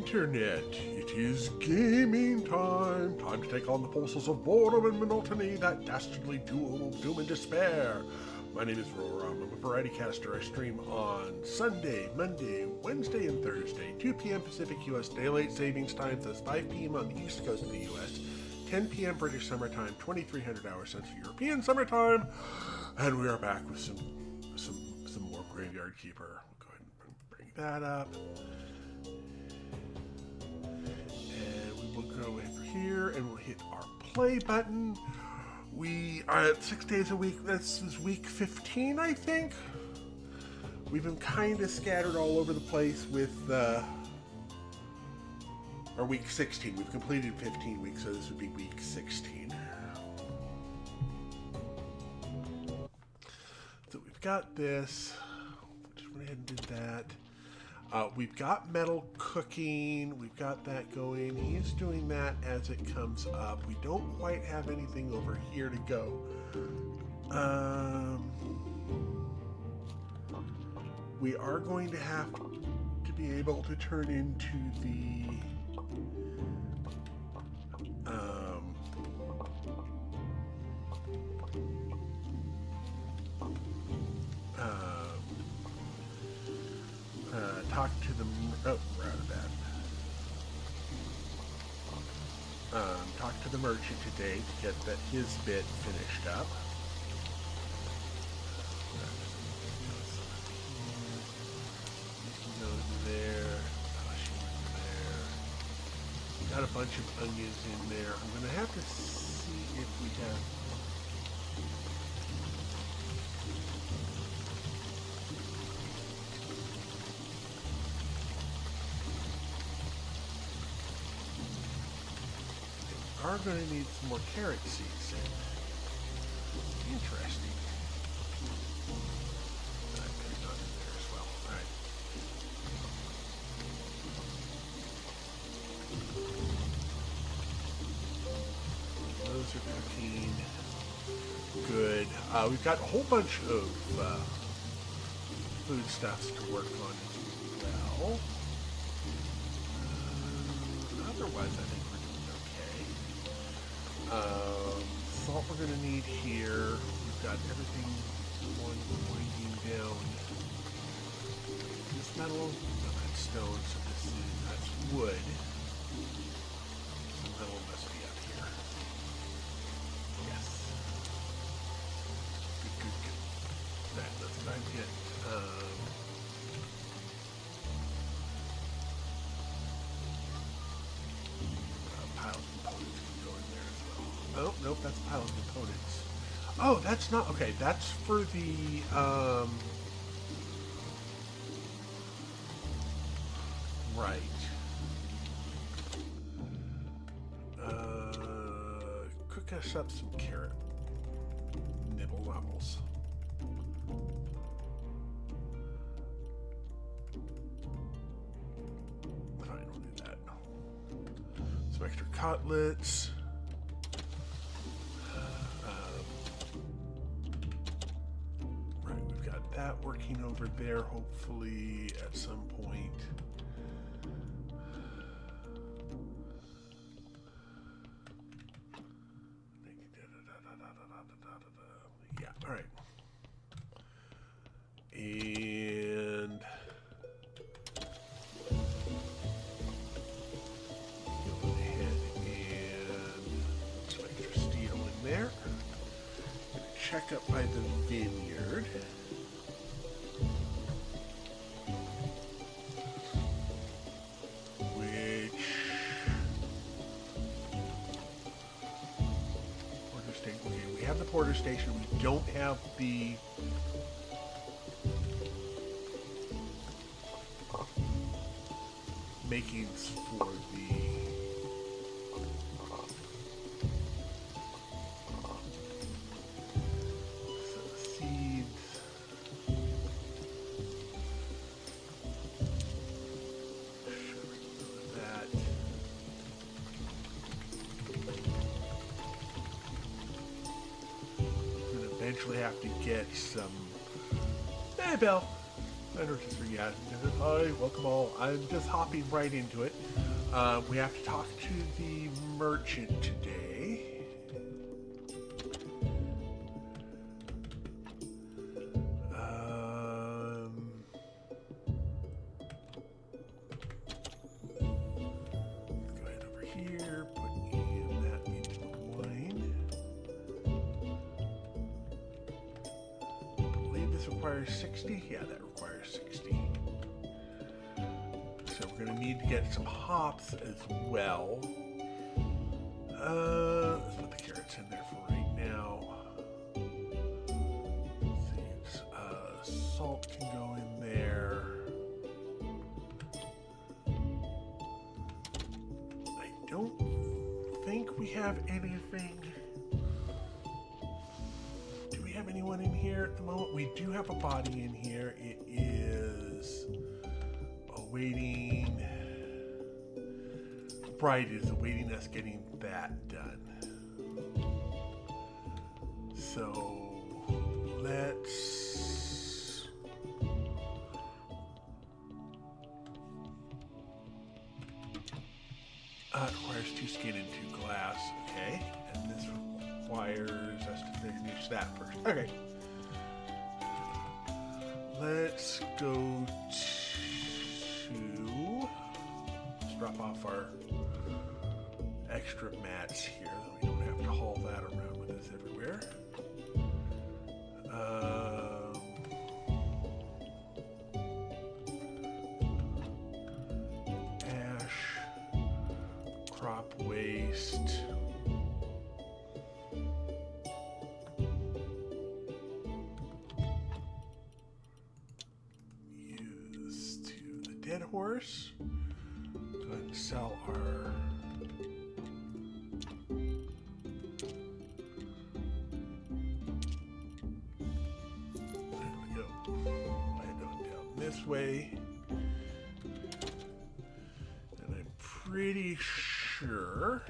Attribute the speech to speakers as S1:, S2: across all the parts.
S1: internet. It is gaming time. Time to take on the forces of boredom and monotony, that dastardly duel of doom and despair. My name is Roram. I'm a variety caster. I stream on Sunday, Monday, Wednesday, and Thursday, 2 p.m. Pacific U.S. Daylight Savings Time, that's 5 p.m. on the East Coast of the U.S., 10 p.m. British Summertime, 2300 hours Central European Summertime, and we are back with some more Graveyard Keeper. Go ahead and bring that up. And we will go over here and we'll hit our play button. We are at 6 days a week. This is week 15, I think. We've been kind of scattered all over the place with, or week 16. We've completed 15 weeks, so this would be week 16. So we've got this. Just went ahead and did that. We've got metal cooking. We've got that going. He's doing that as it comes up. We don't quite have anything over here to go. We are going to have to be able to turn into the talk to the talk to the merchant today to get his bit finished up. You can go there. Got a bunch of onions in there. I'm gonna have to see if we have. Are going to need some more carrot seeds in. Interesting. I could have gone in there as well. Alright. Those are cooking. Good. We've got a whole bunch of foodstuffs to work on as well. Otherwise, I think salt we're going to need here. We've got everything winding down. This metal, no, that's stone, so that's wood. Some metal must be up here. Yes. Good. Right, let's try and get, pile of components can go in there as well. Oh, nope, that's a pile of components. Oh, that's not, okay, that's for the, right. Cook us up some carrot nibble levels. Fine, we'll do that. Some extra cutlets. That working over there, hopefully at some point. Yeah, all right. And go ahead and some extra steel in there. Check up by the vineyard. Porter station. We don't have the makings for the seeds. That. Eventually have to get some. Hey, Bill. Yeah. Hi, welcome all. I'm just hopping right into it. We have to talk to the merchant today. Let's go ahead over here, put in that into the wine. I believe this requires 60. Yeah, that requires 60. So we're going to need to get some hops as well. Let's put the carrots in there for right now. Let's see, salt can go in there. I don't think we have anything. Do we have anyone in here at the moment? We do have a body in here. It is awaiting. Bride is awaiting us getting that done. So let's requires 2 skin and 2 glass. Okay, and this requires us to finish that first. Okay, let's go to drop off our extra mats here. We don't have to haul that around with us everywhere. Ash, crop waste. Use to the dead horse. Go ahead and sell our way, and I'm pretty sure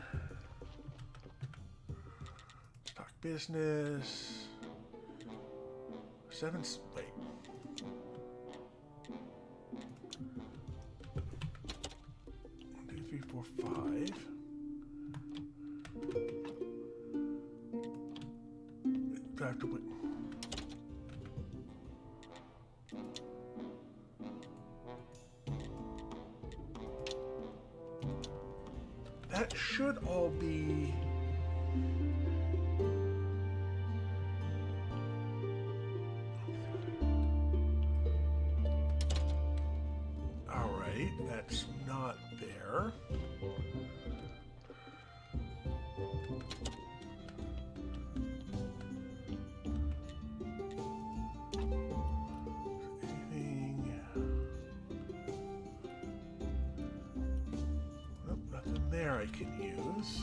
S1: stock business 7. Wait, 1, 2, 3, 4, 5. Do I have to wait? That should all be all right. That's not there. I can use.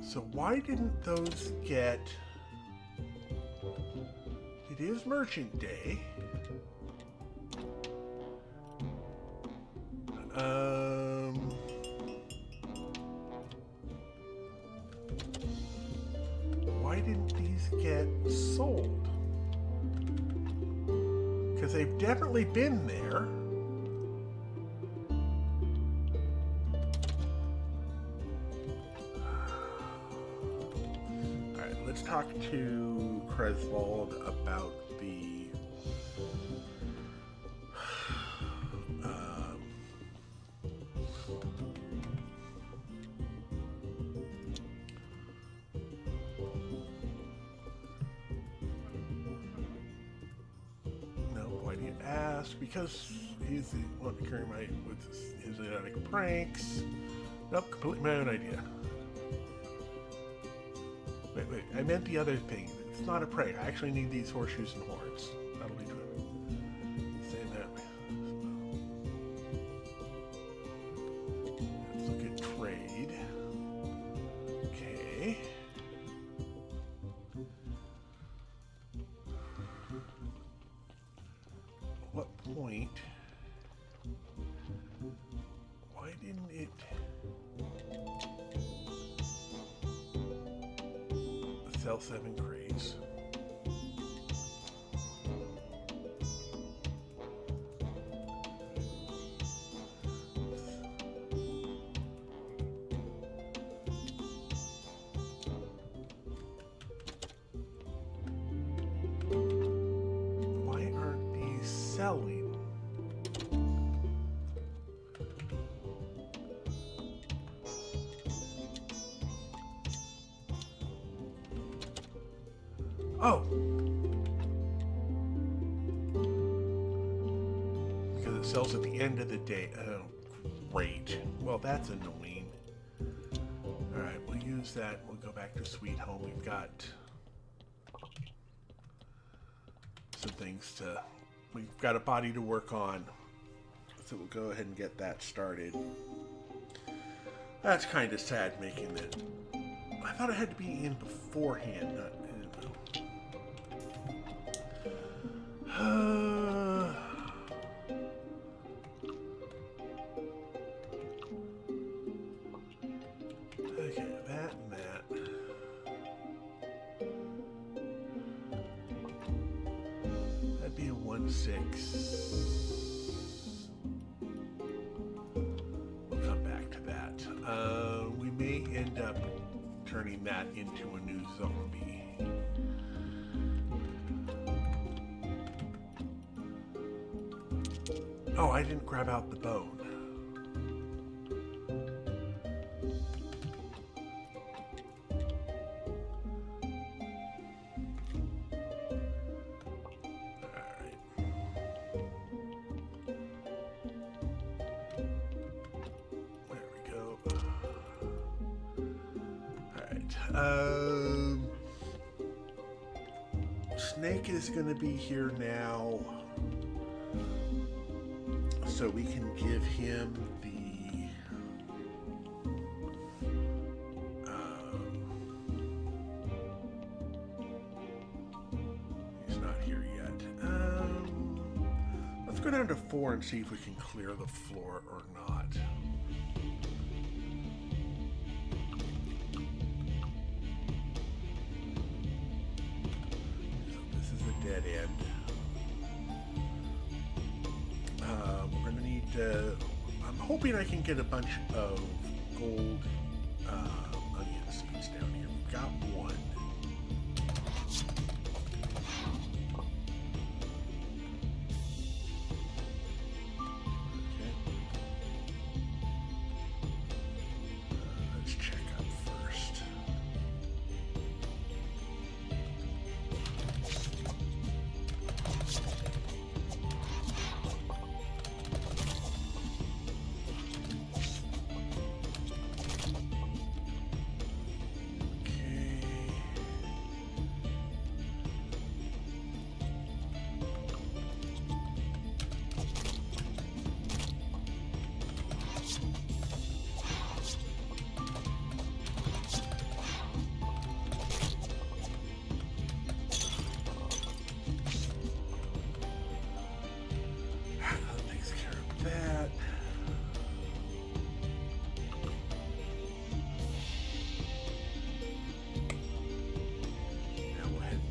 S1: So why didn't those get... It is Merchant Day. Why didn't these get sold? Because they've definitely been there. Let's talk to Creswald about the no, why do you ask? Because he's the one to carry my with his idiotic pranks. Nope, completely my own idea. Wait, I meant the other thing. It's not a prank. I actually need these horseshoes and horns. That'll be good. Saying that. Let's look at trade. Okay. What point? Why didn't it... Sell 7 crates. selling? Oh! Because it sells at the end of the day. Oh, great. Well, that's annoying. Alright, we'll use that. We'll go back to Sweet Home. We've got some things to... We've got a body to work on. So we'll go ahead and get that started. That's kind of sad making it. I thought it had to be in beforehand, not... Okay, that and that. That'd be a 1/6. We'll come back to that. We may end up turning that into a new zombie. Oh, I didn't grab out the bone. Snake is going to be here now, so we can give him the he's not here yet. Let's go down to 4 and see if we can clear the floor or not. Dead end. We're going to need I'm hoping I can get a bunch of gold onion seeds down here. We've got one. Okay. Let's check up first.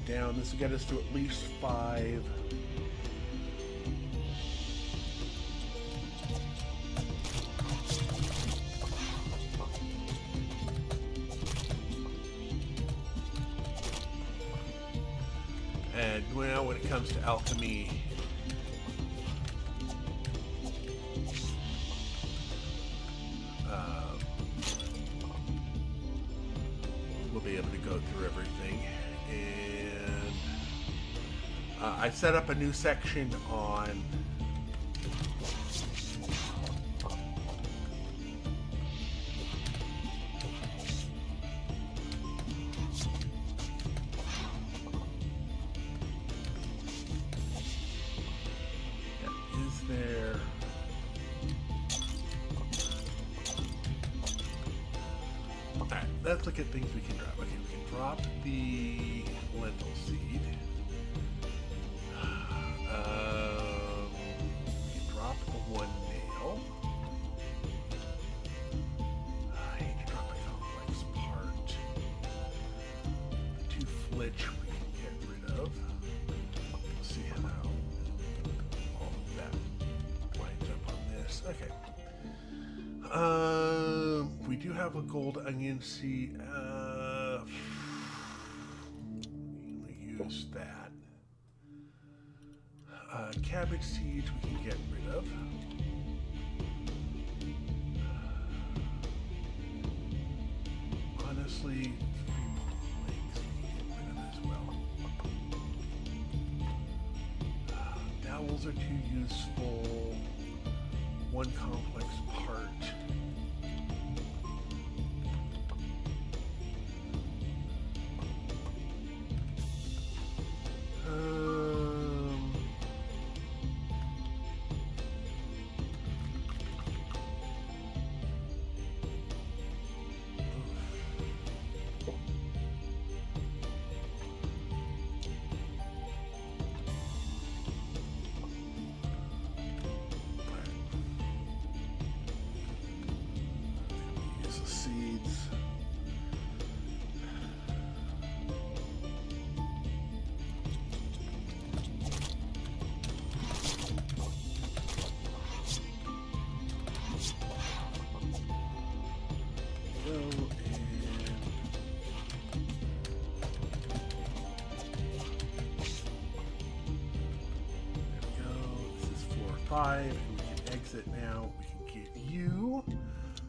S1: Down. This will get us to at least 5. And well, when it comes to alchemy, we'll be able to go through everything. And I set up a new section on is there alright, let's look at things we can drop. Okay, we can drop the lentil seed. We can drop the 1 nail. I hate to drop a complex part. The 2 flitch we can get rid of. Let's see how all of that lines up on this. Okay. We do have a gold onion seed. We use that. cabbage seeds we can get rid of. Honestly, 3 plagues we can get rid of as well. Dowels are too useful. 1 complex part. Seeds. And we can exit now. We can give you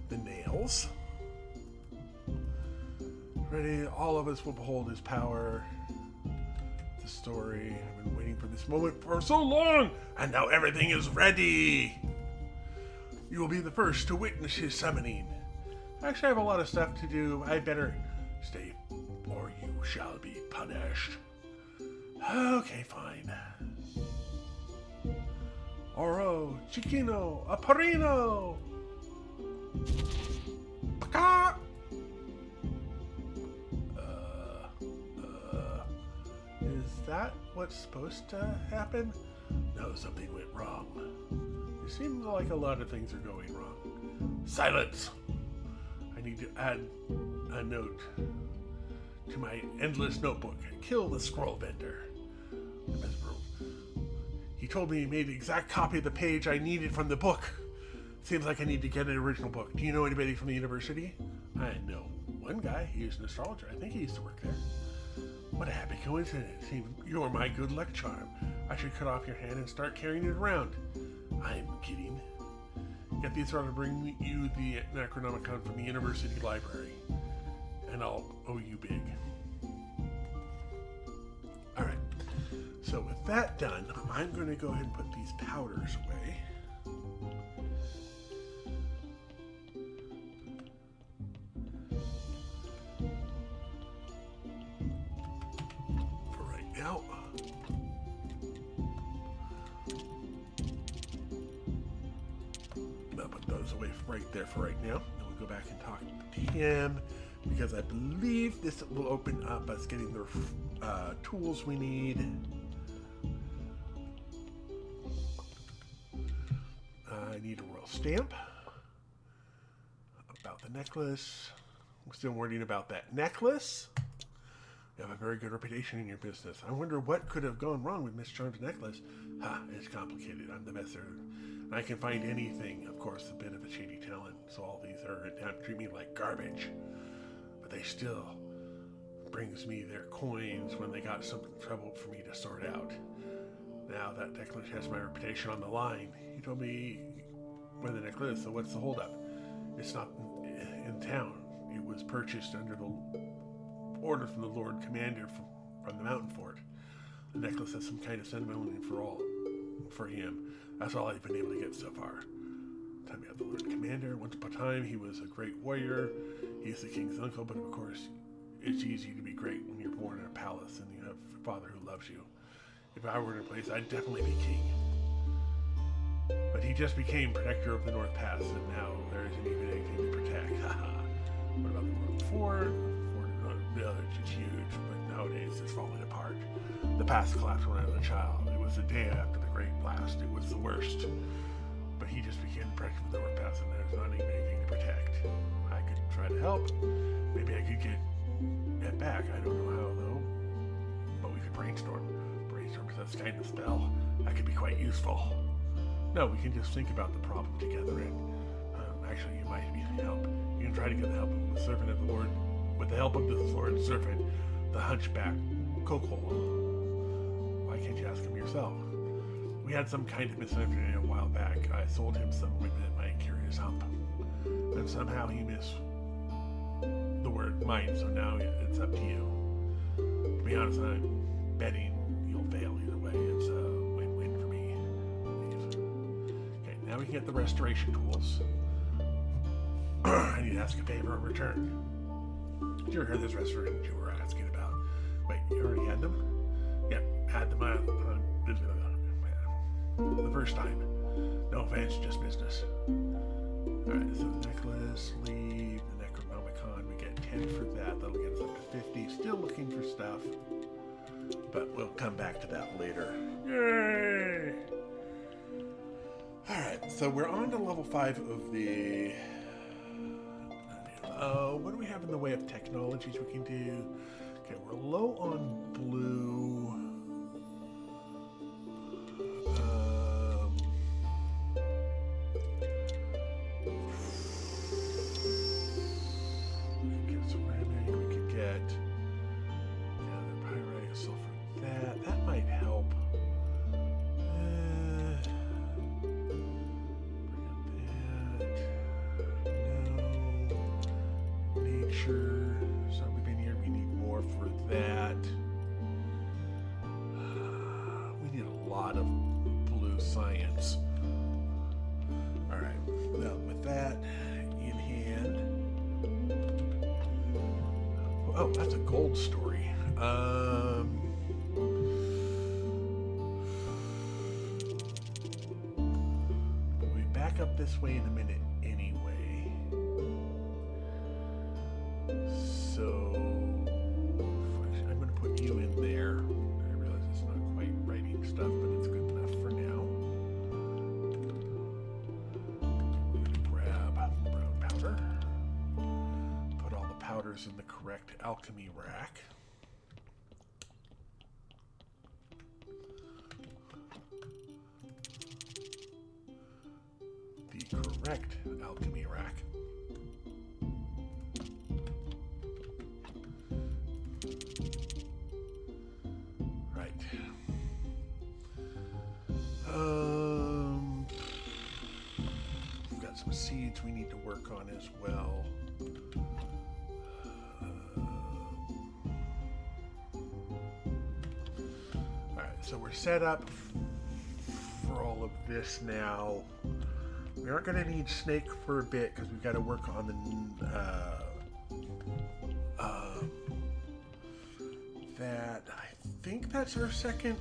S1: the nails. Ready, all of us will behold his power. The story. I've been waiting for this moment for so long, and now everything is ready. You will be the first to witness his summoning. Actually, I have a lot of stuff to do. I better stay, or you shall be punished. Okay, fine. Oro, Chiquino, Apparino! Paka! Is that what's supposed to happen? No, something went wrong. It seems like a lot of things are going wrong. Silence! I need to add a note to my endless notebook. Kill the scroll vendor. He told me he made the exact copy of the page I needed from the book. Seems like I need to get an original book. Do you know anybody from the university? I know one guy. He's an astrologer. I think he used to work there. What a happy coincidence. You're my good luck charm. I should cut off your hand and start carrying it around. I'm kidding. Get the Astrologer to bring you the Necronomicon from the university library. And I'll owe you big. Alright. So with that done, I'm going to go ahead and put these powders away. For right now. I'll put those away right there for right now. Then we'll go back and talk to him, because I believe this will open up us getting the tools we need. I need a royal stamp. About the necklace. I'm still worrying about that necklace. You have a very good reputation in your business. I wonder what could have gone wrong with Miss Charm's necklace. It's complicated. I'm the messer. And I can find anything. Of course, a bit of a shady talent. So all these are down to treat me like garbage. But they still brings me their coins when they got some trouble for me to sort out. Now that necklace has my reputation on the line. He told me where the necklace is, so what's the holdup? It's not in town. It was purchased under the order from the Lord Commander from the mountain fort. The necklace has some kind of sentimental meaning for him. That's all I've been able to get so far. Time about the Lord Commander. Once upon a time, he was a great warrior. He's the king's uncle, but of course, it's easy to be great when you're born in a palace and you have a father who loves you. If I were in a place, I'd definitely be king. But he just became protector of the North Pass, and now there isn't even anything to protect. What about the North Fort? The village is huge, but nowadays it's falling apart. The pass collapsed when I was a child. It was the day after the Great Blast. It was the worst. But he just became protector of the North Pass, and there's not even anything to protect. I could try to help. Maybe I could get it back. I don't know how, though. But we could brainstorm. Brainstorm is that kind of spell. That could be quite useful. No, we can just think about the problem together, and actually, you might need help. You can try to get the help of the servant of the Lord, with the help of the Lord's servant, the hunchback Kokol. Why can't you ask him yourself? we had some kind of misunderstanding a while back. I sold him some women that might carry his hump. And somehow he missed the word might, so now it's up to you. To be honest, I'm betting you'll fail either way. It's a win-win for me, I believe. Okay, now we can get the restoration tools. I need to ask a favor in return. Did you ever hear this restoration you were asking about? Wait, you already had them? Yep, had them the first time. No offense, just business. Alright, so the necklace, leave, the Necronomicon, we get 10 for that. That'll get us up to 50. Still looking for stuff. But we'll come back to that later. Yay! Alright, so we're on to level 5 of the... what do we have in the way of technologies we can do? Okay, we're low on blue. We could get ceramic, we could get the pyrite, sulfur, that might help. Zombie veneer, we need more for that. We need a lot of blue science. Alright, well, with that in hand. Oh, that's a gold story. We'll be back up this way in a minute anyway. So, I'm going to put you in there. I realize it's not quite writing stuff, but it's good enough for now. We're going to grab brown powder. Put all the powders in the correct alchemy rack. The correct alchemy rack. We've got some seeds we need to work on as well. Alright, so we're set up for all of this now. We aren't going to need Snake for a bit because we've got to work on that. I think that's our second.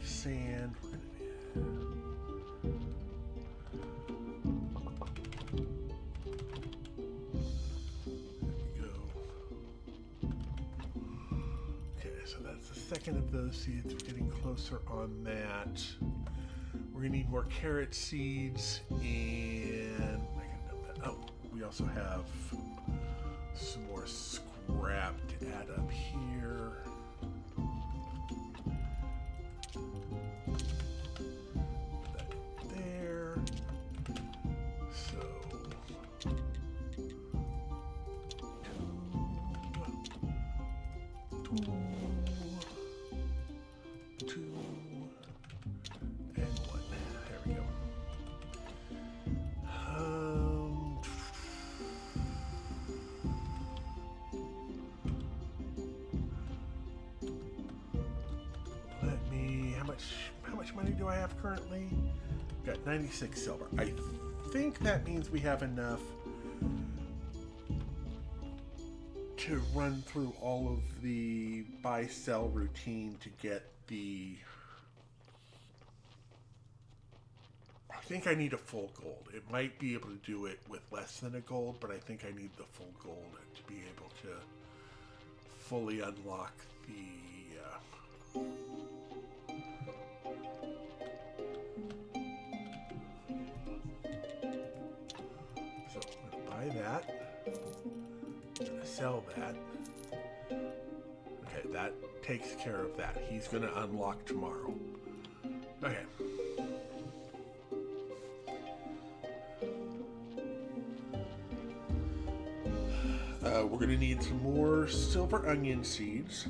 S1: Sand. There we go. Okay, so that's the second of those seeds. We're getting closer on that. We're gonna need more carrot seeds, and I can dump that. Oh, we also have some more scrap to add up here. How much money do I have currently? Got 96 silver. I think that means we have enough to run through all of the buy-sell routine to get the... I think I need a full gold. It might be able to do it with less than a gold, but I think I need the full gold to be able to fully unlock the... So I'm going to buy that. I'm going to sell that. Okay, that takes care of that. He's going to unlock tomorrow. Okay. We're going to need some more silver onion seeds.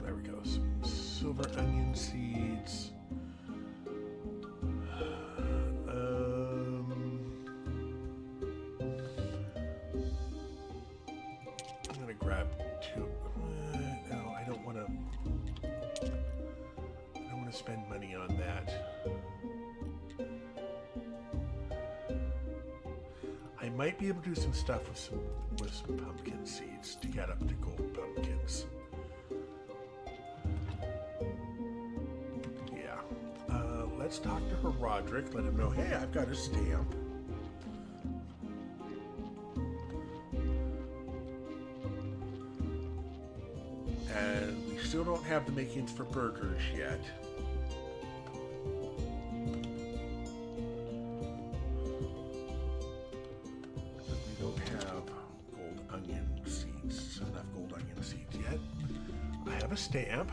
S1: There we go. Some silver onion seeds. I'm going to grab two. No, I don't want to. Spend money on that. I might be able to do some stuff with some pumpkin seeds to get up to gold pumpkins. Yeah. Let's talk to her Roderick. Let him know, hey, I've got a stamp. And we still don't have the makings for burgers yet. Stamp.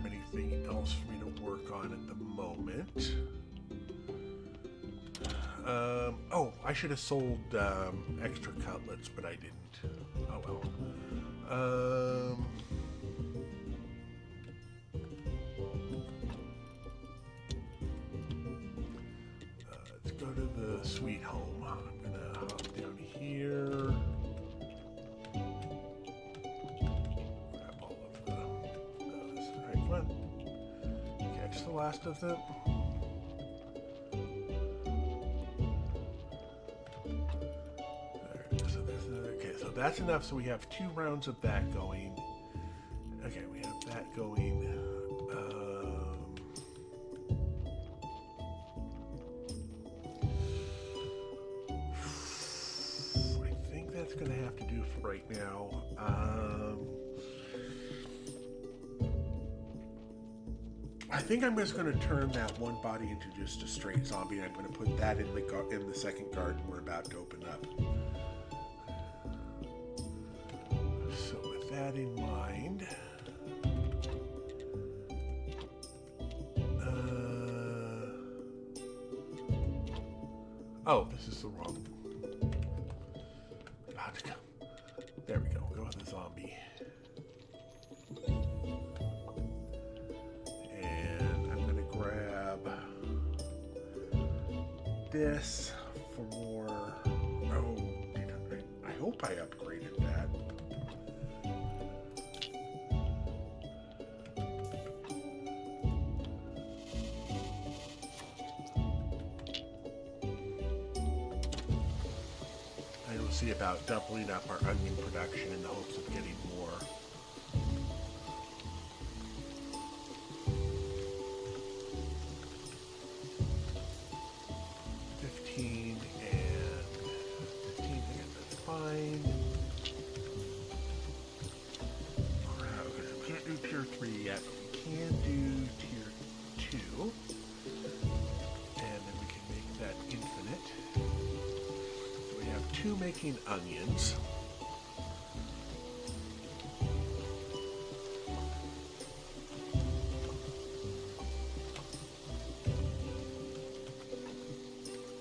S1: Anything else for me to work on at the moment. Oh, I should have sold extra cutlets, but I didn't. Oh well. Let's go to the sweet home. I'm gonna hop down here. Catch the last of them. Okay, so that's enough. So we have 2 rounds of that going. Okay, we have that going. I think that's going to have to do for right now. I think I'm just going to turn that one body into just a straight zombie. I'm going to put that in the second garden we're about to open up. So with that in mind, oh, this is the wrong. There we go. Go with the zombie. This for I hope I upgraded that. I will see about doubling up our onion production in the hopes of getting more. Making onions.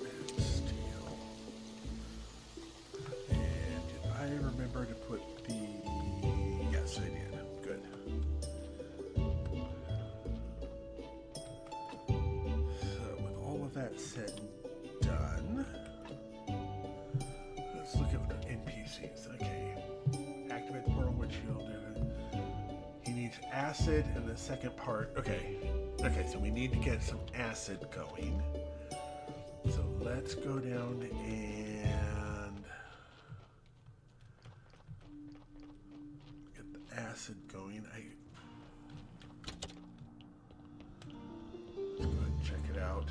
S1: And steel. And did I remember to put the... Yes, I did. Good. So with all of that said and done, let's look at the NPCs. Okay. Activate the portal windshield. He needs needs acid, and the second part. Okay, so we need to get some acid going. So let's go down and get the acid going. Let's go ahead and check it out.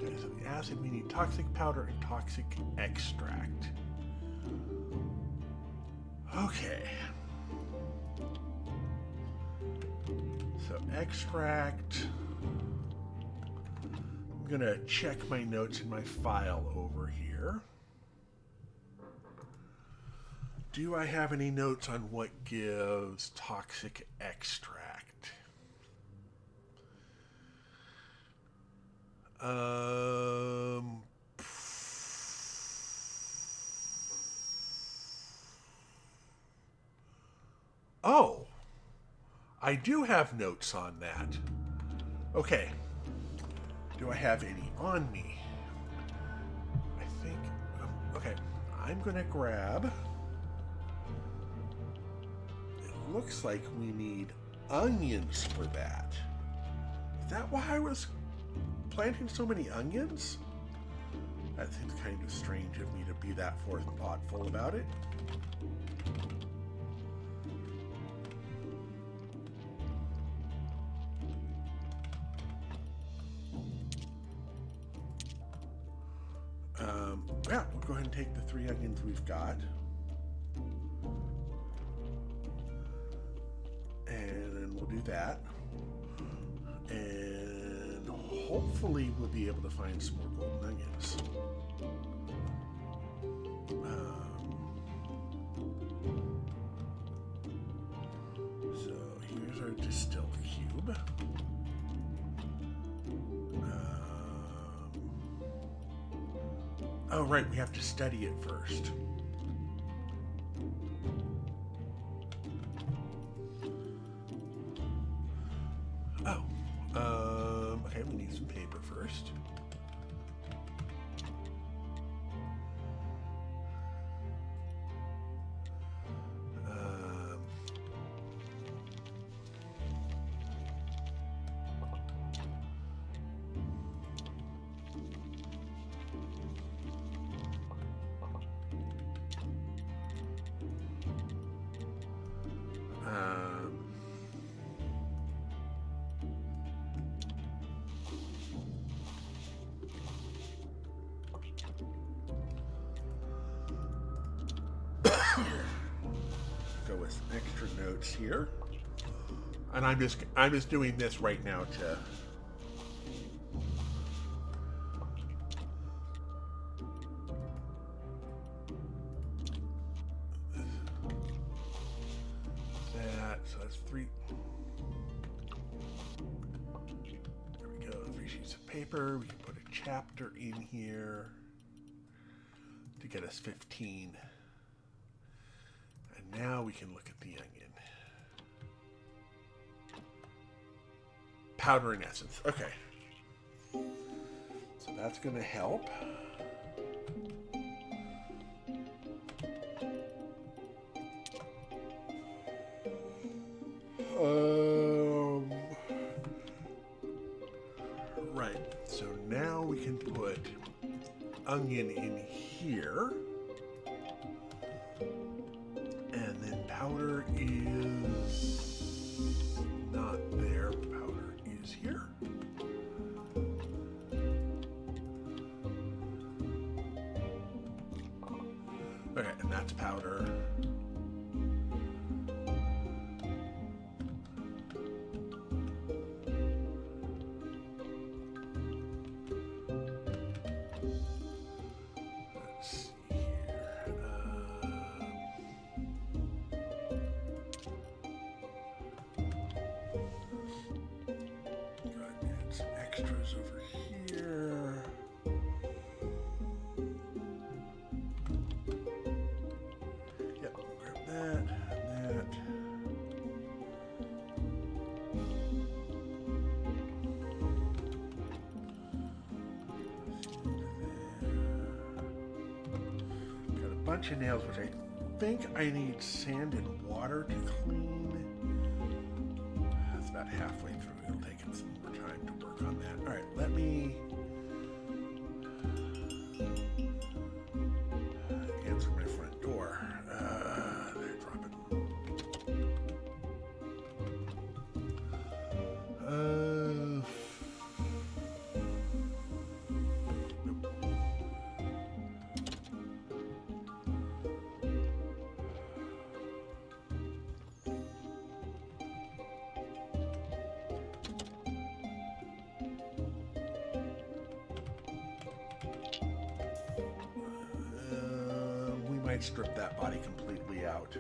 S1: Okay, so the acid, we need toxic powder and toxic extract. Okay. So extract. I'm gonna check my notes in my file over here. Do I have any notes on what gives toxic extract? Oh, I do have notes on that. Okay. Do I have any on me? I think, okay, I'm gonna grab, it looks like we need onions for that. Is that why I was planting so many onions? That seems kind of strange of me to be that thoughtful about it. Yeah, we'll go ahead and take the 3 onions we've got. And then we'll do that. And hopefully we'll be able to find some more golden onions. So here's our distilled cube. Oh, right, we have to study it first. Oh, okay, we need some paper first. Go with some extra notes here, and I'm just doing this right now to that. So that's 3. There we go. 3 sheets of paper. We can put a chapter in here to get us 15. And now we can look at the onion. Powder and essence. Okay. So that's going to help. Right. So now we can put onion in here. And then powder is not there. Powder is here. Okay, and that's powder. Extras over here. Yep, grab that and that. bunch of nails, which I think I need sand and water to clean. That's about halfway through. It'll take us some more time to work on that. All right, let me answer my front door. There, drop it. Might strip that body completely out.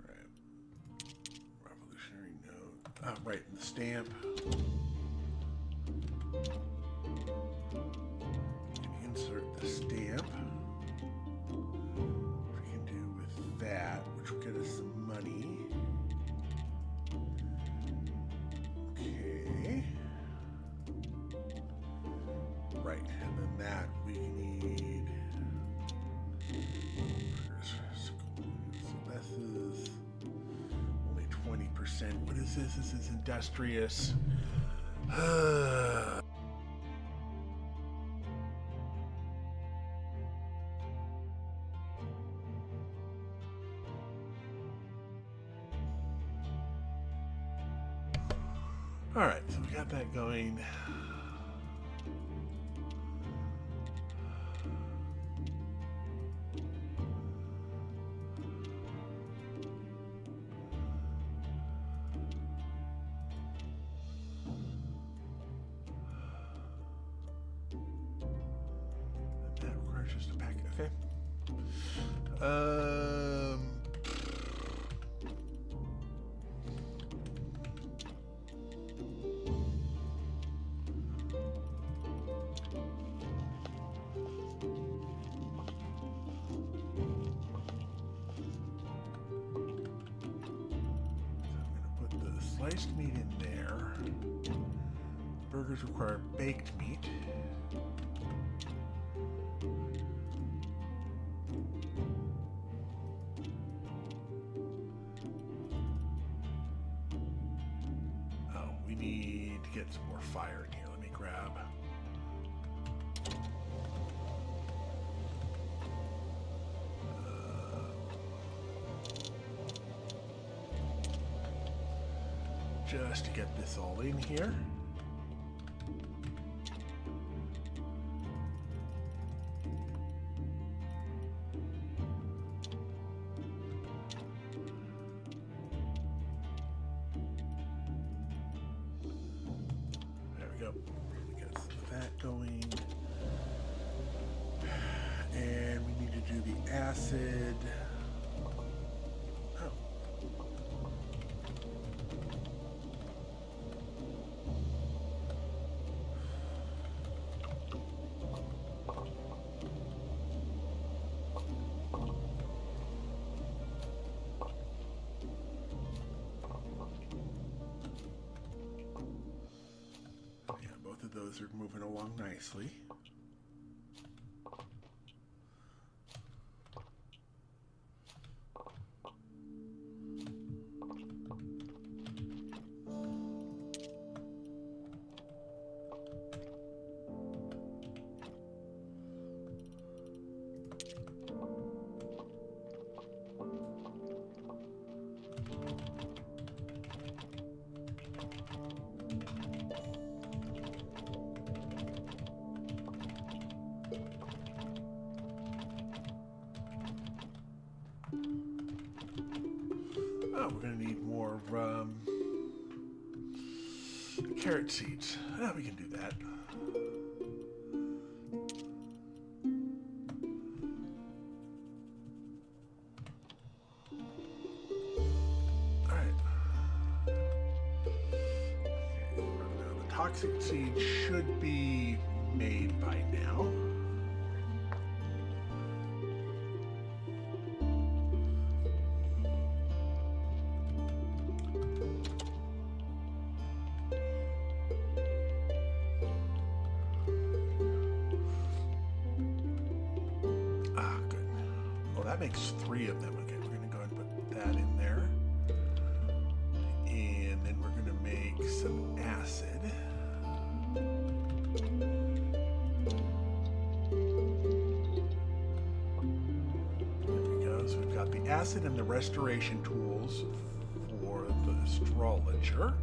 S1: Right. Revolutionary note. Oh, right, the stamp. Insert the stamp. What we can do with that, which will get us some money. Okay. Right, and then that we need. So this is only 20%. What is this? This is industrious. All right, so we got that going. And that requires just a packet. Okay. Sliced meat in there. Burgers require baked meat. Oh, we need to get some more fire in here. Let me grab. Just to get this all in here. There we go. Get that going. And we need to do the acid. Those are moving along nicely. Oh, we're going to need more carrot seeds. Oh, we can do that. All right. Okay, now the toxic seed should be made by now. that makes 3 of them. Okay, we're going to go ahead and put that in there. And then we're going to make some acid. There we go. So we've got the acid and the restoration tools for the astrologer.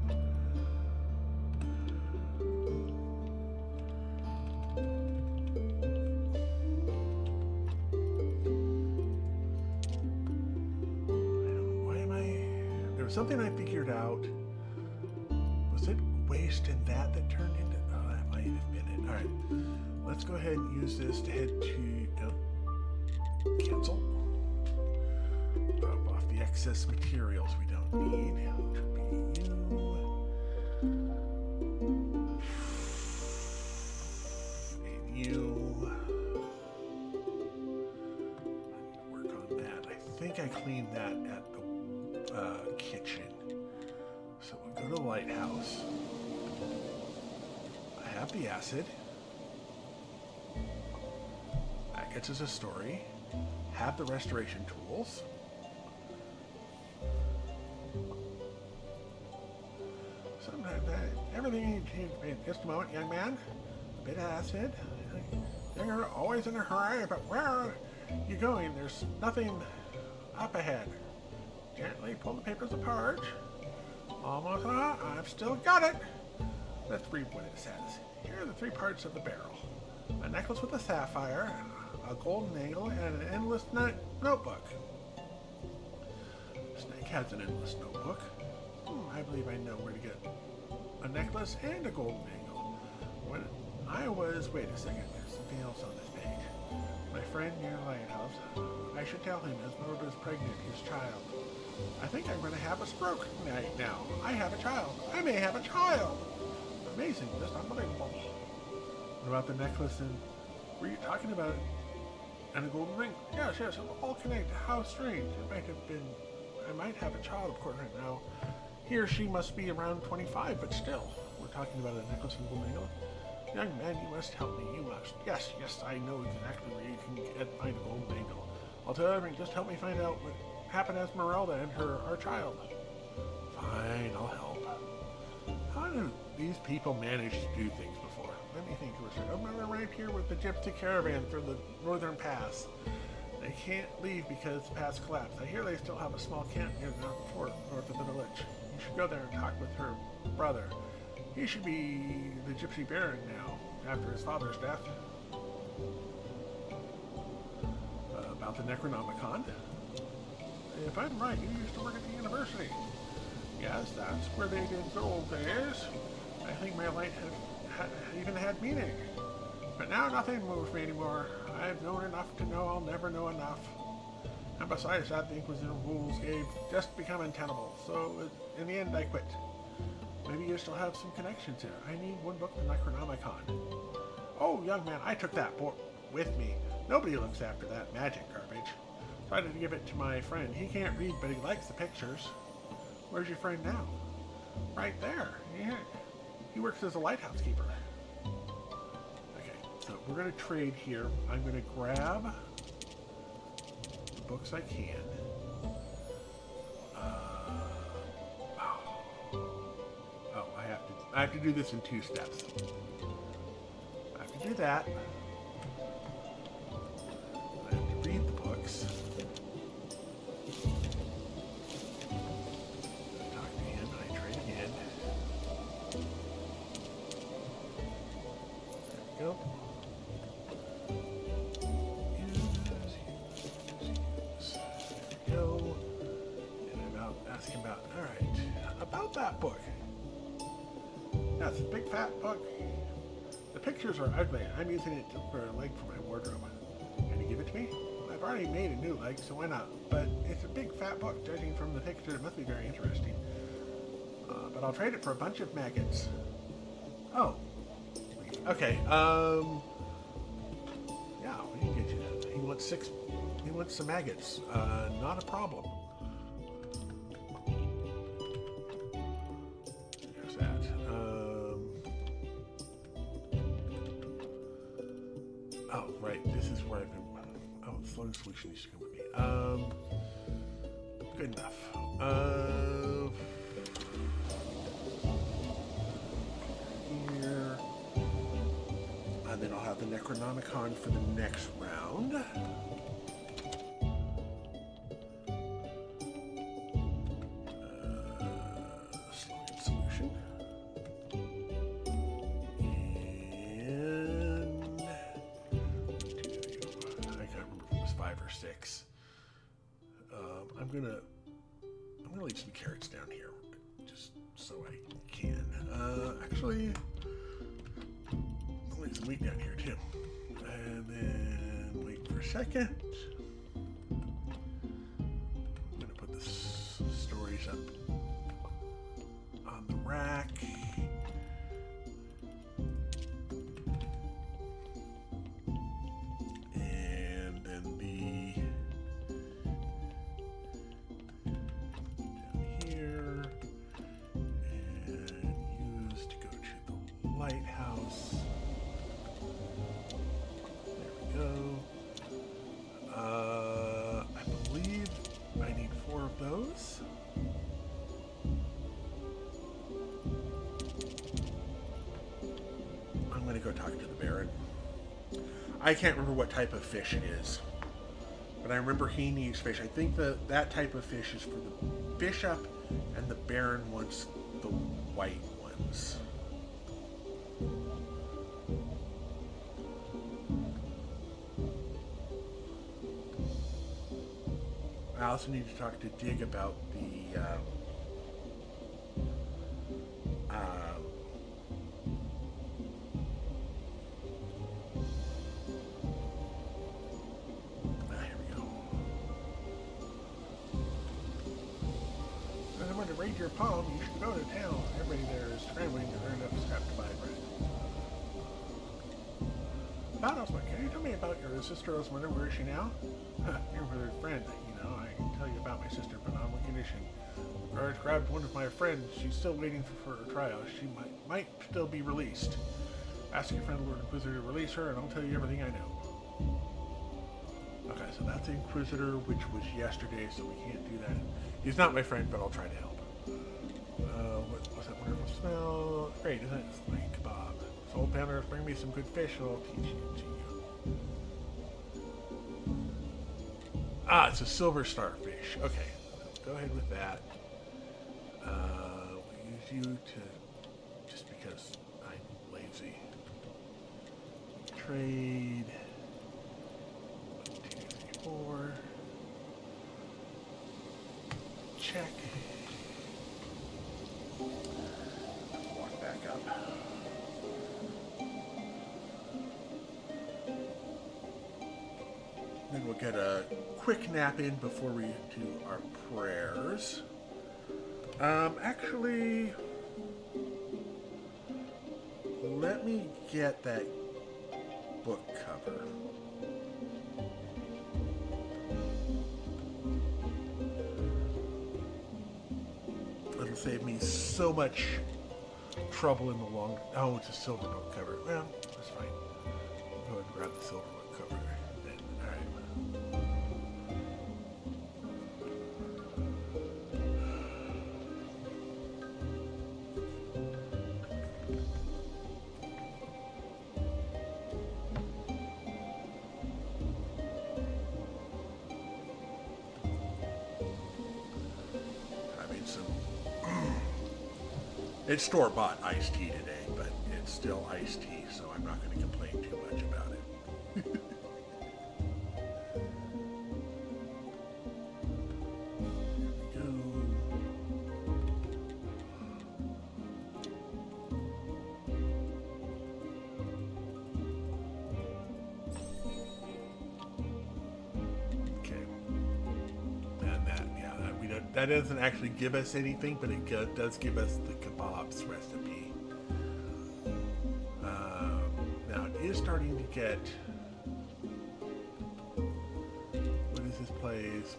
S1: Something I figured out. Was it waste in that turned into... Oh, that might have been it. All right. Let's go ahead and use this to head to... cancel. Drop off the excess materials we don't need. Which would be you. And you. I need to work on that. I think I cleaned that at the kitchen. So we'll go to the lighthouse. I have the acid. That gets us a story. Have the restoration tools. Sometimes everything you need. Just a moment, young man. A bit of acid. You're always in a hurry, but where are you going? There's nothing up ahead. Gently pull the papers apart. Almost, I've still got it. Let's read what it says. Here are the 3 parts of the barrel. A necklace with a sapphire, a golden angle, and an endless notebook. Snake has an endless notebook. I believe I know where to get a necklace and a golden angle. When I was... Wait a second, there's something else on this page. My friend near the lighthouse. I should tell him Esmeralda is pregnant, his child. I think I'm going to have a stroke right now. I have a child. I may have a child. Amazing. Just unbelievable. What about the necklace and... Were you talking about it? And a golden ring? Yes, yes. It'll all connect. How strange. It might have been... I might have a child, of course, right now. He or she must be around 25, but still. We're talking about a necklace and golden ring. Young man, you must help me. You must. Yes, yes. I know exactly where you can find a golden angle. I'll tell everything. Just help me find out what happened to Esmeralda and our child. Fine, I'll help. How do these people manage to do things before? Let me think for a second. I'm right here with the gypsy caravan through the northern pass. They can't leave because the pass collapsed. I hear they still have a small camp near the fort north of the village. You should go there and talk with her brother. He should be the gypsy baron now, after his father's death. About the Necronomicon. If I'm right, you used to work at the university. Yes, that's where they did the old days. I think my light even had meaning. But now nothing moves me anymore. I've known enough to know I'll never know enough. And besides that, the Inquisition rules gave just become untenable. So in the end, I quit. Maybe you still have some connections here. I need one book, the Necronomicon. Oh, young man, I took that book with me. Nobody looks after that magic garbage. Tried to give it to my friend. He can't read, but he likes the pictures. Where's your friend now? Right there. Yeah. He works as a lighthouse keeper. Okay, so we're going to trade here. I'm going to grab the books I can. I have to do this in 2 steps. I have to do that. I have to read the books. Talk to him, I trade again. There we go. Use. There we go. And I'm asking about, alright, about that book. That's a big fat book. The pictures are ugly. I'm using it for a leg for my wardrobe. Can you give it to me? I've already made a new leg, so why not? But it's a big fat book. Judging from the picture, it must be very interesting. But I'll trade it for a bunch of maggots. Oh. Okay, yeah, we can get you that. He wants 6. He wants some maggots. Not a problem. There's that. Oh, right. This is where I've been. Oh, the floating solution needs to come with me. Good enough. Here. And then I'll have the Necronomicon for the next round. Slogan solution. And I can't remember if it was 5 or 6. I'm gonna leave some carrots down here, just so I can. Actually, I'll leave some wheat down here too, and then wait for a second. I'm gonna put the stories up on the rack. Lighthouse. There we go. I believe I need 4 of those. I'm going to go talk to the Baron. I can't remember what type of fish it is, but I remember he needs fish. I think that type of fish is for the bishop, and the Baron wants the white ones. I also need to talk to Dig about the here we go. If I want to raid your palm, you should go to town. Everybody there is scrambling to earn enough scrap to buy bread. Osman, can you tell me about your sister Osman? Where is she now? You're her friend. You know, I can tell you about my sister, but on one condition. I grabbed one of my friends. She's still waiting for her trial. She might still be released. Ask your friend Lord Inquisitor to release her, and I'll tell you everything I know. Okay, so that's the Inquisitor, which was yesterday, so we can't do that. He's not my friend, but I'll try to help. What was that wonderful smell? Great, isn't it? It's like kebab. Old Pounder, bring me some good fish and I'll teach it to you. Ah, it's a silver starfish. Okay, go ahead with that. We'll use you to, just because I'm lazy. Trade. 1, 2, 3, 4. Check. Walk back up. Then we'll get a quick nap in before we do our prayers. Actually, let me get that book cover. It'll save me so much trouble in the long... Oh, it's a silver book cover. Well, that's fine. I'll go ahead and grab the silver book cover then. All right. It's store-bought iced tea today, but it's still iced tea, so I'm not going to complain too much about it. That doesn't actually give us anything, but it does give us the kebabs recipe. Now it is starting to get... What is this place?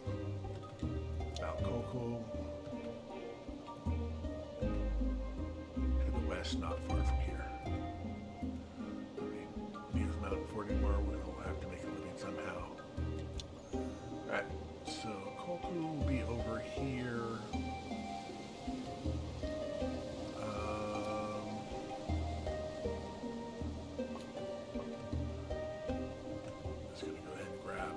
S1: About Coco. To the west, not far from here. I mean, News Mountain 40 more, we'll have to make a living somehow. Alright, so Koku will be over here. Just gonna go ahead and grab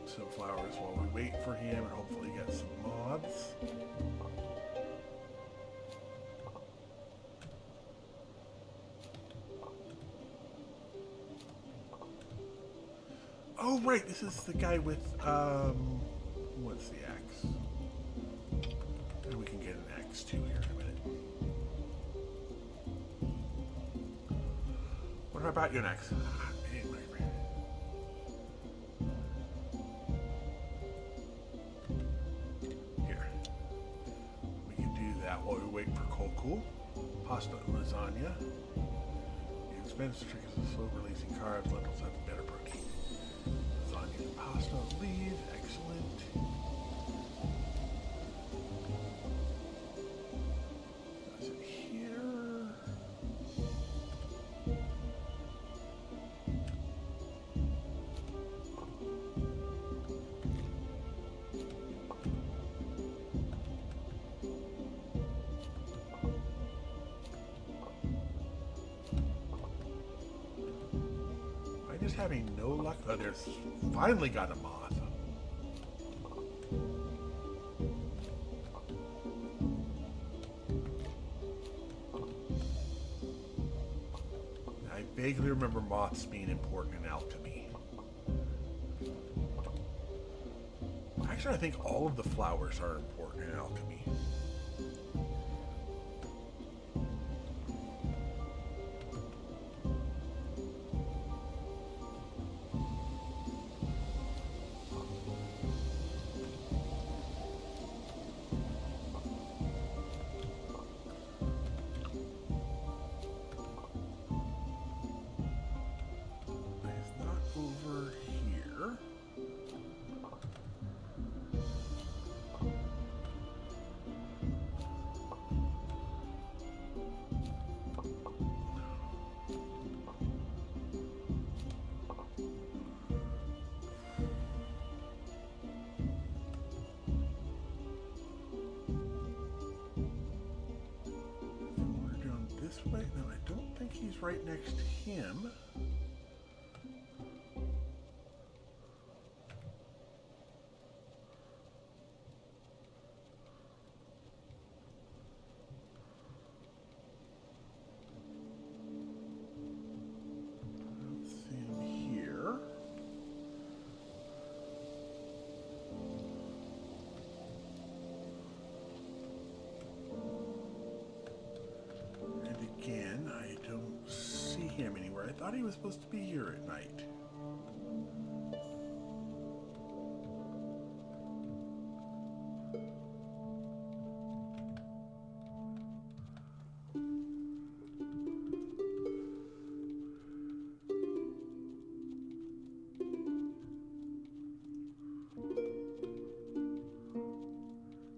S1: some flowers while we wait for him and hopefully get some moths. Oh, right, this is the guy with, what's the axe? And we can get an axe too here in a minute. What about your axe? Here. We can do that while we wait for Koku. Pasta and lasagna. The expense trick is a slow releasing carbs. Lentils have better protein. Lasagna and pasta, leave, excellent. Is it here? I'm just having no luck. Oh, there's finally got a moth. I vaguely remember moths being important in alchemy. Actually, I think all of the flowers are important in alchemy. Over here. We're doing this way. No, I don't think he's right next to him. Him anywhere. I thought he was supposed to be here at night.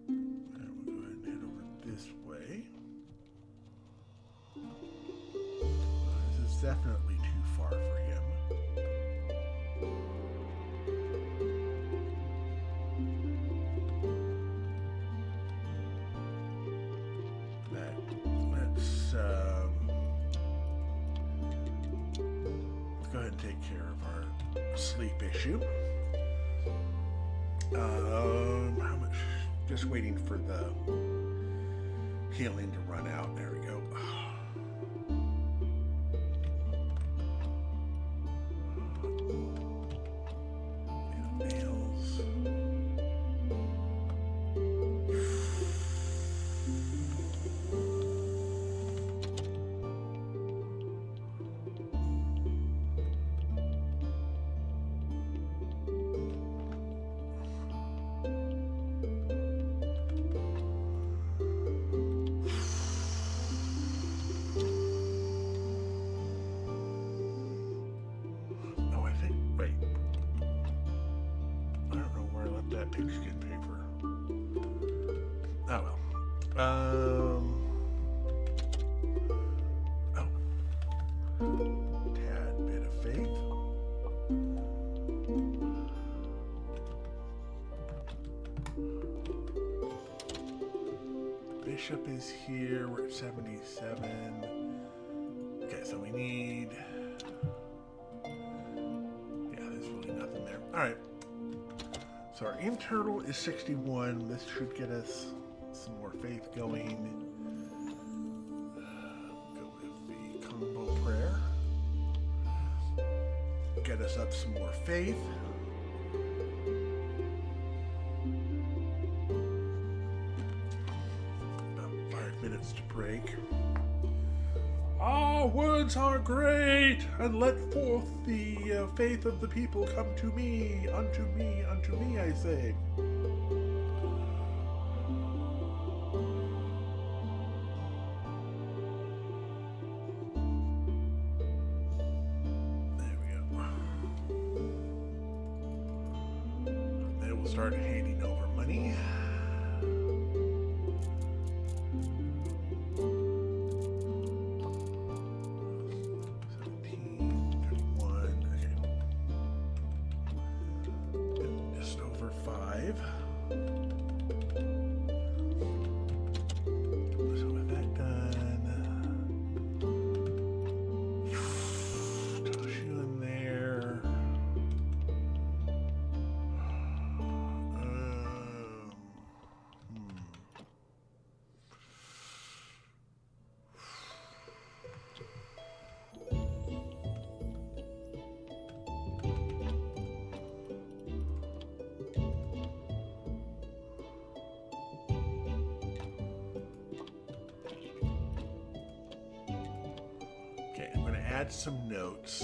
S1: And we'll go ahead and head over this way. Definitely too far for him. Let's go ahead and take care of our sleep issue. How much? Just waiting for the healing to run out. There we go. bishop is here. We're at 77. Okay, so we need... Yeah, there's really nothing there. All right. So our internal is 61. This should get us some more faith going. Go with the combo prayer. Get us up some more faith. About 5 minutes to break. Our words are great, and let forth the faith of the people come to me, unto me, I say. There we go. Then we'll start handing over money. Okay, I'm going to add some notes.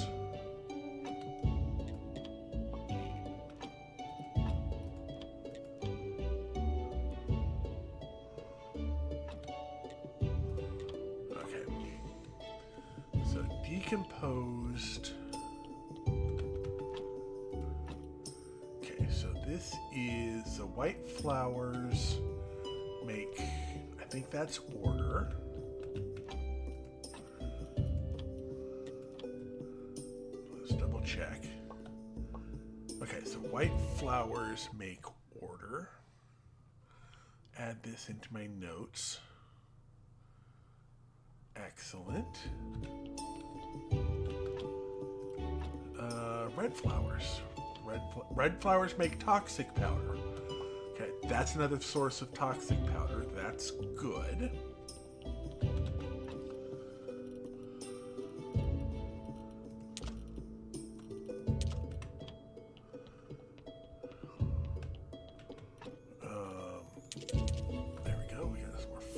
S1: Okay. So decomposed. Okay, so this is the white flowers make, I think that's order. Check. Okay, so white flowers make order. Add this into my notes. Excellent. Red flowers. Red flowers make toxic powder. Okay, that's another source of toxic powder. That's good.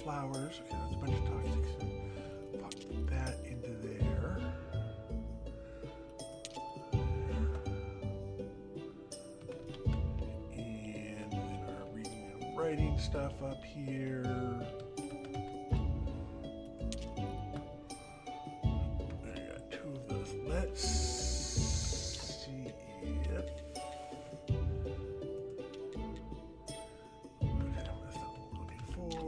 S1: Flowers. Okay, that's a bunch of toxics. Pop that into there. And then our reading and writing stuff up here. There you got 2 of those. Let's see if... Okay, that's not what we're looking for.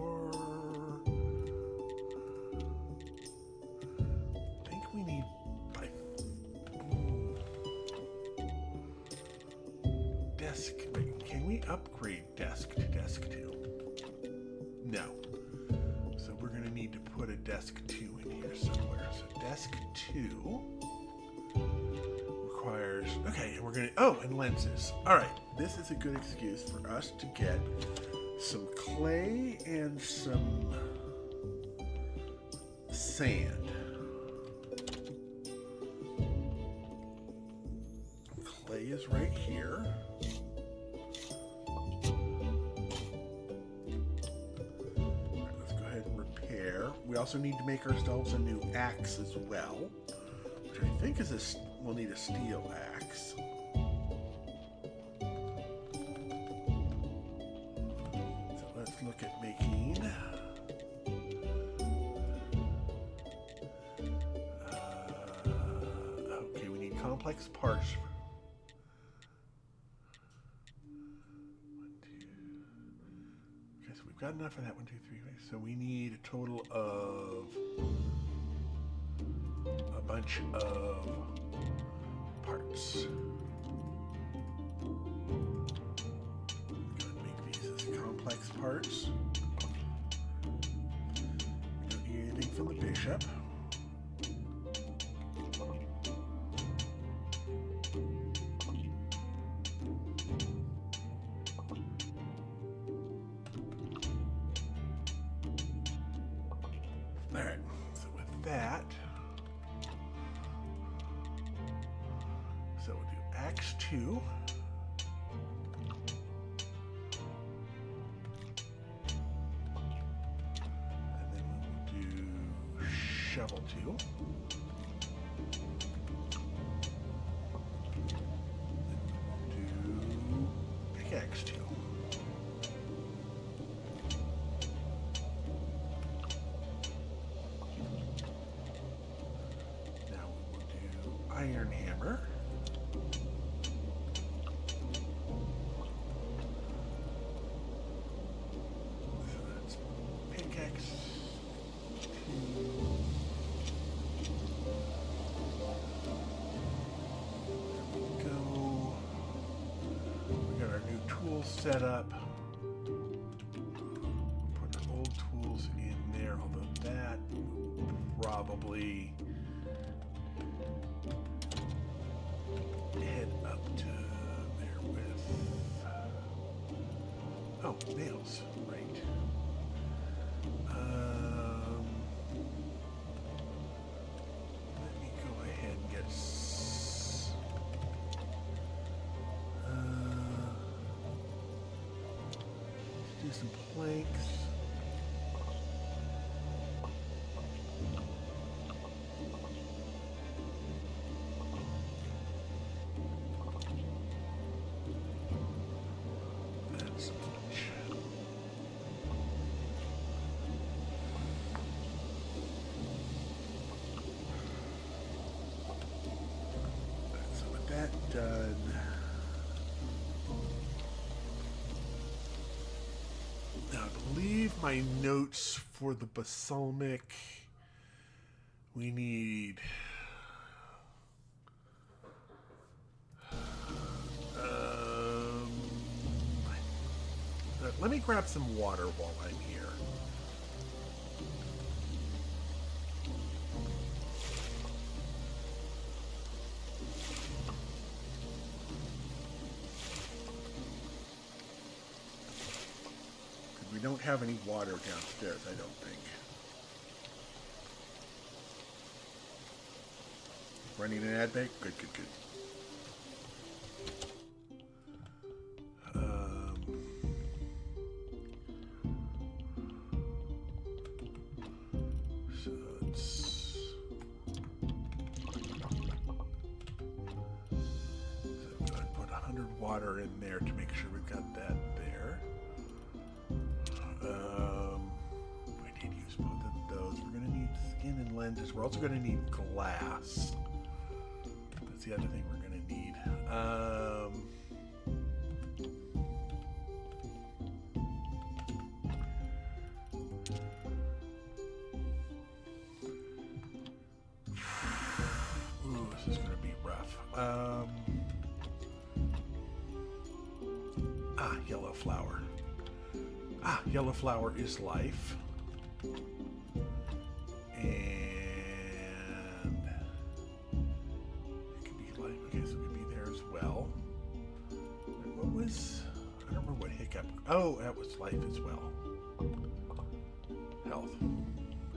S1: Can we upgrade desk to desk 2? No. So we're going to need to put a desk 2 in here somewhere. So desk 2 requires, okay, and we're going to, oh, and lenses. All right, this is a good excuse for us to get some clay and some sand. Clay is right here. We also need to make ourselves a new axe as well, which I think is we'll need a steel axe. So let's look at making okay, we need complex parts. 1, 2. Okay, so we've got enough of that. 1, 2, 3. So we need a total of a bunch of parts. I'm going to make these as complex parts. from the bishop. Alright, so with that, so we'll do X2. Shovel 2. Do pickaxe 2. Now we will do iron hammer. So that's pickaxe 2. Set up. Put the old tools in there, although that probably head up to there with nails, right? Let me go ahead and get do some planks. That's so with that done. Now, I believe my notes for the balsamic, we need let me grab some water while I'm here. We don't have any water downstairs, I don't think. Running an ad bank? Good, good, good. So let's... So I'm going to put 100 water in there to make sure we've got that there. We did use both of those. We're going to need skin and lenses. We're also going to need glass. That's the other thing we're going to need. Ooh, this is going to be rough. Yellow flower. Yellow flower is life. And it could be life. Okay, so it could be there as well. What was... I don't remember what hiccup... Oh, that was life as well. Health.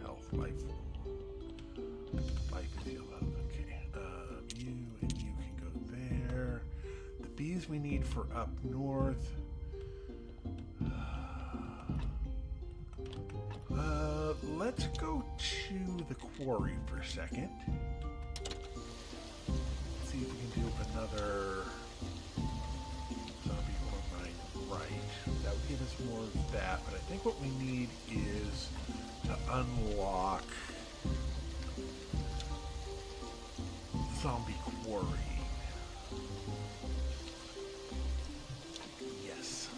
S1: Health, life. Life is yellow. Okay. You and you can go there. The bees we need for up north. Let's go to the quarry for a second. See if we can do another zombie ore mine right. That would give us more of that, but I think what we need is to unlock zombie quarry. Yes.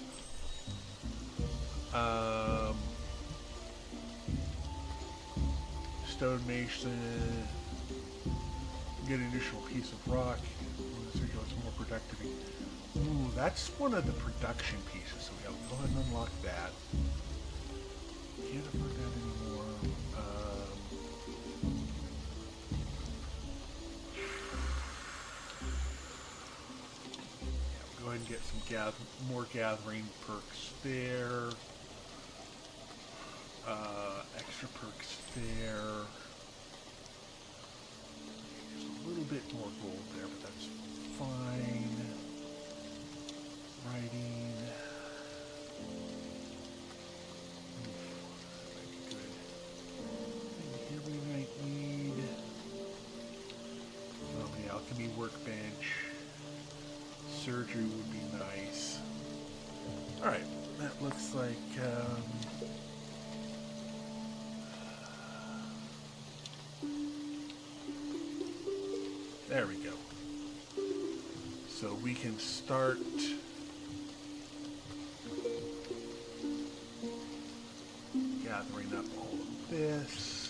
S1: Stonemason, get an additional piece of rock, so it goes more productive. Ooh, that's one of the production pieces, so we gotta go ahead and unlock that. Can't afford that anymore. more gathering perks there. Extra perks there. There's a little bit more gold there, but that's fine. Writing. Good. Here we might need the alchemy workbench. Surgery would be nice. Alright, that looks like there we go. So we can start gathering up all of this.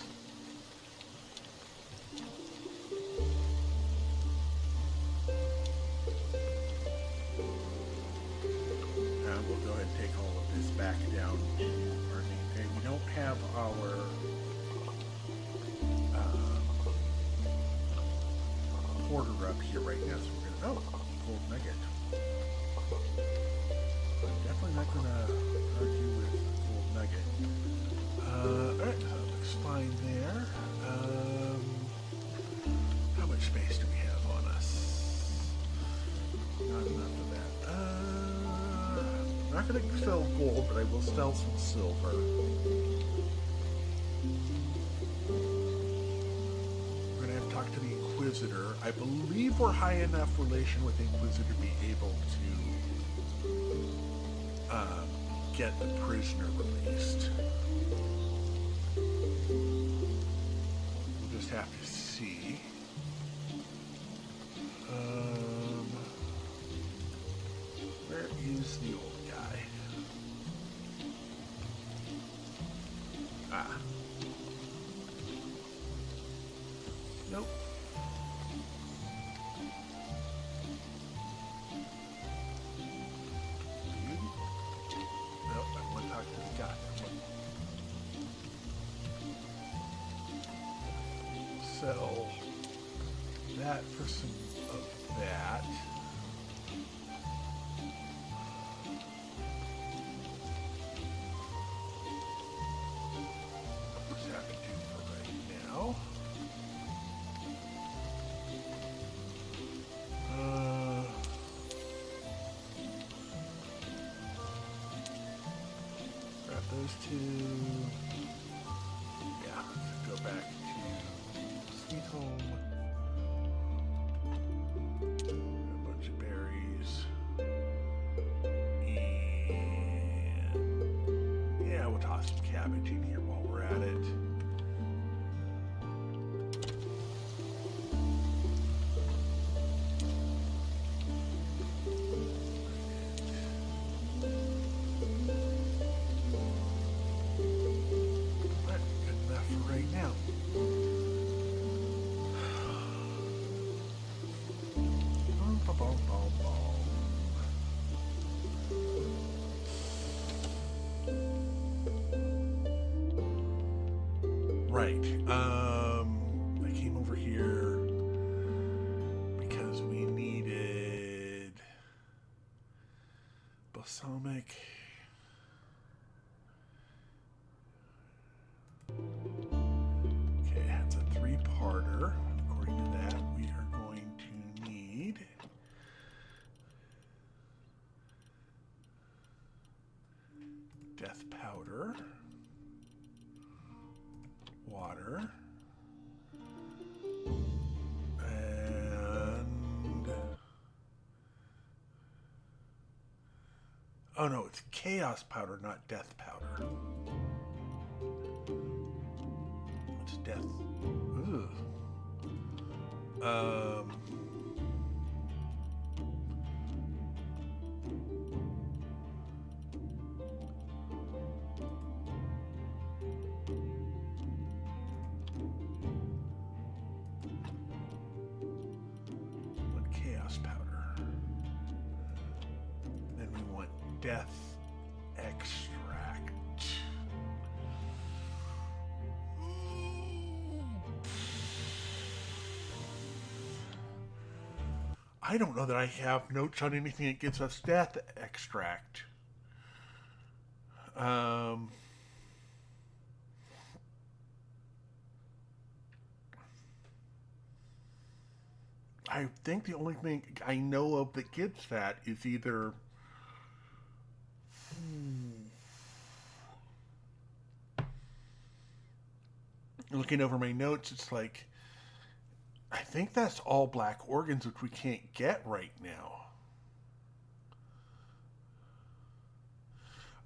S1: We'll go ahead and take all of this back down to our main page. We don't have our porter up here right now, so we're going to... Oh, gold nugget. I'm definitely not going to argue with gold nugget. Alright, so that looks fine there. How much space do we have on us? Not enough of that. I'm not going to sell gold, but I will sell some silver. We're going to have to talk to the Inquisitor. I believe we're high enough relation with the Inquisitor to be able to get the prisoner released. We'll just have to see. Where is the old guy? Ah. Nope. Nope, I want to talk to the guy. Sell that for some of that. What's that to do for right now? Grab those two. Yeah, let's go back to Sweet Home. A bunch of berries. And yeah, we'll toss some cabbage in here while we're at it. Right. I came over here because we needed balsamic. Okay, that's a three-parter. According to that, we are going to need death powder. Water, and oh no, it's chaos powder, not death powder. It's death. Ugh. Death extract. I don't know that I have notes on anything that gives us death extract. Um, I think the only thing I know of that gives that is either looking over my notes, it's like I think that's all black organs, which we can't get right now.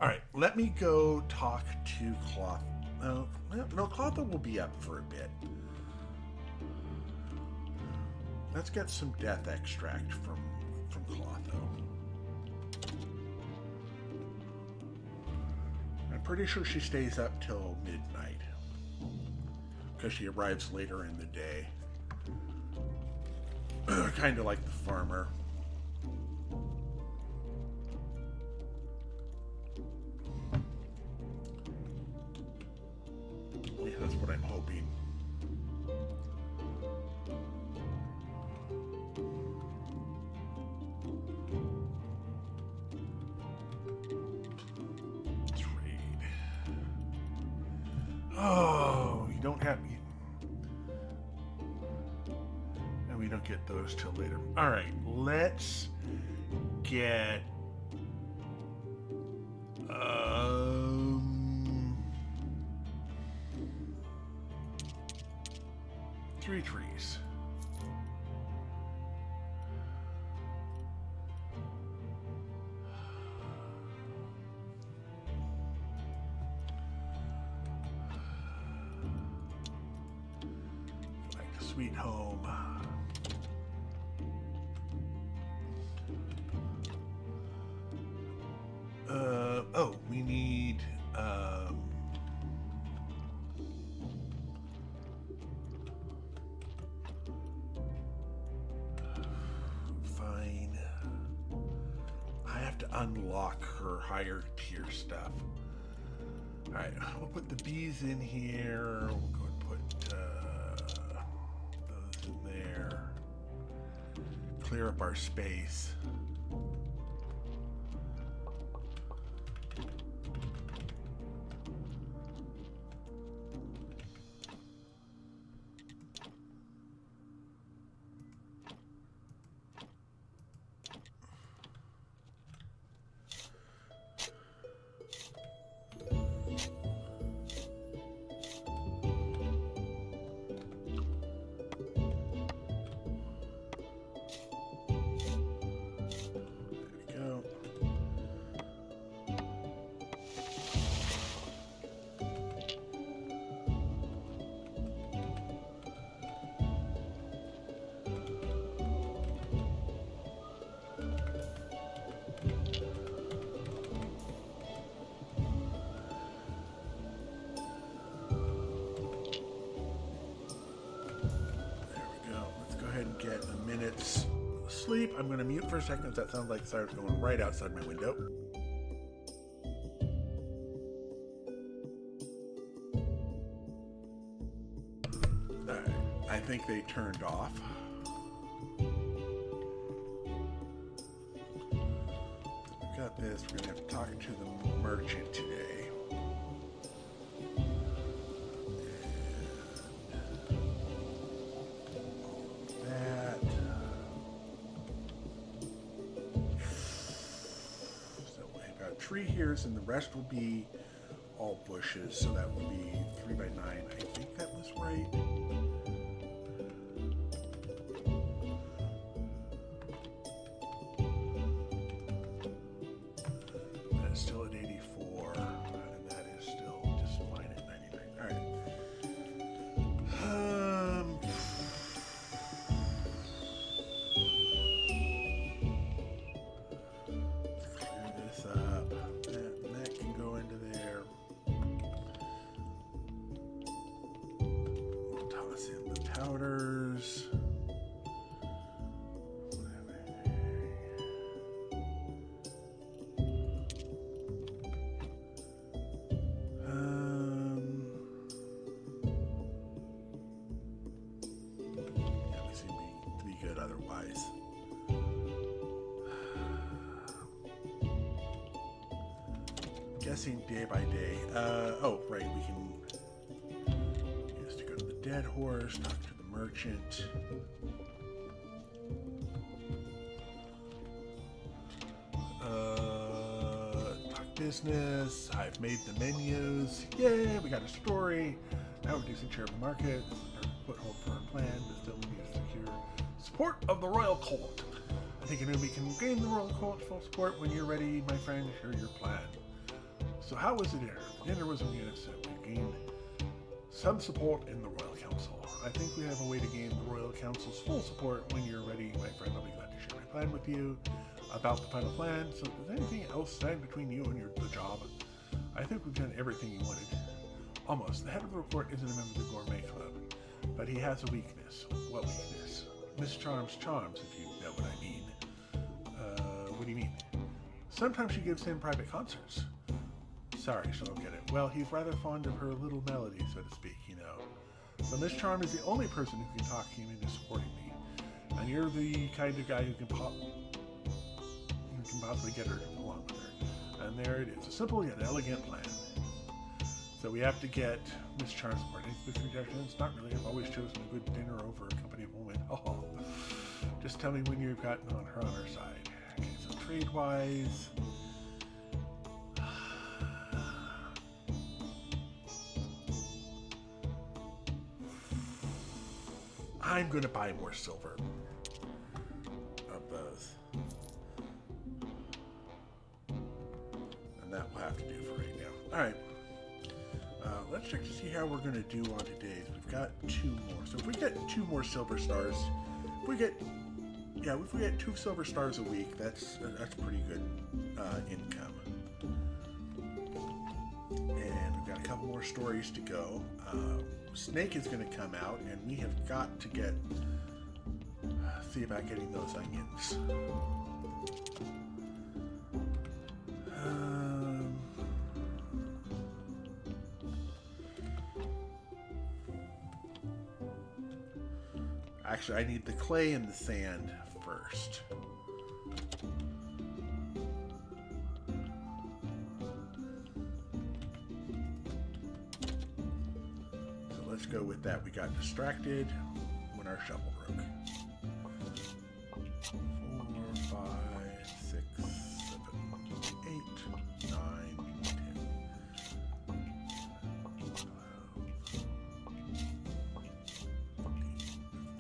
S1: All right, let me go talk to Cloth. No, Clotho will be up for a bit. Let's get some death extract from Clotho. I'm pretty sure she stays up till midnight because she arrives later in the day. Kind of like the farmer. Yeah, that's what I'm hoping. Trade. Oh, you don't have... And we don't get those till later. All right, let's get... Three trees. Like the sweet home. Oh, we need fine. I have to unlock her higher tier stuff. All right, we'll put the bees in here. We'll go and put those in there. Clear up our space. Get a minute's sleep. I'm going to mute for a second. That sounds like sirens going right outside my window. Alright, I think they turned off. We've got this. We're going to have to talk to the merchant today. Tree here, and the rest will be all bushes, so that would be 3 by 9. I think that was right. That is still at 84, and that is still just fine at 99. All right. Powders. Yeah, we seem to be good otherwise. guessing day by day. Oh, right, we can use to go to the dead horse, talk to the merchant. Talk business. I've made the menus. Yay, we got a story. Now we're reducing share of the market. This is our foothold for our plan, but still we need to secure support of the royal court. I think we can gain the royal court's full support when you're ready, my friend, to share your plan. So how was the dinner? The dinner was in unison. We gained some support in the royal council. I think we have a way to gain the royal council's full support when you're ready, my friend. I'll be glad to share my plan with you about the final plan. So does anything else stand between you and the job? I think we've done everything you wanted. Almost. The head of the report isn't a member of the gourmet club, but he has a weakness. What weakness? Miss Charm's charms, if you know what I mean. What do you mean? Sometimes she gives him private concerts. Sorry, she'll get it. Well, he's rather fond of her little melody, so to speak, you know. So Miss Charm is the only person who can talk him into supporting me. And you're the kind of guy who can possibly get her along with her. And there it is. A simple yet elegant plan. So we have to get Miss Charm's support. Any specific suggestions? Not really. I've always chosen a good dinner over a company of women. Oh, just tell me when you've gotten her on our side. Okay, so trade-wise... I'm going to buy more silver of those. And that will have to do for right now. All right. Let's check to see how we're going to do on today's. We've got 2 more. So if we get 2 more silver stars, if we get 2 silver stars a week, that's pretty good income. And we've got a couple more stories to go. Snake is going to come out, and we have got to see about getting those onions. Actually, I need the clay and the sand first. Let's go with that. We got distracted when our shovel broke. 4, 5, 6, 7, 8, 9, 10,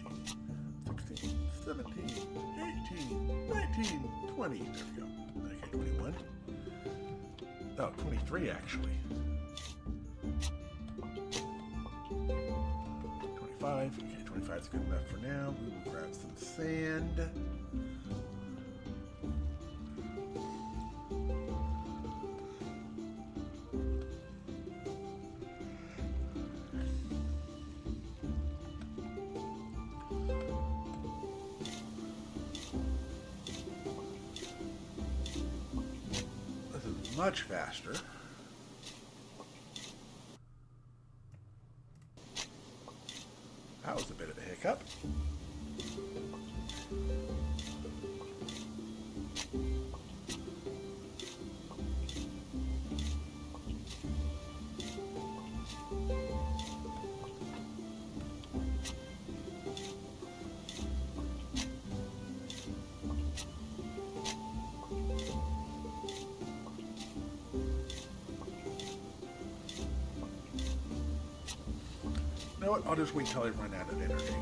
S1: 12, 16, 17, 18, 19, 20. There we go. Okay, 21. Oh, 23 actually. 25. Okay, 25 is good enough for now. We will grab some sand. This is much faster. That was a bit of a hiccup. You know what? I'll just wait till I run out of energy.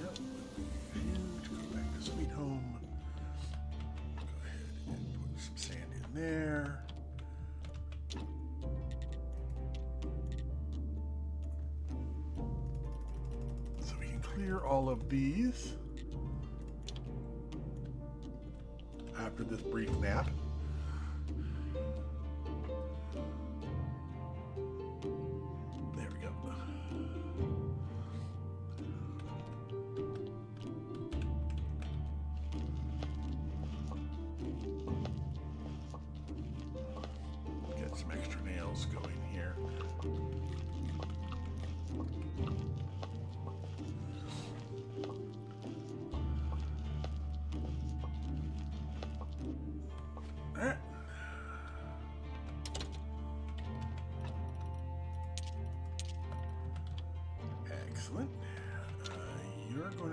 S1: Yep. Huge. Go back to Sweet Home. Go ahead and put some sand in there. So we can clear all of these. After this brief nap. There we go. Get some extra nails going here.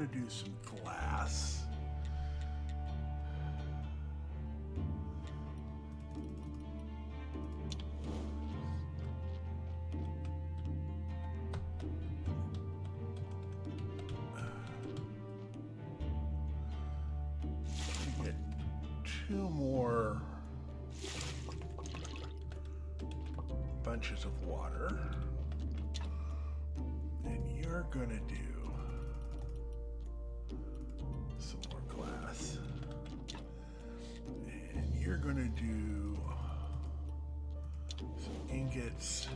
S1: to do some glass. Get 2 more bunches of water. And you're gonna do some more glass. And you're gonna do some ingots.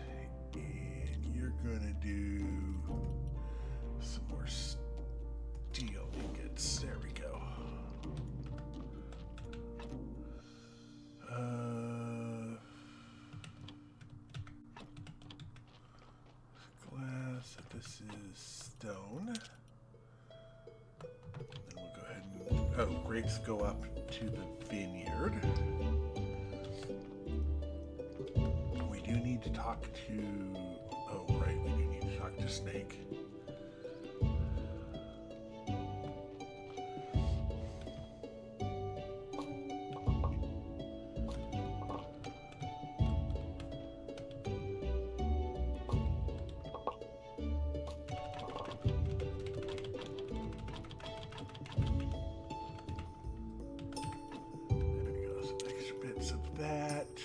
S1: And you're gonna do some more steel ingots. There we go. Glass. This is stone. Then we'll go ahead and... Oh, grapes go up to the vineyard. We do need to talk to... Oh, right, we do need to talk to Snake. That.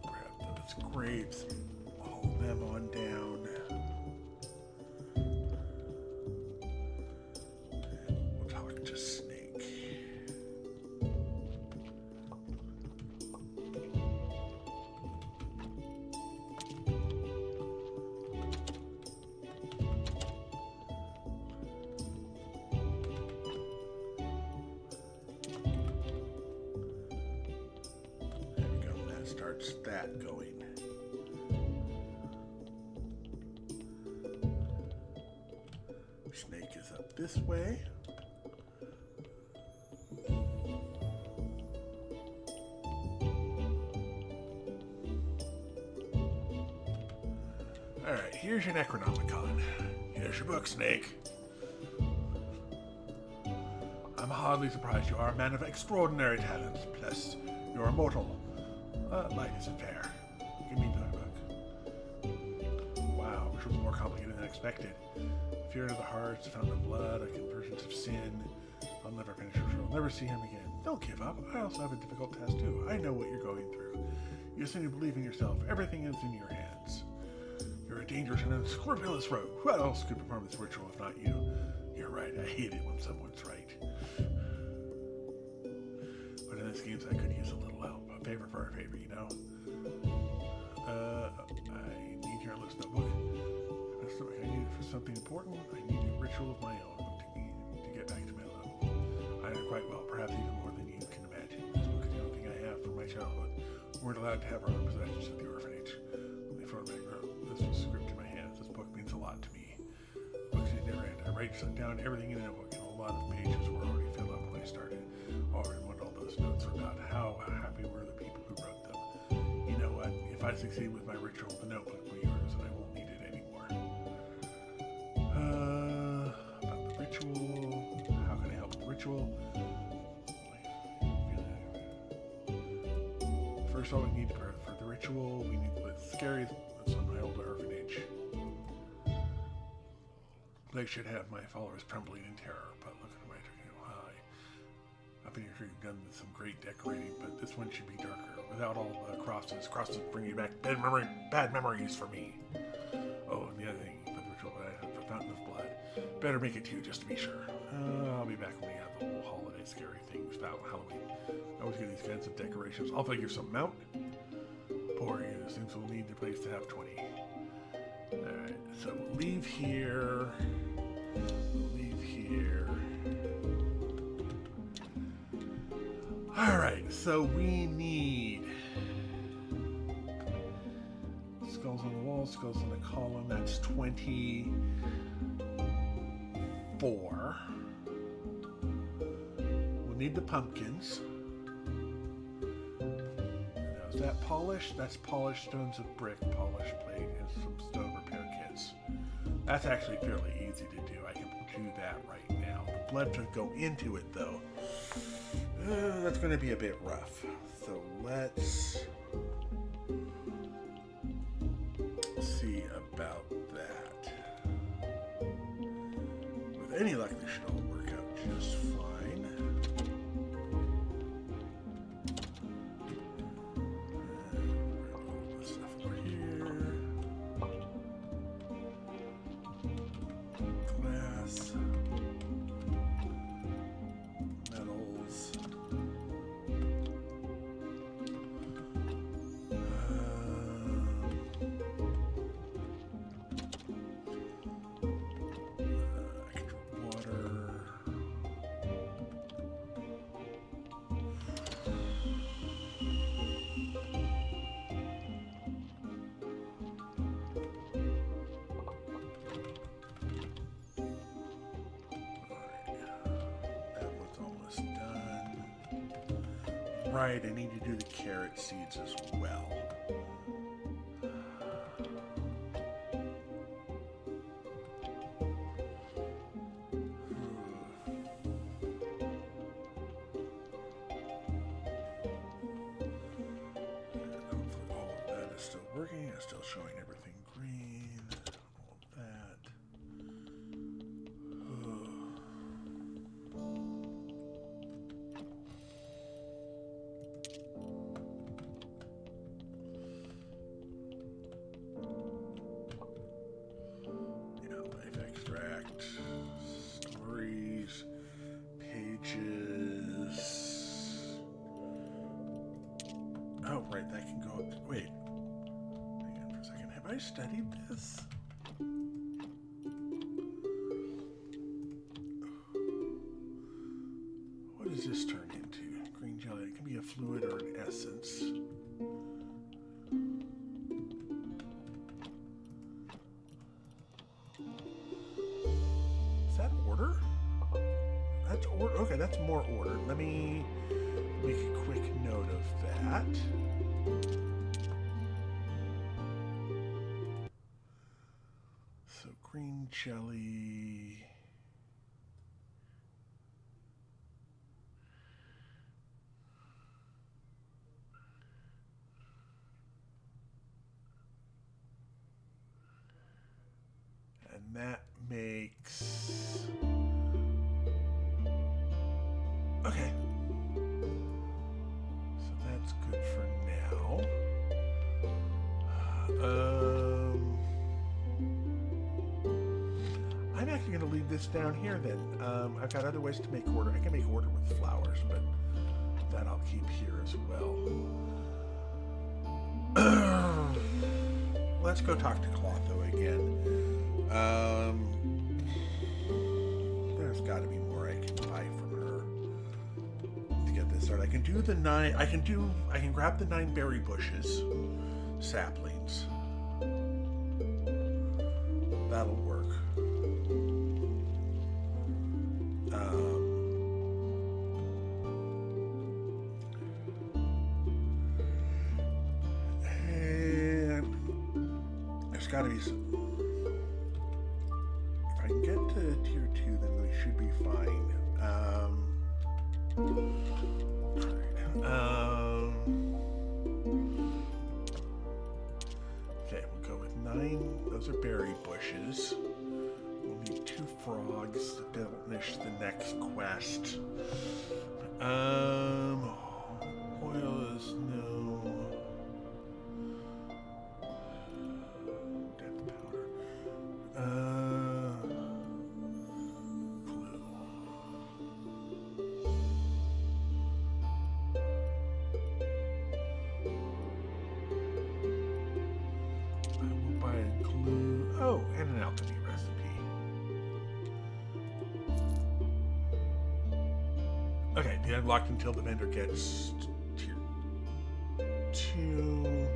S1: Grab those grapes, hold them on down. And we'll talk to Snake. Starts that going. Snake is up this way. Alright, here's your Necronomicon. Here's your book, Snake. I'm hardly surprised you are a man of extraordinary talents, plus you're immortal. Life isn't fair. Give me the book. Wow, which was more complicated than expected. Fear of the hearts, the fountain of blood, a convergence of sin. I'll never finish it. I'll never see him again. Don't give up. I also have a difficult task too. I know what you're going through. You seem to believe in yourself. Everything is in your hands. You're a dangerous and unscrupulous rogue. Who else could perform this ritual if not you? You're right. I hate it when someone's right. But in this game, I could use a little help. A favor for a favor, you know? I need your list notebook. I need it for something important. I need a ritual of my own to get back to my level. I know quite well, perhaps even more than you can imagine. This book is the only thing I have from my childhood. We weren't allowed to have our own possessions at the orphanage. Before I grew up, this was script in my hands. This book means a lot to me. Books never end. I write down everything in a book, and a lot of pages were already filled up when I started. Already what all those notes were about. How happy were the people who wrote them. You know what? If I succeed with my ritual, the notebook will be yours, and I won't need it anymore. About the ritual. How can I help with the ritual? First, all we need for the ritual, we need what's scary. That's on my old orphanage. They should have my followers trembling in terror, but look at my high. Up in here, you've done some great decorating, but this one should be darker, without all the crosses. Crosses bring you back bad memories for me. Oh, and the other thing, for the ritual, I have the fountain of blood. Better make it 2 just to be sure. I'll be back when we have the whole holiday scary things about Halloween. I always get these kinds of decorations. I'll figure something out. Poor you. Seems we'll need a place to have 20. Alright, so we'll leave here. We'll leave here. Alright, so we need skulls on the wall, skulls on the column. That's 24. We'll need the pumpkins. Now, is that polished? That's polished stones of brick, polished plate, and some stone repair kits. That's actually fairly easy to do. I can do that right blood to go into it, though. That's going to be a bit rough. So let's see about that. With any luck, this should all work out just fine. All this stuff over here. Glass. Metals. Right, I need to do the carrot seeds as well. Hopefully all of that is still working. It's still showing everything green. All of that. Stories, pages. Oh, right, that can go up. Wait, hang on for a second. Have I studied this? What does this turn into? Green jelly. It can be a fluid or an essence. That's order. Okay, that's more order. Let me make a quick note of that. So green jelly. And that makes... Okay. So that's good for now. I'm actually going to leave this down here then. I've got other ways to make order. I can make order with flowers, but that I'll keep here as well. Let's go talk to Clotho again. There's got to be more I can buy from her to get this started. I can do the 9. I can grab the 9 berry bushes, saplings. That'll work. And there's got to be some. If I can get to tier 2, then we should be fine. Okay, we'll go with 9. Those are berry bushes. We'll need 2 frogs to finish the next quest. Oil is no. Death powder. Glue. I will buy a glue. Oh, and an alchemy recipe. Okay, the unlocked until the vendor gets tier 2.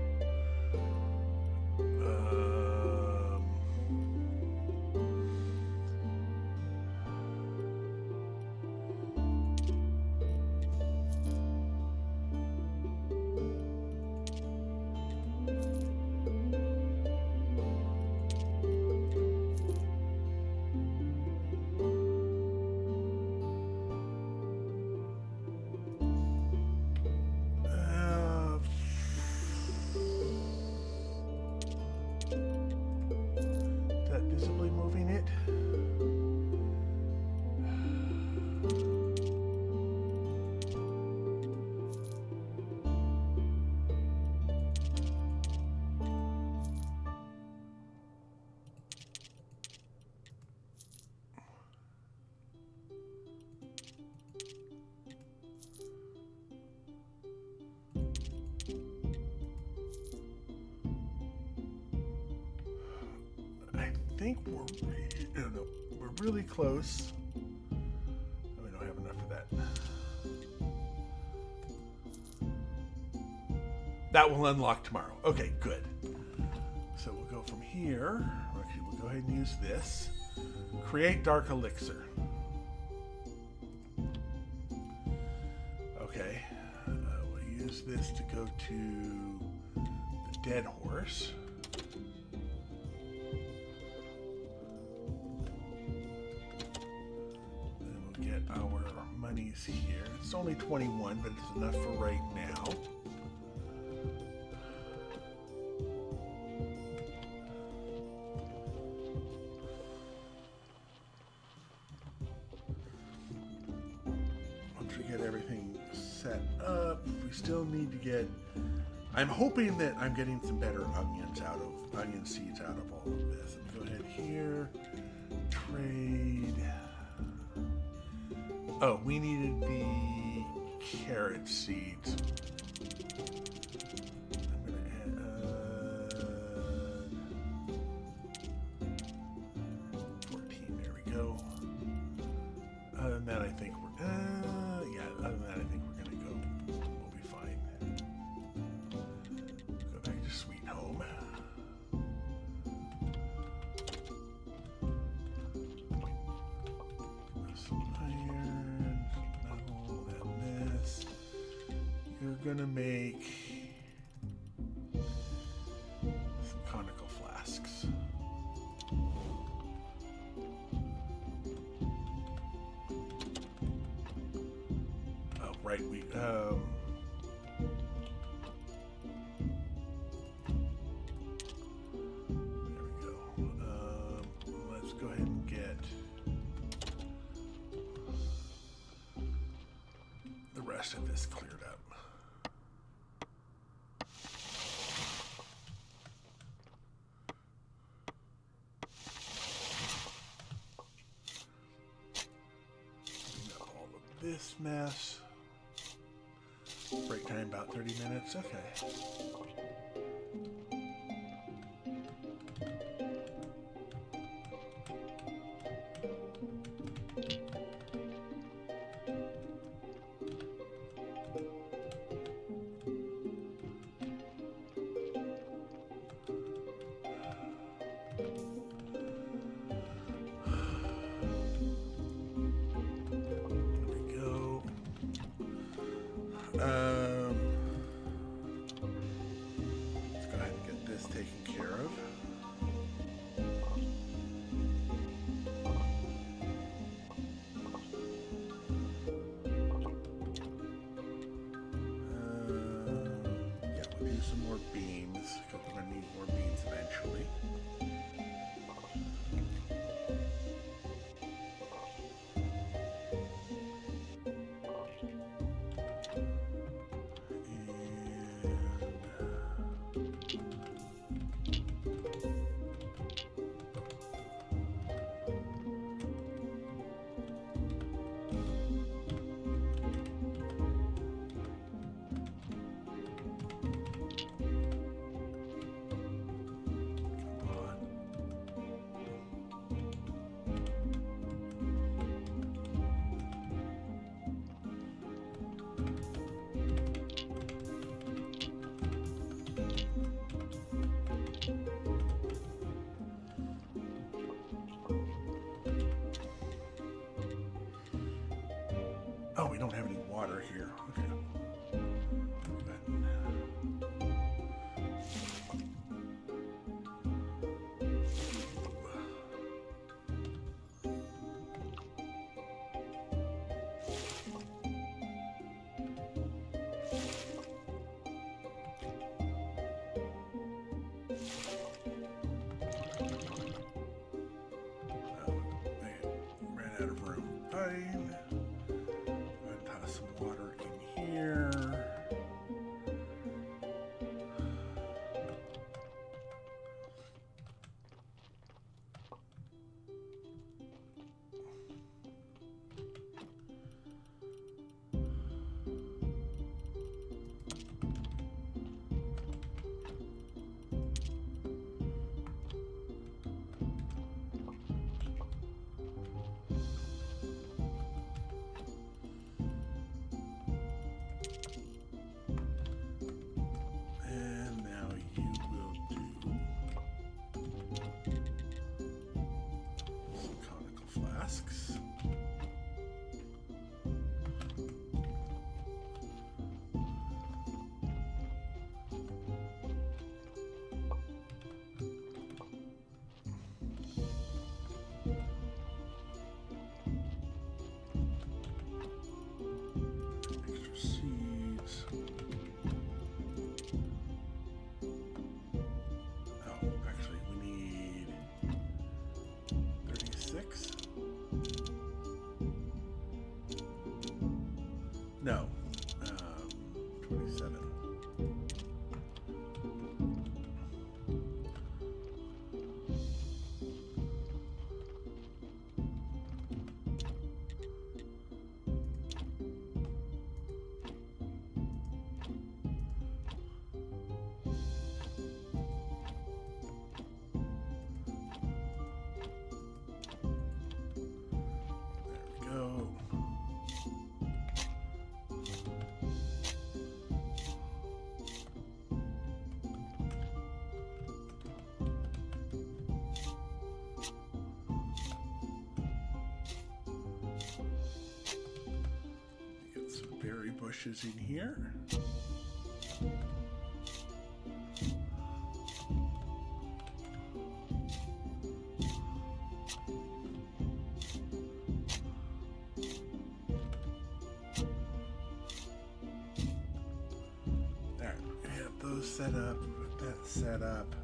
S1: think we're really close. We don't have enough of that. That will unlock tomorrow. Okay, good. So we'll go from here. Actually, we'll go ahead and use this. Create dark elixir. Okay. We'll use this to go to the dead horse. Then we'll get our monies here. It's only 21, but it's enough for right now. Everything set up. We still need to get. I'm hoping that I'm getting some better onion seeds out of all of this. Let me go ahead here. Trade. Oh, we needed the carrot seeds. I'm gonna add 14. There we go. Other than that, I think we're. Other than that, I think we're going to go. We'll be fine. Go back to Sweet Home. Some iron, metal, and this. You're going to make some conical flasks. Right, there we go. Let's go ahead and get the rest of this cleared up. Got all of this mess. Break time about 30 minutes. Okay. Let's go ahead and get this taken care of. Yeah, we'll do some more beans because we're going to need more beans eventually. Oh, we don't have any water here. Okay. Ran out of room. Fine. Some water in here. 27. Berry bushes in here. There, we have those set up. That's set up.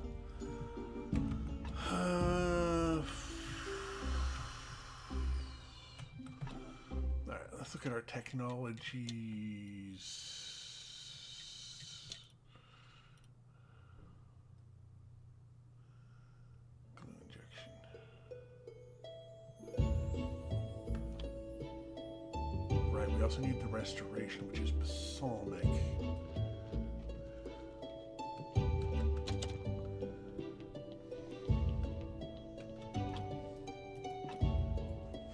S1: Let's look at our technologies. Glue injection. Right, we also need the restoration, which is balsamic.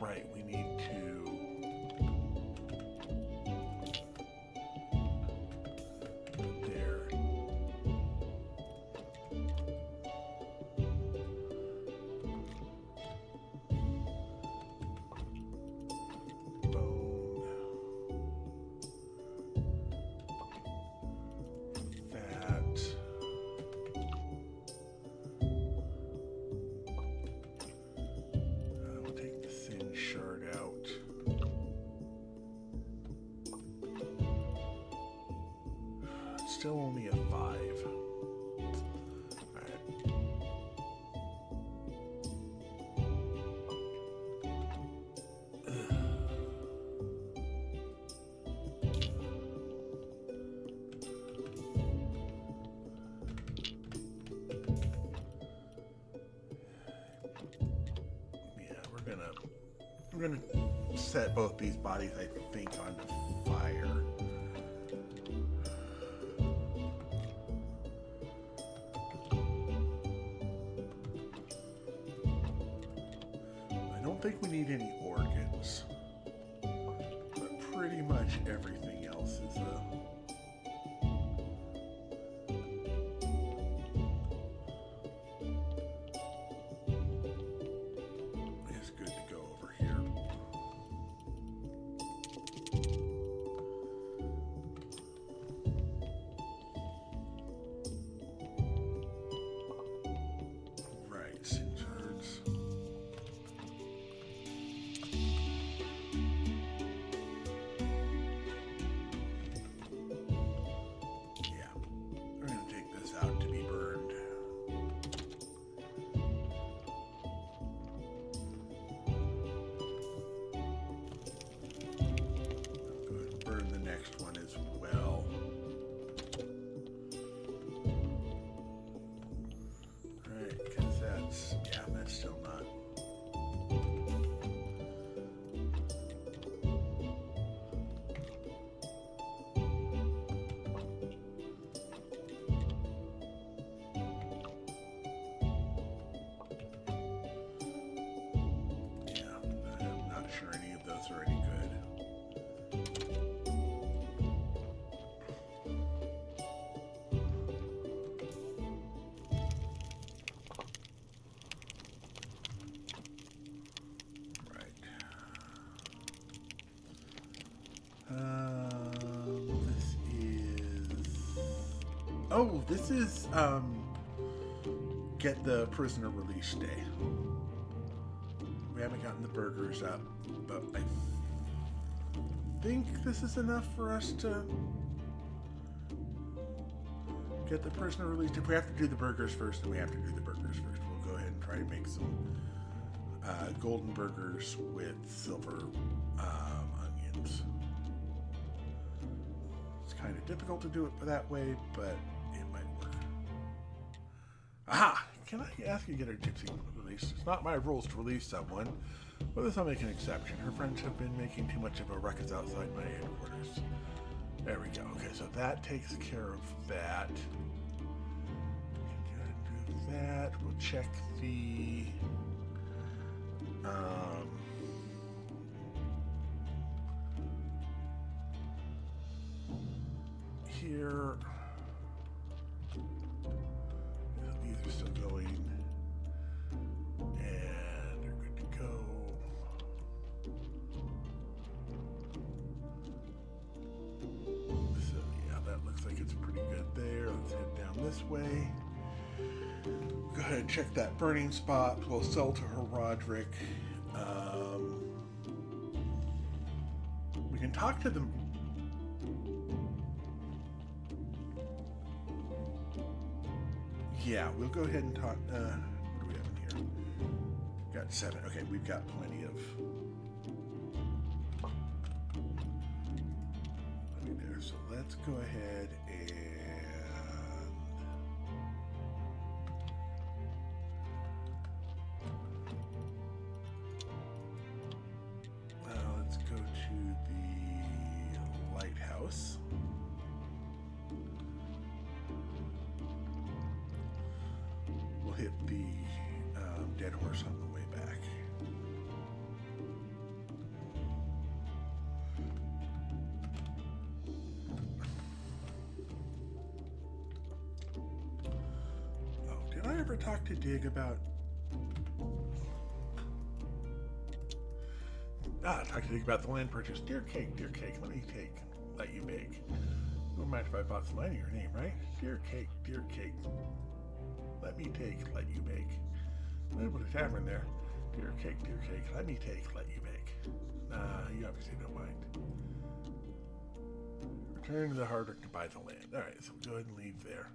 S1: Right, we need to still only a 5. Alright. Yeah, we're gonna set both these bodies, I think, onto fire. I don't think we need any organs, but pretty much everything else is good to go over here. Right, Sinjards. We're going to take this out to be burned. I'll go ahead and burn the next one as well. Right, because that's still not. I'm not sure any of those are any good. Right. This is. Oh, this is get the prisoner release day. We haven't gotten the burgers up, but I think this is enough for us to get the prisoner released. If we have to do the burgers first, then we have to do the burgers first. We'll go ahead and try to make some golden burgers with silver onions. Let's kind of difficult to do it that way, but it might work. Aha! Can I ask you to get her gypsy released? It's not my rules to release someone, but this I'll make an exception. Her friends have been making too much of a ruckus outside my headquarters. There we go. Okay, so that takes care of that. Do that. We'll check the here. These are still going, and they're good to go. So yeah, that looks like it's pretty good there. Let's head down this way. Go ahead and check that burning spot. We'll sell to her Roderick. We can talk to them. Yeah, we'll go ahead and talk. What do we have in here? Got 7. Okay, we've got plenty of money there. So let's go ahead and let's go to the lighthouse. We'll hit the dead horse on the way back. Oh, did I ever talk to Dig about... talk to Dig about the land purchase. Dear Cake, let me let you bake. You wouldn't mind if I bought some land in your name, right? Dear Cake, let me let you bake. I'm able to tavern there. Dear Cake, let me let you bake. Nah, you obviously don't mind. Return to the Hardwick to buy the land. Alright, so we'll go ahead and leave there.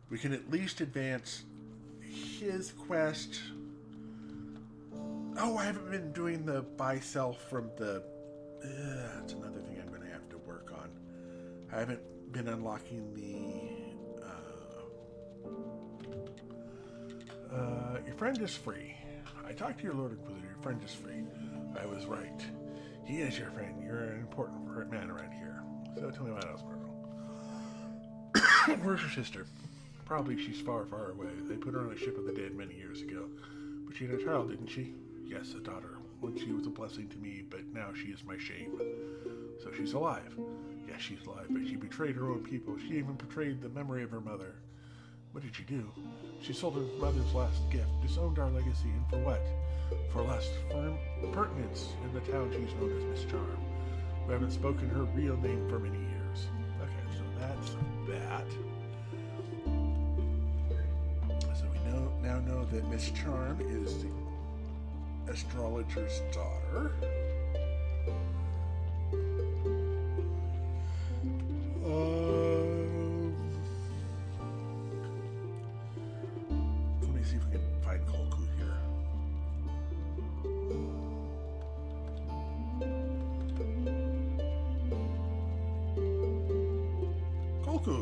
S1: We can at least advance his quest. Oh, I haven't been doing the buy-sell from the... that's another thing I'm going to have to work on. I haven't been unlocking the... your friend is free. I talked to your Lord Inquisitor. Your friend is free. I was right. He is your friend. You're an important man around here. So tell me what else, Myrtle. Where's your sister? Probably she's far, far away. They put her on a ship of the dead many years ago. But she had a child, didn't she? Yes, a daughter. Once she was a blessing to me, but now she is my shame. So she's alive. Yes, she's alive, but she betrayed her own people. She even betrayed the memory of her mother. What did she do? She sold her mother's last gift, disowned our legacy, and for what? For lust, for impertinence. In the town she's known as Miss Charm. We haven't spoken her real name for many years. Okay, so that's that. So we now know that Miss Charm is the astrologer's daughter. Let me see if we can find Kolku here. Kolku!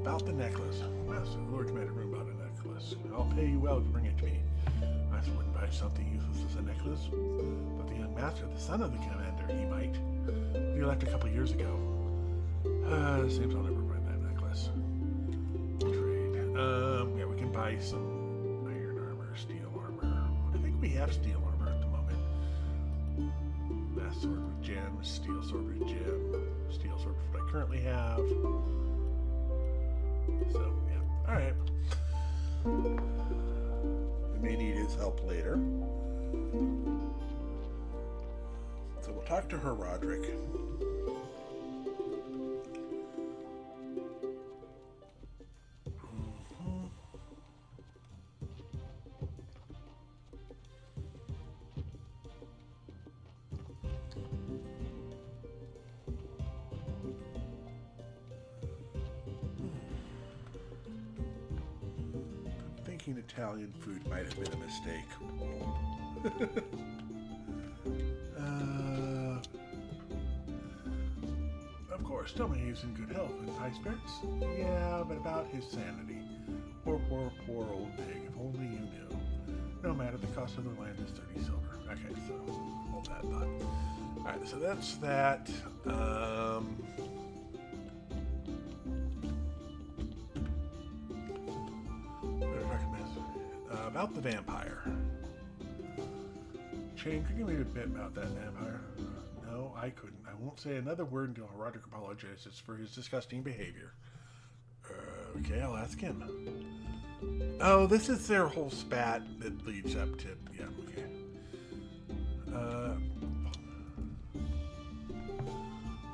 S1: About the necklace. Master, the Lord commanded room about a necklace. I'll pay you well to bring it to me. I wouldn't buy something useless as a necklace, but the young master, the son of the commander, he might. He left a couple years ago. Seems I'll never find that necklace. Trade. Yeah, we can buy some iron armor, steel armor. I think we have steel armor at the moment. Mass sword with gem, steel sword with gem, steel sword with what I currently have. So, yeah. Alright. We may need his help later. So we'll talk to her, Roderick. Thinking Italian food might have been a mistake. Of course, tell me he's in good health and high spirits. Yeah, but about his sanity. Poor, poor, poor old pig. If only you knew. No matter, the cost of the land is 30 silver. Okay, so hold that thought. Alright, so that's that. About the vampire. Shane, could you read a bit about that vampire? No, I couldn't. I won't say another word until Roderick apologizes for his disgusting behavior. Okay, I'll ask him. Oh, this is their whole spat that leads up to... Yeah, okay.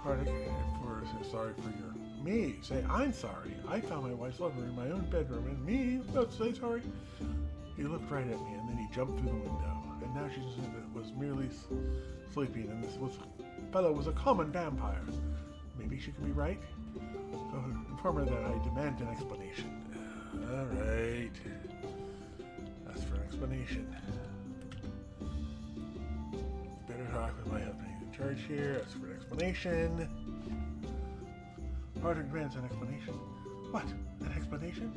S1: Roderick, sorry for your... Me, say, I'm sorry. I found my wife's lover in my own bedroom, and me, let's say sorry. He looked right at me, and then he jumped through the window. And now she was merely sleeping, and this fellow was a common vampire. Maybe she could be right? So inform her that I demand an explanation. All right. That's for an explanation. Better talk with my husband. He's in charge here. That's for an explanation. Roderick demands an explanation. What? An explanation?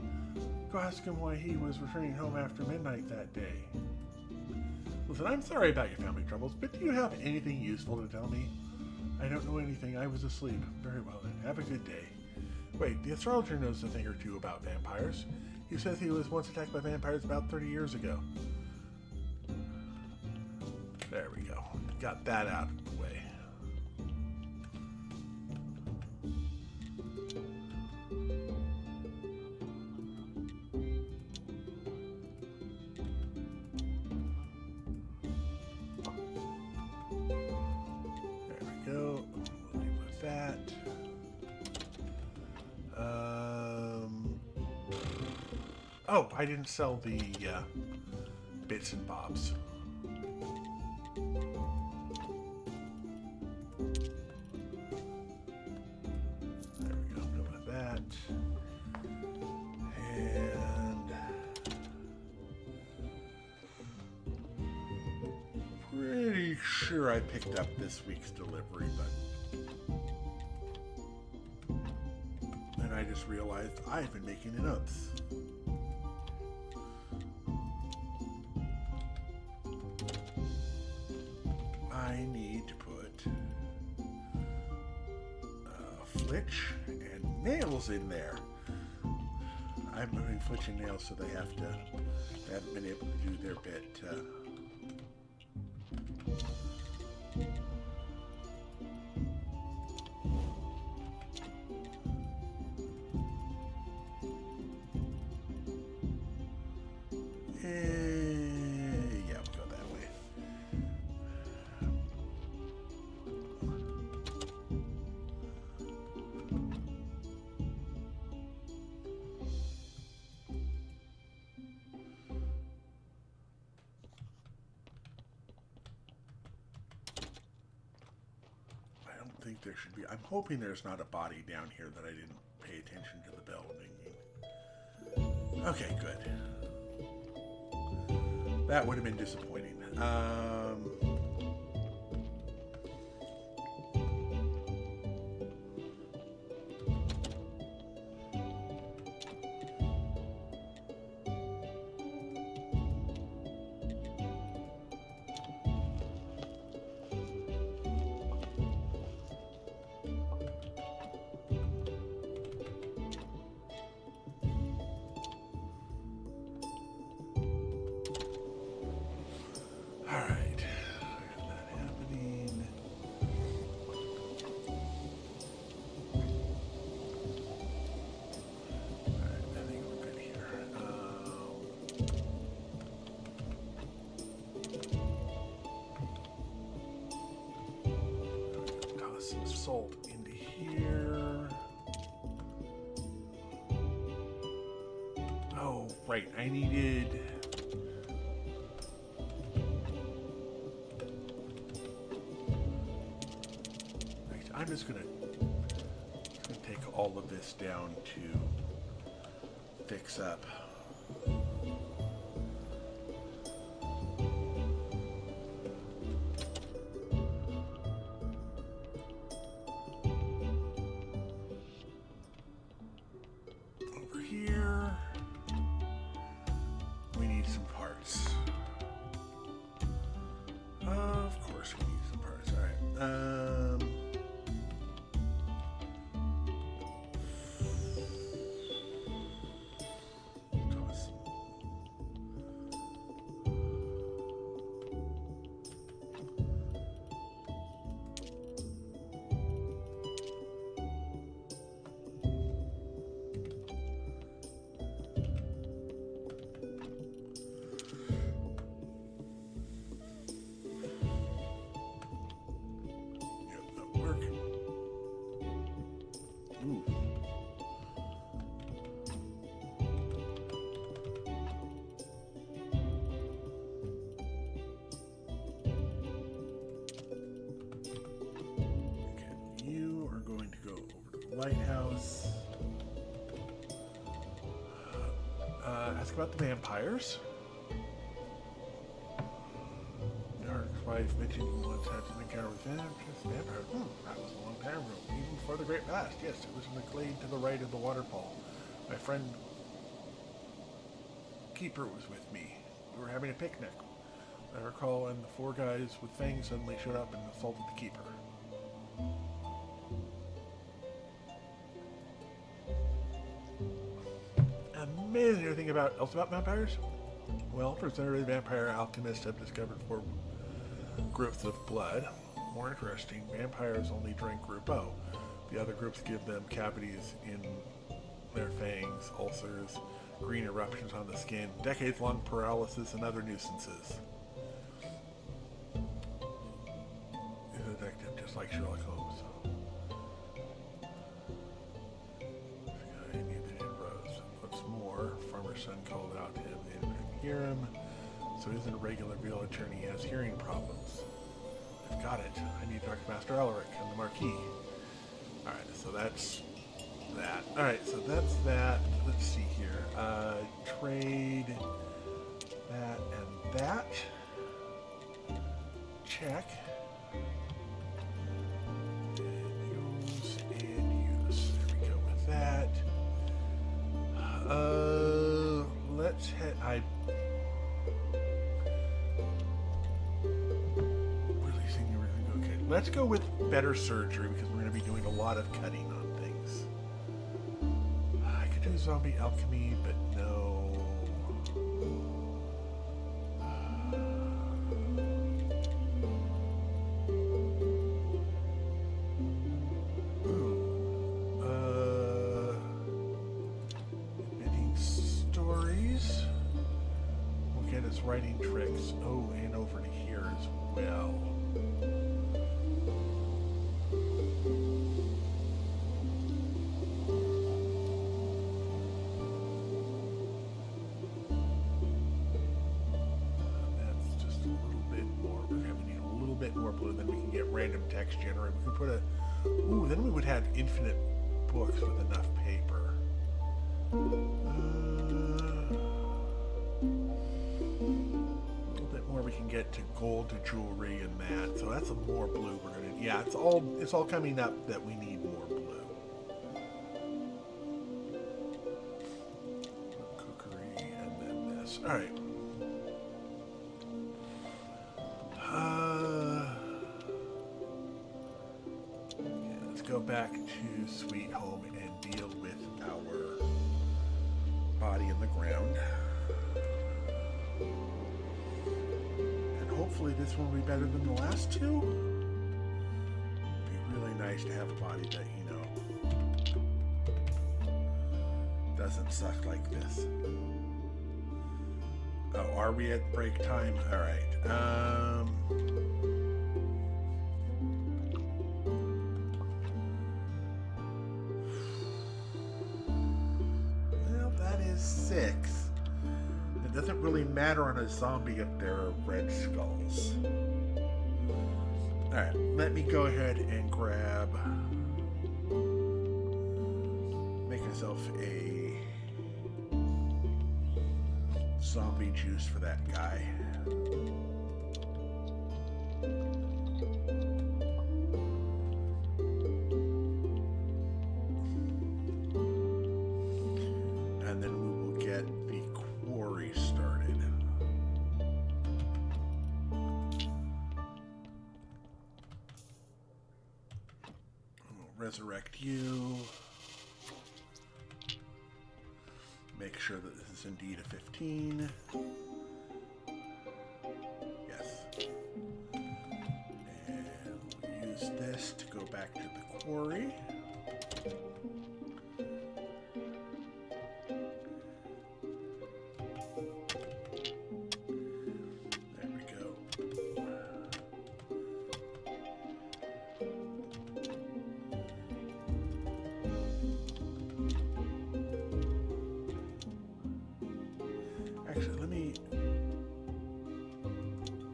S1: Go ask him why he was returning home after midnight that day. Listen, I'm sorry about your family troubles, but do you have anything useful to tell me? I don't know anything. I was asleep. Very well then. Have a good day. Wait, the astrologer knows a thing or two about vampires. He says he was once attacked by vampires about 30 years ago. There we go. Got that out of the way. Oh, I didn't sell the bits and bobs. There we go. Go with that. And pretty sure I picked up this week's delivery, but then I just realized I've been making it up. I need to put Flitch and Nails in there. I'm moving Flitch and Nails so they haven't been able to do their bit. Yeah, we'll go that way. I don't think there should be. I'm hoping there's not a body down here that I didn't pay attention to the bell ringing. Okay, good. That would have been disappointing. Salt into here. Oh, right. I needed... Right, I'm just gonna take all of this down to fix up. Lighthouse. Ask about the vampires. Dark wife mentioned you once had an encounter with vampires. That was a long time ago, even before the Great Past. Yes, it was in the glade to the right of the waterfall. My friend Keeper was with me. We were having a picnic. I recall, and the four guys with fangs suddenly showed up and assaulted the Keeper. Amazing. Anything else about vampires? Well, presumably vampire alchemists have discovered 4 groups of blood. More interesting, vampires only drink group O. The other groups give them cavities in their fangs, ulcers, green eruptions on the skin, decades-long paralysis, and other nuisances. He's a detective, just like Sherlock Holmes. Farmer's son called out to him. They didn't hear him, so he isn't a regular real attorney. He has hearing problems. I've got it. I need to talk to Master Elric and the Marquis. Alright, so that's that. Alright, so that's that. Let's see here. Trade that and that. Check. Use and use. There we go with that. Let's head. Okay, let's go with better surgery because we're going to be doing a lot of cutting on things. I could do zombie alchemy, but no. Writing tricks. Oh, and over to here as well. That's just a little bit more. We're going to need a little bit more blue, then we can get random text generated. We can put a... Ooh, then we would have infinite books with enough paper. We can get to gold to jewelry and that, so that's a more blue we're gonna. Yeah, it's all coming up that we need more blue. Cookery and then this. All right. Yeah, let's go back to Sweet Home and deal with our body in the ground. Hopefully this one will be better than the last two. It'd be really nice to have a body that, doesn't suck like this. Oh, are we at break time? All right. Well, that is 6. It doesn't really matter on a zombie if there are red skulls. Alright, let me go ahead and grab... Make myself a... zombie juice for that guy. And then we will get the quarry started. resurrect you. Make sure that this is indeed a 15. Yes. And we'll use this to go back to the quarry. Actually,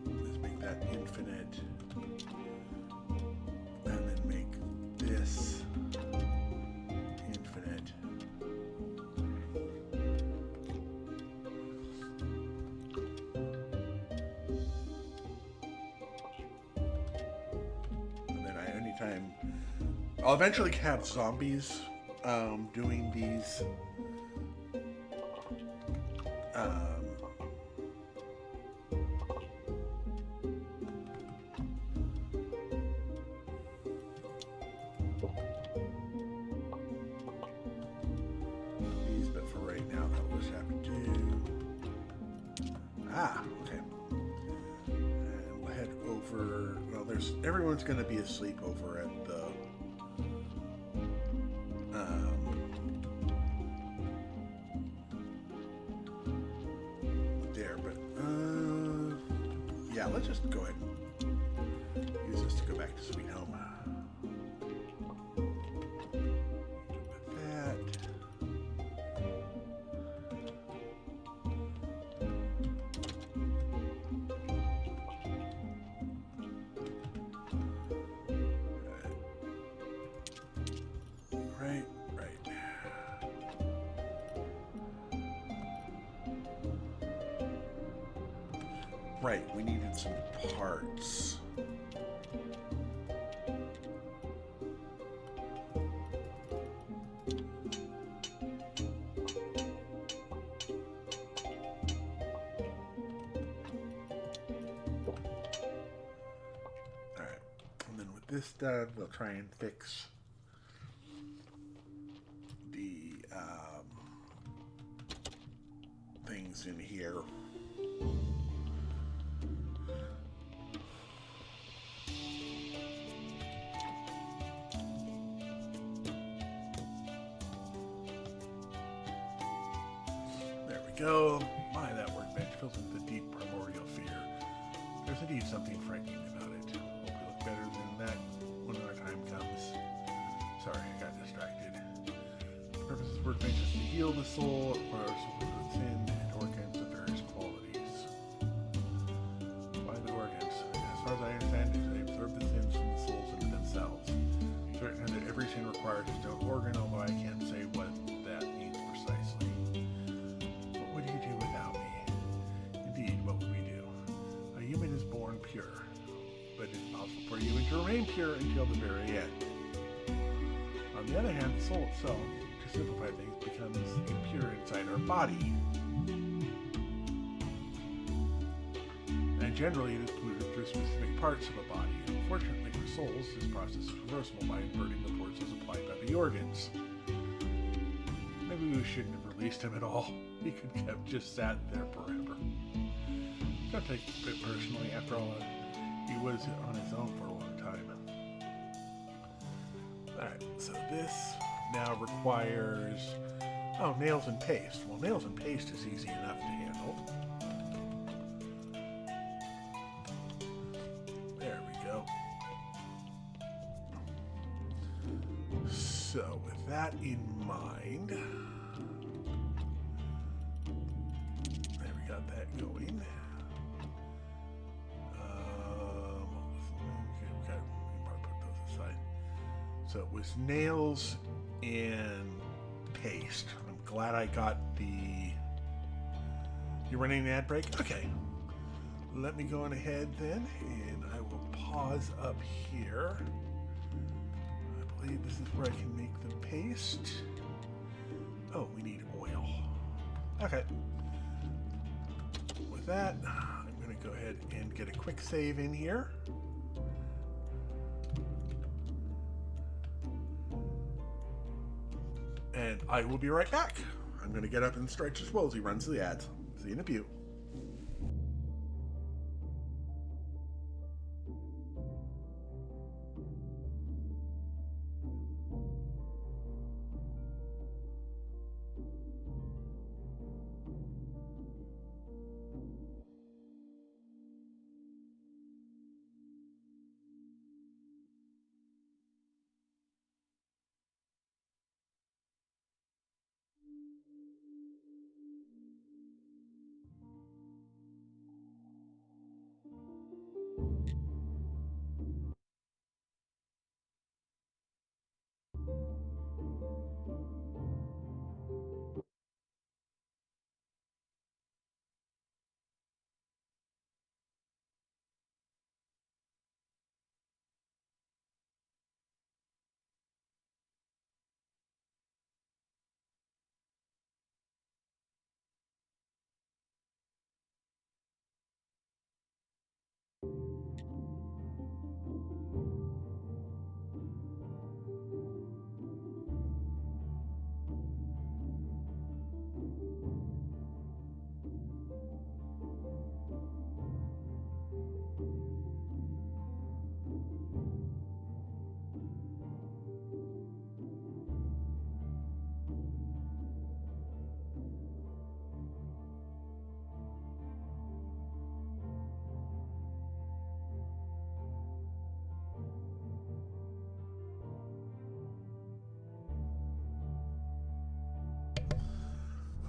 S1: let's make that infinite, and then make this infinite. And then I'll eventually have zombies doing these. But for right now, I'll just have to do. Okay. And we'll head over. Well, everyone's going to be asleep over at the. There, but yeah, let's just go ahead and use this to go back to Sweet Home. With that. Right, we needed some parts. Alright, and then with this done, we'll try and fix the things in here. Go. My, that workbench fills with a deep primordial fear. There's indeed something frightening about it. Hope we look better than that when our time comes. Sorry, I got distracted. The purpose of this workbench is to heal the soul, acquire the sin, and organs of various qualities. Why the organs? As far as I understand it, they absorb the sins from the souls into themselves. Certain that every sin requires its own organ, although I can't say what that means precisely. What do you do without me? Indeed, what would we do? A human is born pure, but it is possible for a human to remain pure until the very end. On the other hand, the soul itself, to simplify things, becomes impure inside our body. And generally, it is polluted through specific parts of a body. Unfortunately for souls, this process is reversible by inverting the forces applied by the organs. Maybe we shouldn't have released him at all. He could have just sat there forever. Don't take it a bit personally. After all, he was on his own for a long time. Alright, so this now requires... Oh, nails and paste. Well, nails and paste is easy enough to handle. There we go. So, with that in mind... Got that going. Okay, we can probably put those aside. So it was nails and paste. I'm glad I got the... You're running an ad break? Okay. Let me go on ahead then, and I will pause up here. I believe this is where I can make the paste. Oh, we need oil. Okay. With that, I'm going to go ahead and get a quick save in here. and I will be right back. I'm going to get up and stretch as well as he runs the ads. See you in a few.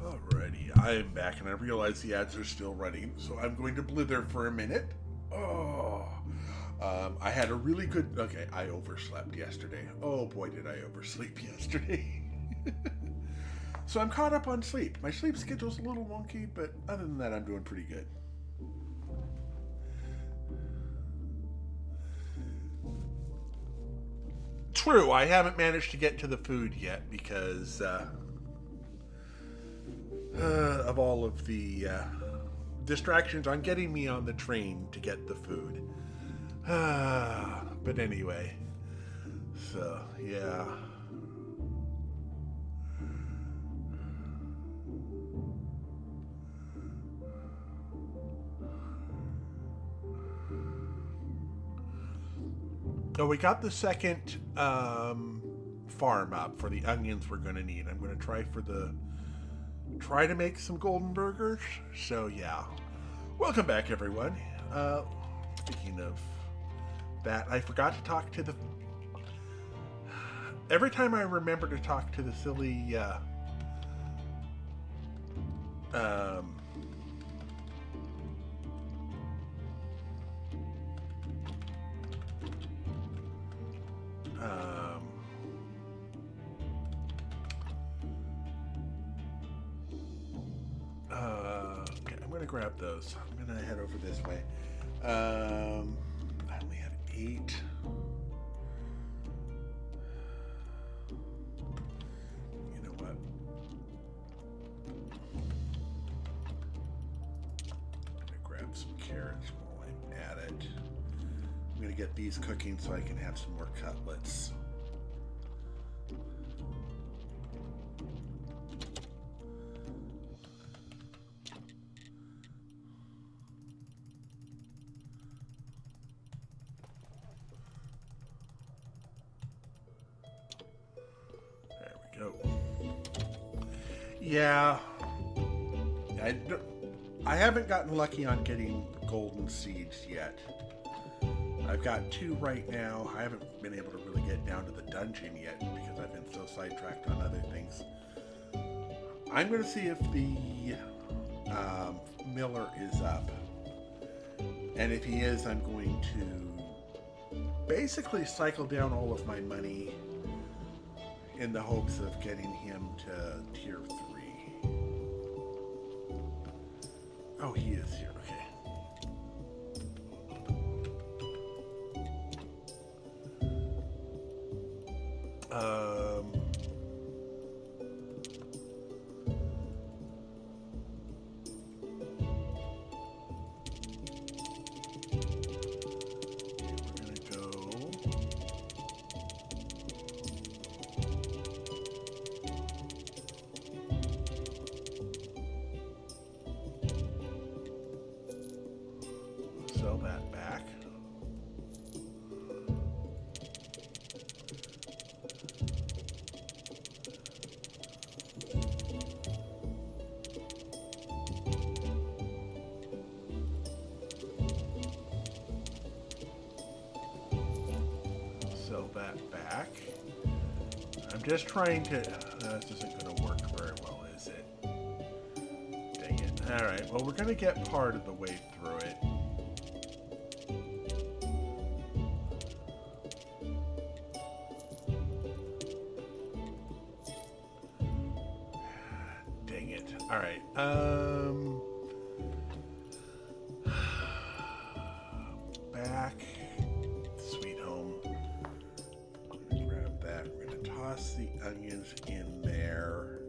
S1: Alrighty, I am back and I realize the ads are still running, so I'm going to blither for a minute. Oh, I had a really good. Okay, I overslept yesterday. Oh boy, did I oversleep yesterday. So I'm caught up on sleep. My sleep schedule's a little wonky, but other than that, I'm doing pretty good. True, I haven't managed to get to the food yet because of all of the distractions on getting me on the train to get the food. But anyway, so yeah. Oh, we got the second farm up for the onions we're going to need. I'm going to try to make some golden burgers. So yeah, welcome back everyone. Speaking of that, I forgot to talk to the. Every time I remember to talk to the silly. Okay, I'm gonna grab those. I'm gonna head over this way. I only have 8. You know what? I'm gonna grab some carrots while I'm at it. I'm gonna get these cooking so I can have some more cutlets. Yeah, I haven't gotten lucky on getting golden seeds yet. I've got 2 right now. I haven't been able to really get down to the dungeon yet because I've been so sidetracked on other things. I'm going to see if the miller is up. And if he is, I'm going to basically cycle down all of my money in the hopes of getting him to tier 3. Oh, he is here. Okay. We're gonna go. scale that back. I'm just trying to... this isn't going to work very well, is it? Dang it. Alright, well, we're going to get part of the way through it. Dang it. Alright, back. Sweet home. Grab that. We're going to toss the onions in there.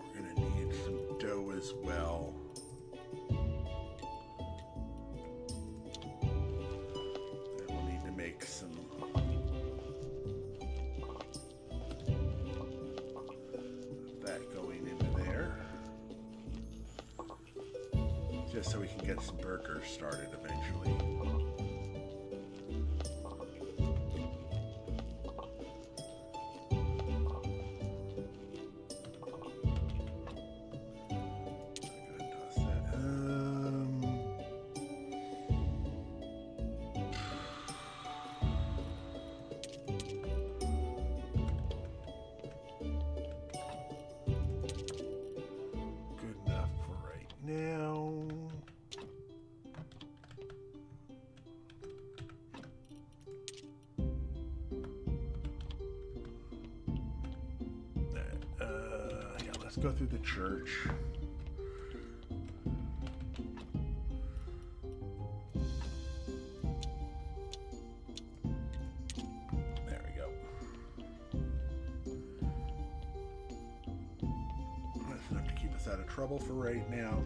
S1: We're going to need some dough as well. And we'll need to make some just so we can get some burgers started eventually. I'm gonna toss that. Good enough for right now. Let's go through the church. There we go. That's enough to keep us out of trouble for right now.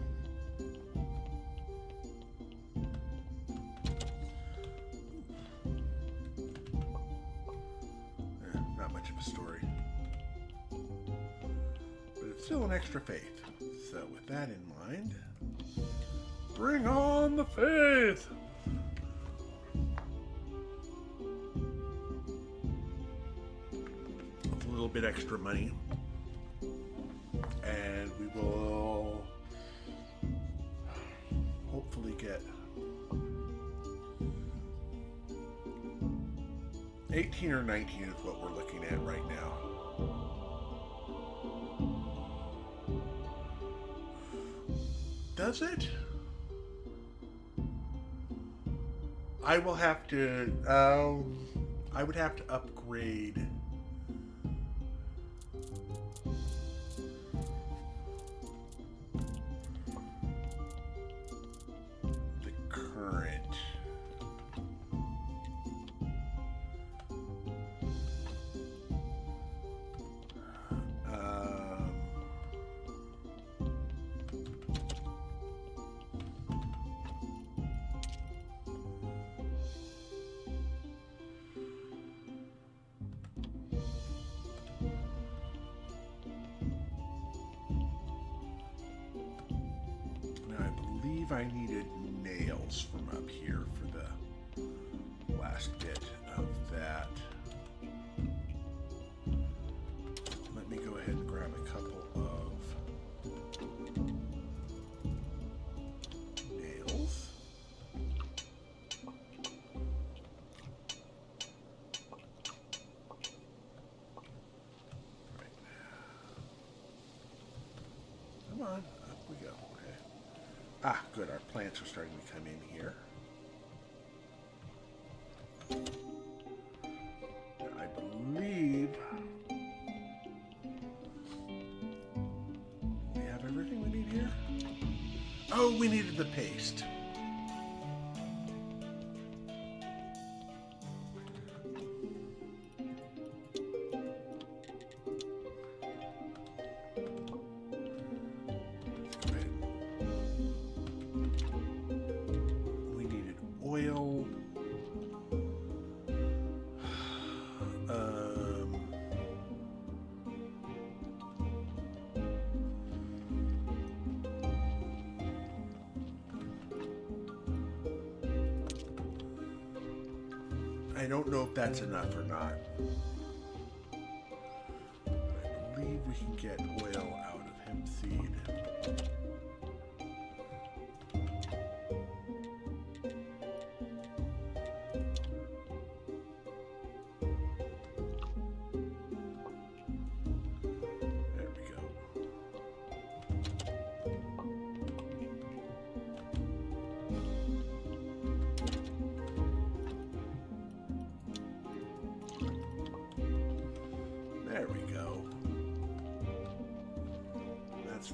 S1: Not much of a story. Still an extra faith. So with that in mind, bring on the faith! With a little bit extra money, and we will hopefully get 18 or 19 is what we're looking at right now. Does it? I will have to, I would have to upgrade the current. I needed nails from up here for the last bit of that. Let me go ahead and grab a couple of nails. Right. Come on, up we go. Ah, good. Our plants are starting to come in here. I believe we have everything we need here. Oh, we needed the paste. Oil. I don't know if that's enough or not. But I believe we can get oil out of hemp seed.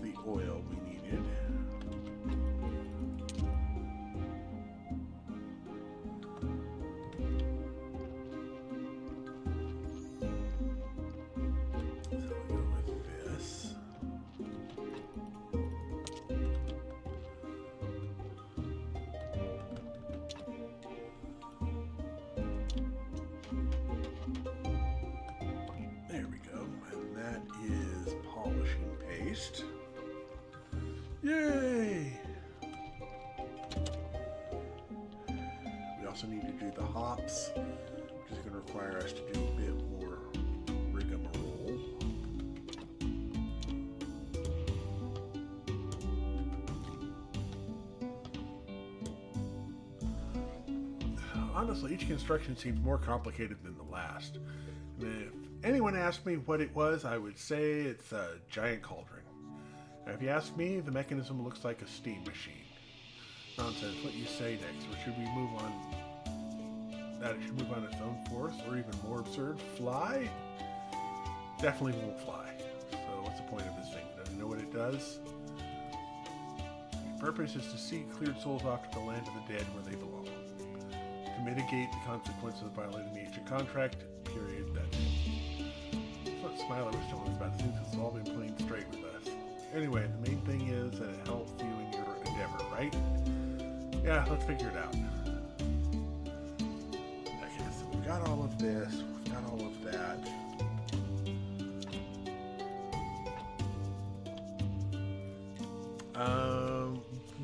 S1: the oil we needed. So we'll go with this. There we go, and that is polishing paste. Yay! We also need to do the hops, which is going to require us to do a bit more rigmarole. Honestly, each construction seems more complicated than the last. And if anyone asked me what it was, I would say it's a giant cauldron. Now, if you ask me, the mechanism looks like a steam machine. Nonsense, what you say next? Or should we move on? That it should move on its own force, or even more absurd, fly? Definitely won't fly. So what's the point of this thing? Doesn't know what it does? The purpose is to seek cleared souls off to the land of the dead where they belong. To mitigate the consequences of violating the ancient contract, period. That's what Smiler was telling us about. It seems it's all been playing straight with us. Anyway, the main thing is that it helps you in your endeavor, right? Yeah, let's figure it out. Okay, so we've got all of this, we've got all of that.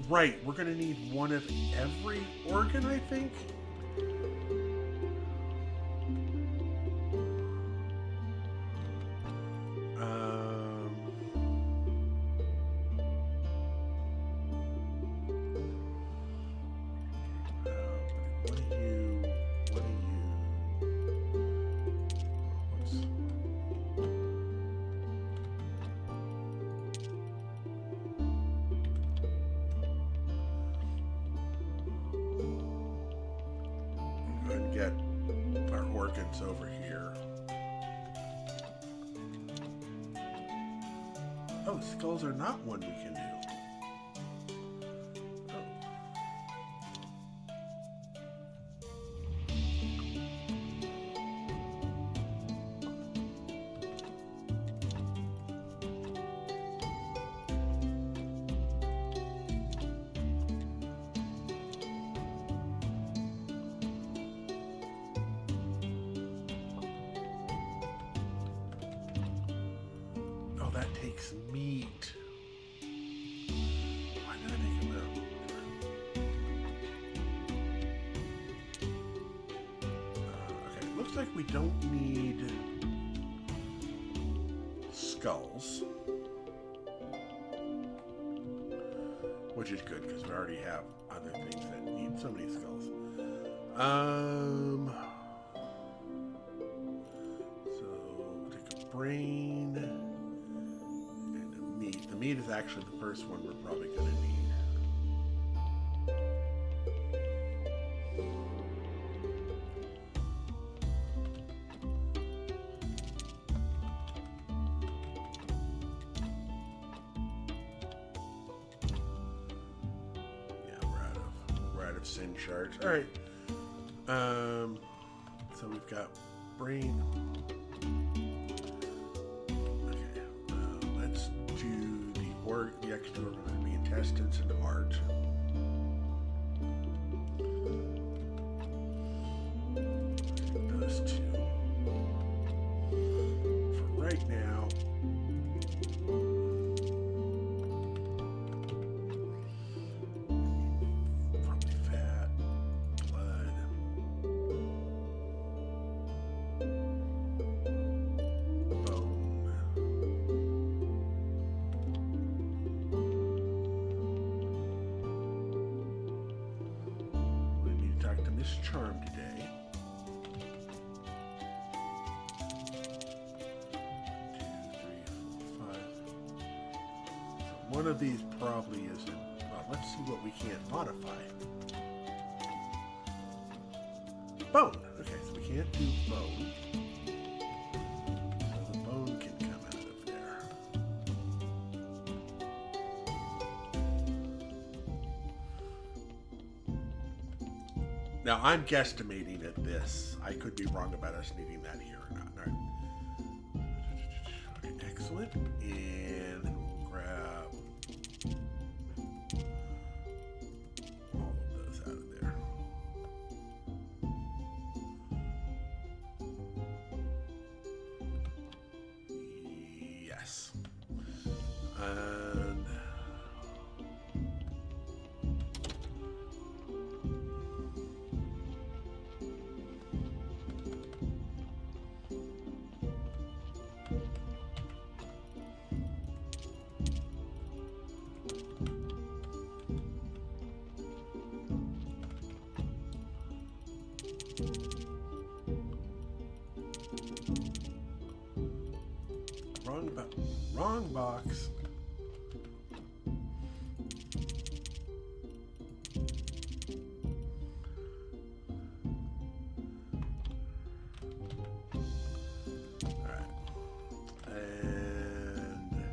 S1: Right, we're gonna need one of every organ, I think. Get our organs over here. Oh, skulls are not one we can do. That takes meat. Why did I make it okay, looks like we don't need skulls, which is good because we already have other things that need so many skulls. So take a brain. The meat is actually the first one we're probably going to need. Yeah, we're out of sin shards. All right. So we've got brain. The extra organ would be intestines and heart. Those two. For right now, probably fat, blood. Charm today. 1, 2, 3, 4, 5. So one of these probably isn't. Well, let's see what we can't modify. Bone. Okay, so we can't do bone. So the bone can come out of there. Now, I'm guesstimating at this. I could be wrong about us needing that here or not. All right. Okay, excellent. And then we'll grab all of those out of there. Yes. And wrong box. All right. And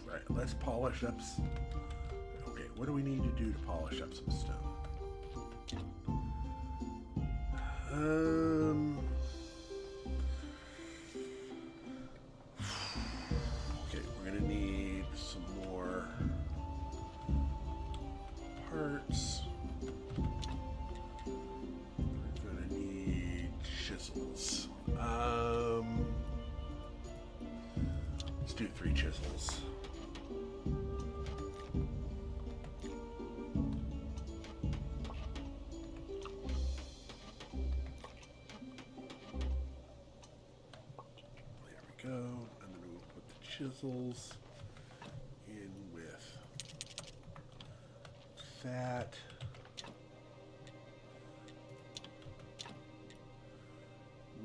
S1: right, let's polish up. Okay, what do we need to do to polish up some stone? Okay, we're gonna need some more parts. We're gonna need chisels. Let's do 3 chisels. Go, and then we'll put the chisels in with that.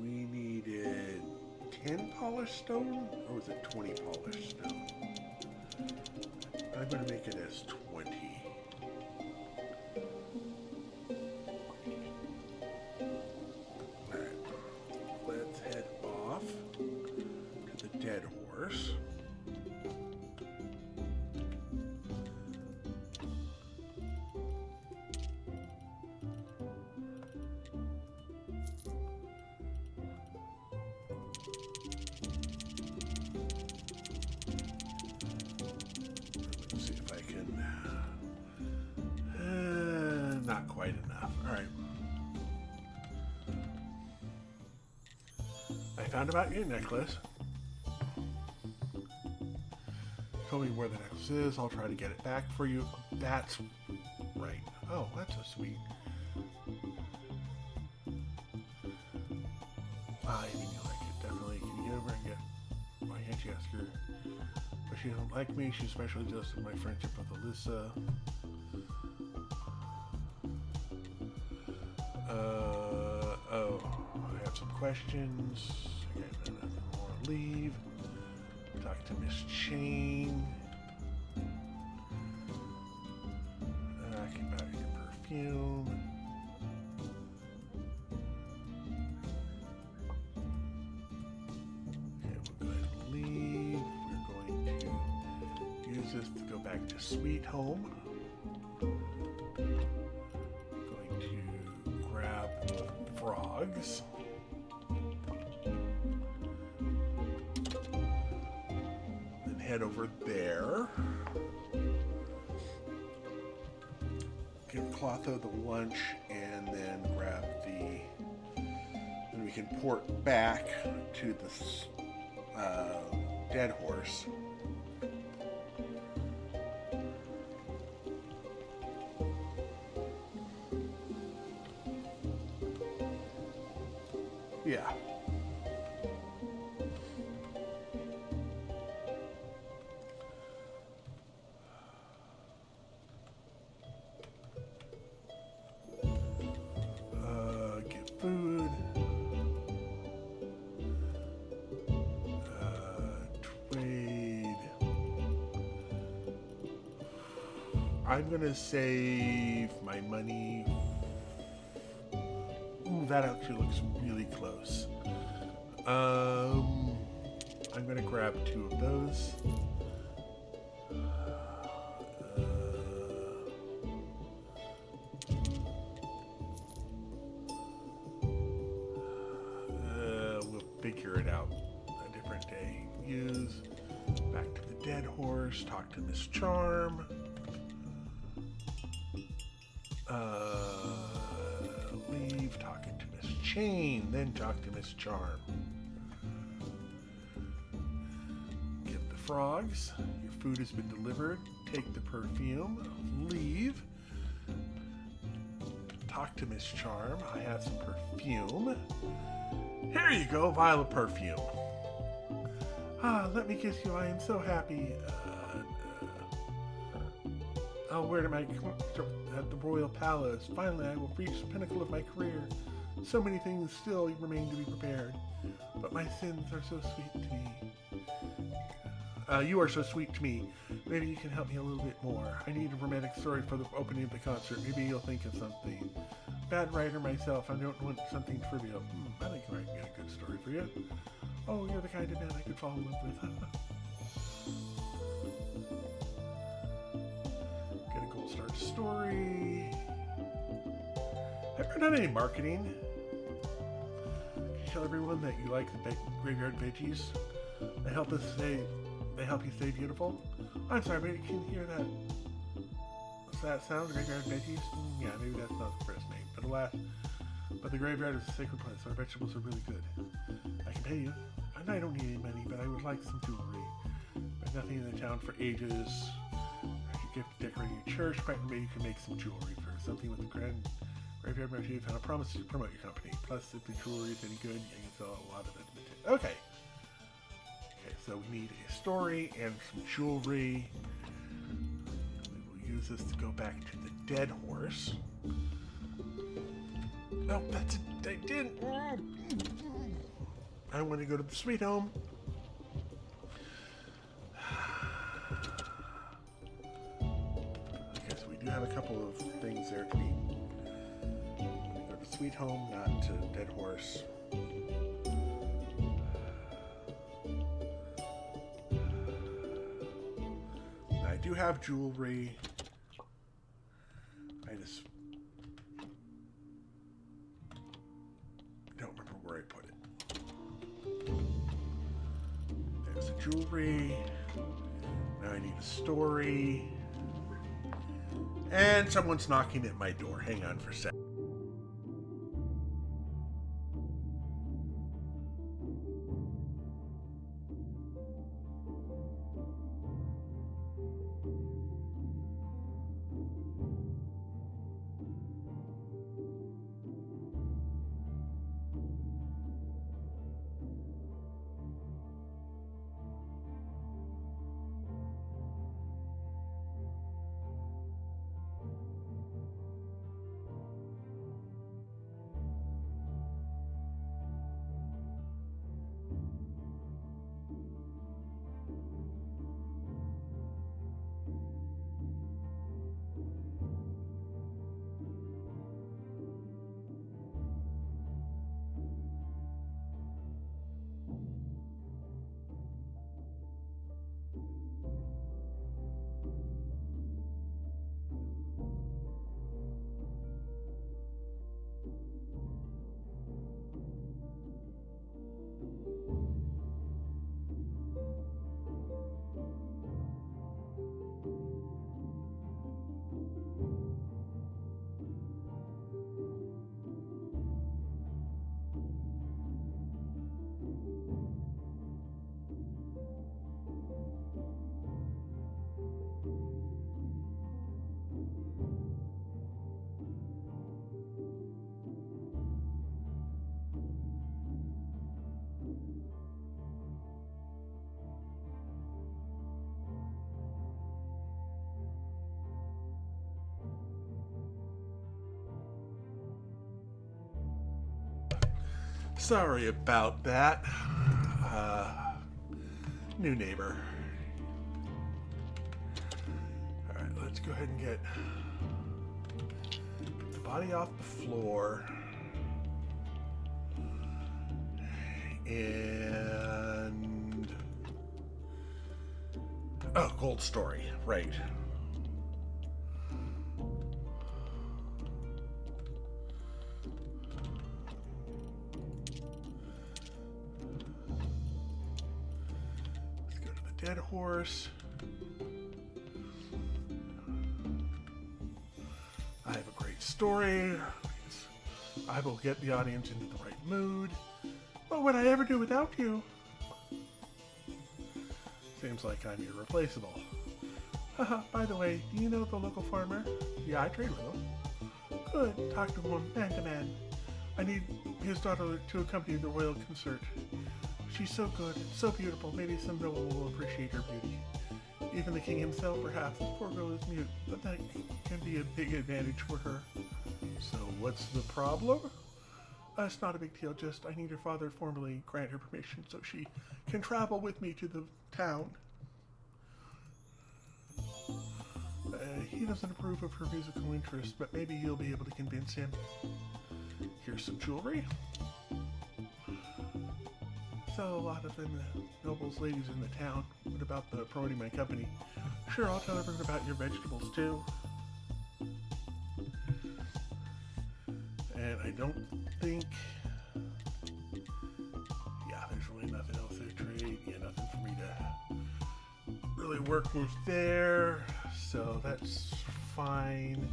S1: We needed 10 polished stone, or was it 20 polished stone? I'm going to make it as 20. Alright, let's head off to the dead horse. Let's see if I can. Not quite enough. All right. I found about your necklace. Tell me where the necklace is. I'll try to get it back for you. That's right. Oh, that's so sweet. I mean, you like it, definitely. Can you get over and get... Why can't you ask her? But she doesn't like me. She's especially jealous of my friendship with Alyssa. Oh, I have some questions. Okay, I don't want to leave. Talk to Miss Chain. Keep out your perfume. Okay, we'll go ahead and leave. We're going to use this to go back to Sweet Home. Going to grab the frogs. Head over there. Give Clotho the lunch and then grab the... Then we can port back to this dead horse. Yeah. Food, trade. I'm gonna save my money. Ooh, that actually looks really close. I'm going to grab 2 of those. We'll figure it out a different day. Use back to the dead horse. Talk to Miss Charm. Leave. Talking to Miss Chain. Then talk to Miss Charm. Get the frogs. Your food has been delivered. Take the perfume. Leave. Talk to Miss Charm. I have some perfume. Here you go, vial of perfume. Let me kiss you. I am so happy. I'll wear to my at the royal palace. Finally, I will reach the pinnacle of my career. So many things still remain to be prepared, but my sins are so sweet to me. You are so sweet to me. Maybe you can help me a little bit more. I need a romantic story for the opening of the concert. Maybe you'll think of something. Bad writer myself. I don't want something trivial. I think I can get a good story for you. Oh, you're the kind of man I could fall in love with. Get a gold star story. Have you ever done any marketing? Can you tell everyone that you like the graveyard veggies? They help you stay beautiful. I'm sorry, but can you hear that? What's that sound? Graveyard veggies? Yeah, maybe that's not the first name. But alas, the graveyard is a sacred place. Our vegetables are really good. I can pay you. And I don't need any money, but I would like some jewelry. There's nothing in the town for ages. I could gift decorating your church. Quite maybe you can make some jewelry for something with the grand graveyard motif and a promise to promote your company. Plus, if the jewelry is any good, you can sell a lot of it. Okay. Okay, so we need a story and some jewelry. We will use this to go back to the dead horse. No, that's it. I didn't. I want to go to the sweet home. Okay, so we do have a couple of things there to be. I'm going to go to sweet home, not to dead horse. I do have jewelry. I just don't remember where I put it. There's the jewelry. Now I need a story. And someone's knocking at my door. Hang on for a second. Sorry about that. New neighbor. Alright, let's go ahead and get the body off the floor. And difficult story, right? Let's go to the dead horse. I have a great story. I will get the audience into the right mood. What would I ever do without you? Seems like I'm irreplaceable. Haha, by the way, do you know the local farmer? Yeah, I trade with him. Good, talk to him man to man. I need his daughter to accompany the royal concert. She's so good, so beautiful, maybe some noble will appreciate her beauty. Even the king himself, perhaps. This poor girl is mute, but that can be a big advantage for her. So what's the problem? It's not a big deal, just I need her father to formally grant her permission so she can travel with me to the town. He doesn't approve of her musical interests, but maybe you'll be able to convince him. Here's some jewelry. Sell a lot of them to nobles, ladies in the town. What about the promoting my company? Sure, I'll tell everyone about your vegetables too. And I don't think... Yeah, there's really nothing else to trade. Yeah, nothing for me to really work with there. So that's fine.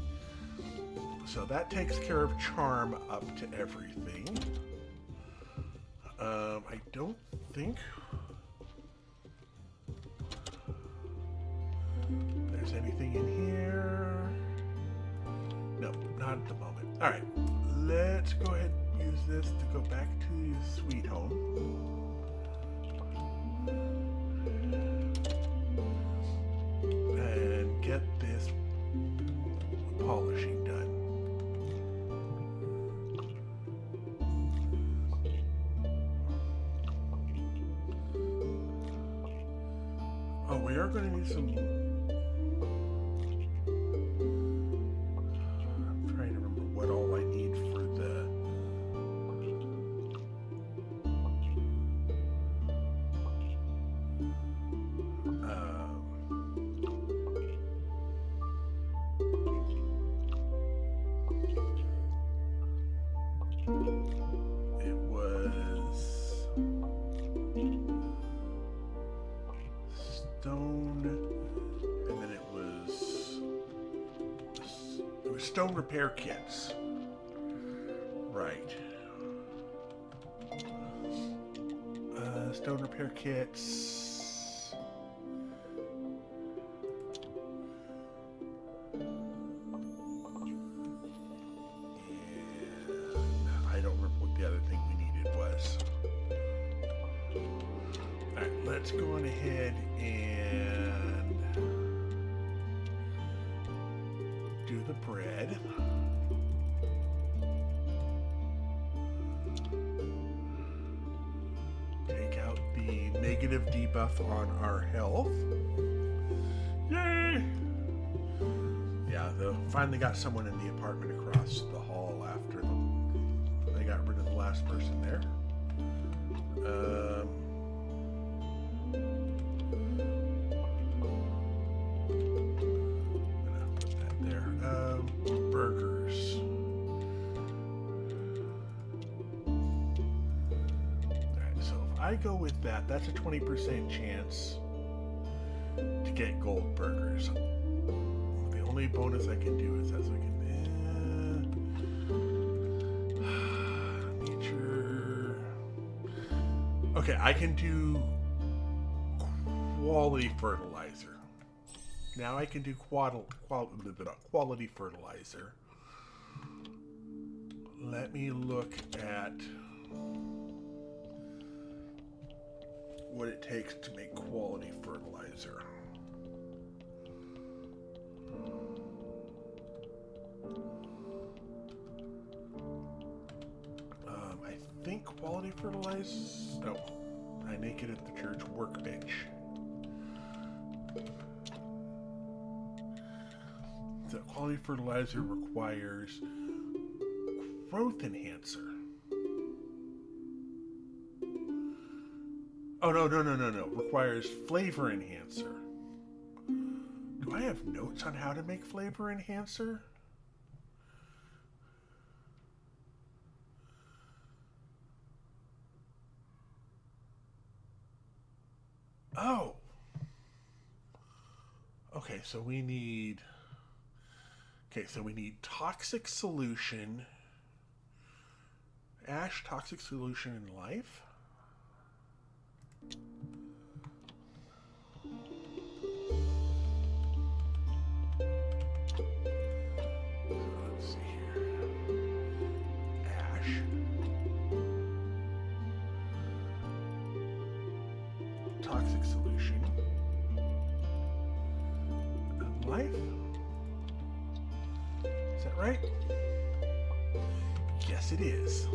S1: So that takes care of charm up to everything. I don't think there's anything in here. No, not at the moment. All right, let's go ahead and use this to go back to your sweet home. And get this polishing done. Oh, we are going to need some... I'm trying to remember what all I need for the... It was... stone, and then it was stone repair kits. Right. Stone repair kits. And I don't remember what the other thing we needed was. Alright, let's go on ahead and do the bread. Take out the negative debuff on our health. Yay! Yeah, they finally got someone in the apartment across the hall after they got rid of the last person there. Burgers. Alright, so if I go with that, that's a 20% chance to get gold burgers. The only bonus I can do is as I can... nature... Okay, I can do quality fertilizer. Now I can do quality fertilizer. Let me look at what it takes to make quality fertilizer. I think quality fertilizer... No, I make it at the church workbench. The quality fertilizer requires growth enhancer. Oh, no. Requires flavor enhancer. Do I have notes on how to make flavor enhancer? Oh. Okay, so we need... Okay, so we need toxic solution. Ash, toxic solution in life. Let's see here. Ash. Toxic solution. In life. Is that right? Yes, it is.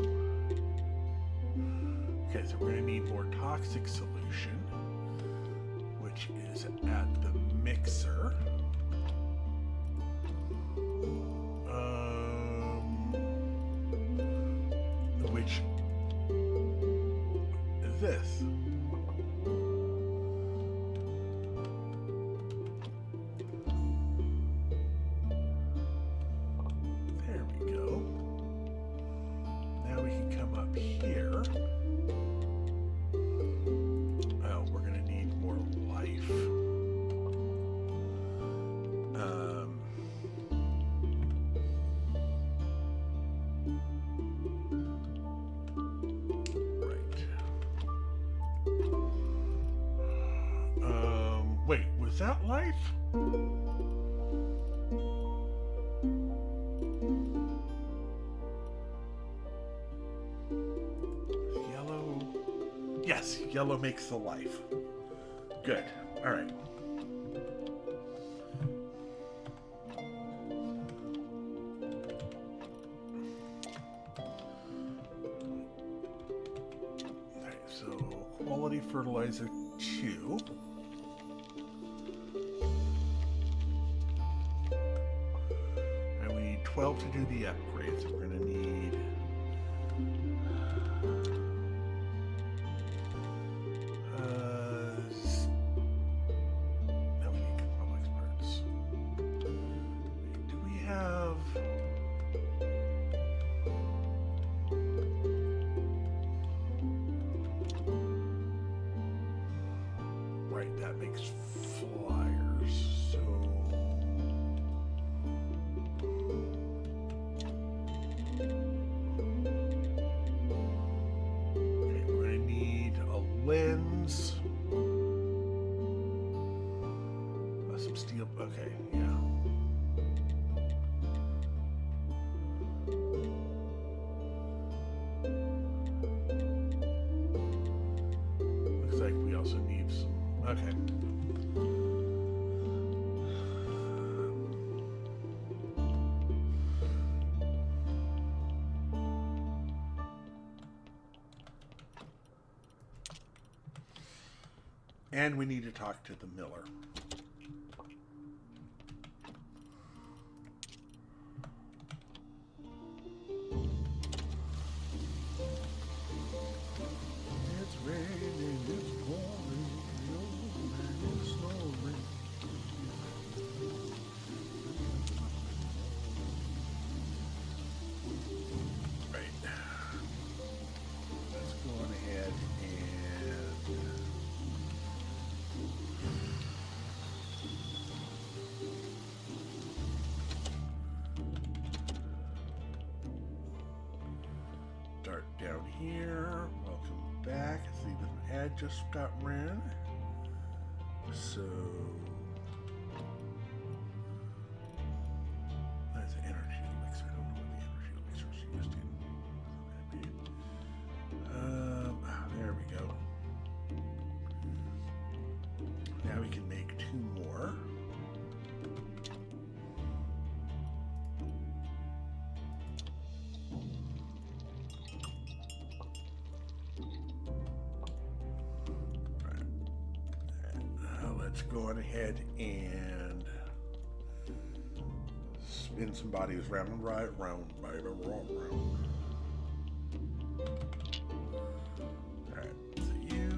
S1: Okay, so we're going to need more toxic solution, which is at the mixer. Which is this. There we go. Now we can come up here. Oh, we're going to need more life. Wait, was that life? Yellow. Yes, yellow makes the life. Good. All right. All right, so quality fertilizer 2. And we need 12 to do the upgrades. So we're going to need... no, we need complex parts. Do we have... Right, that makes flyers, so... Okay, we're going to need a lens. Some steel, okay, yeah. Looks like we also need some, okay. And we need to talk to the miller. It's raining, it's pouring, it's snowing. Right. Let's go on ahead and... Start down here. Welcome back. I see the ad just got ran. So that's an energy elixir. I don't know what the energy elixir she used in. There we go. Now we can make 2 more. Let's go on ahead and spin some bodies round and right, round, baby, round, round. Alright, so you.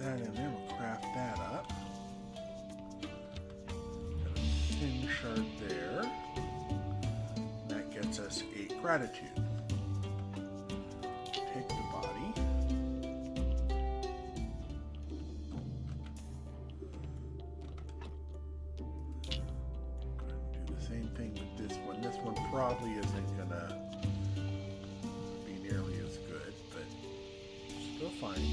S1: that in there. We'll craft that up. Got a thin shard there. That gets us 8 gratitude. Take the body. Do the same thing with this one. This one probably isn't gonna be nearly as good, but still fine.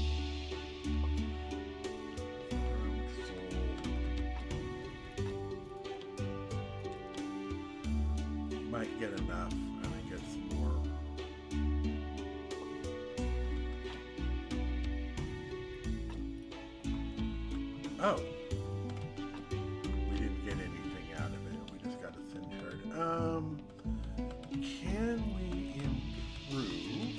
S1: Might get enough. I think it's more. Oh, we didn't get anything out of it. We just got a thin shard. Can we improve?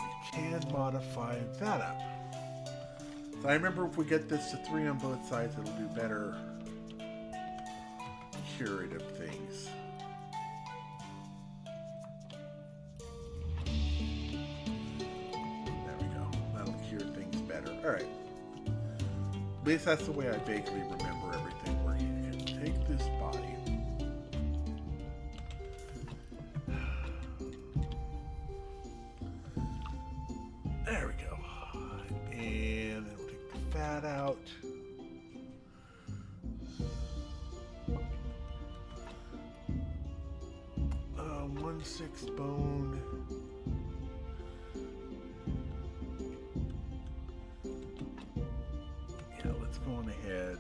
S1: We can modify that up. So I remember if we get this to 3 on both sides, it'll do better curative things. There we go. That'll cure things better. Alright. At least that's the way I vaguely remember everything working. You can take this body. There we go. And then we'll take the fat out. 1/6 bone. Yeah, let's go on ahead.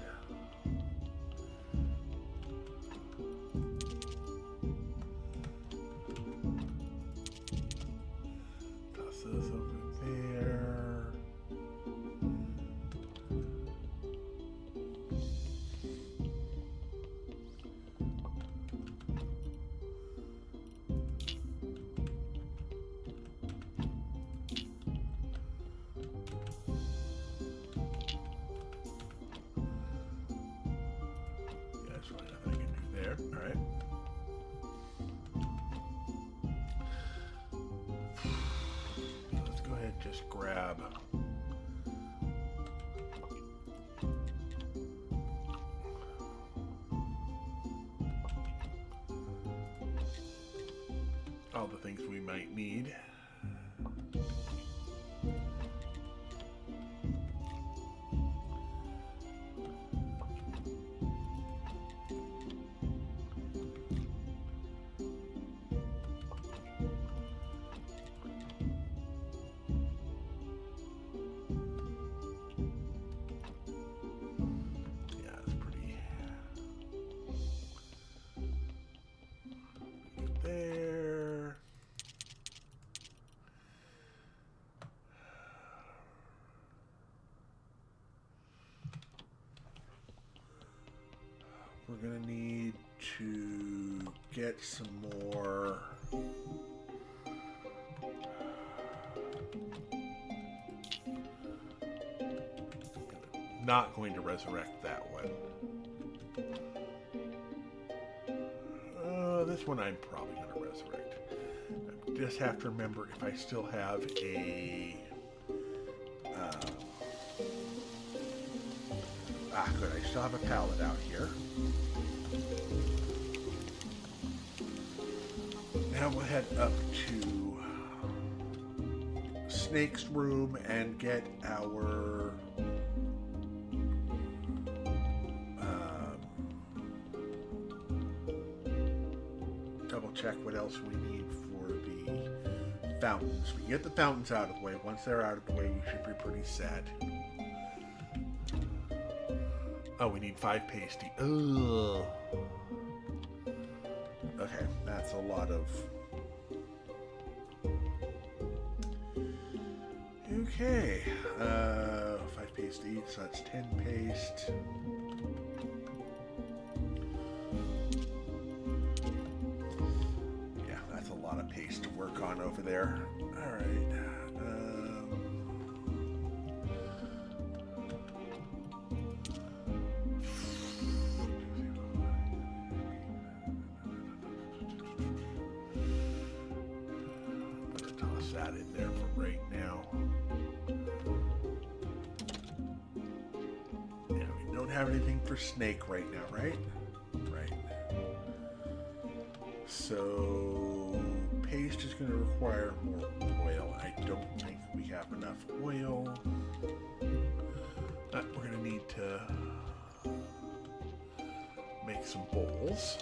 S1: Toss those over there. Alright. Let's go ahead and just grab all the things we might need. There. We're gonna need to get some more not going to resurrect that one. This one I'm probably going to resurrect. I just have to remember if I still have a... good. I still have a pallet out here. Now we'll head up to Snake's room and get our... check what else we need for the fountains. We can get the fountains out of the way. Once they're out of the way, we should be pretty set. Oh, we need 5 pasty. Ugh. Okay, that's a lot of... Okay. 5 paste each, so that's 10 paste. Paste to work on over there. All right. that in there for right now. Yeah, we don't have anything for snake right now, right? Right. So paste is going to require more oil. I don't think we have enough oil. We're going to need to make some bowls.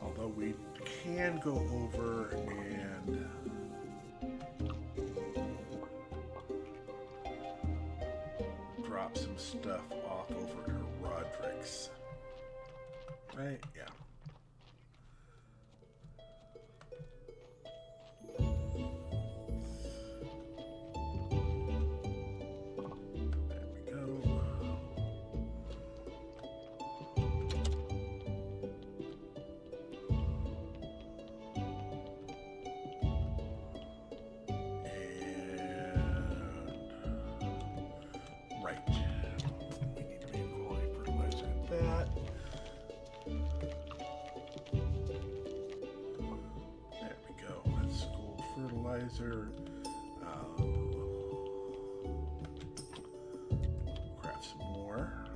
S1: Although we can go over and drop some stuff off over to Roderick's. Right? Yeah. Fertilizer. Craft some more.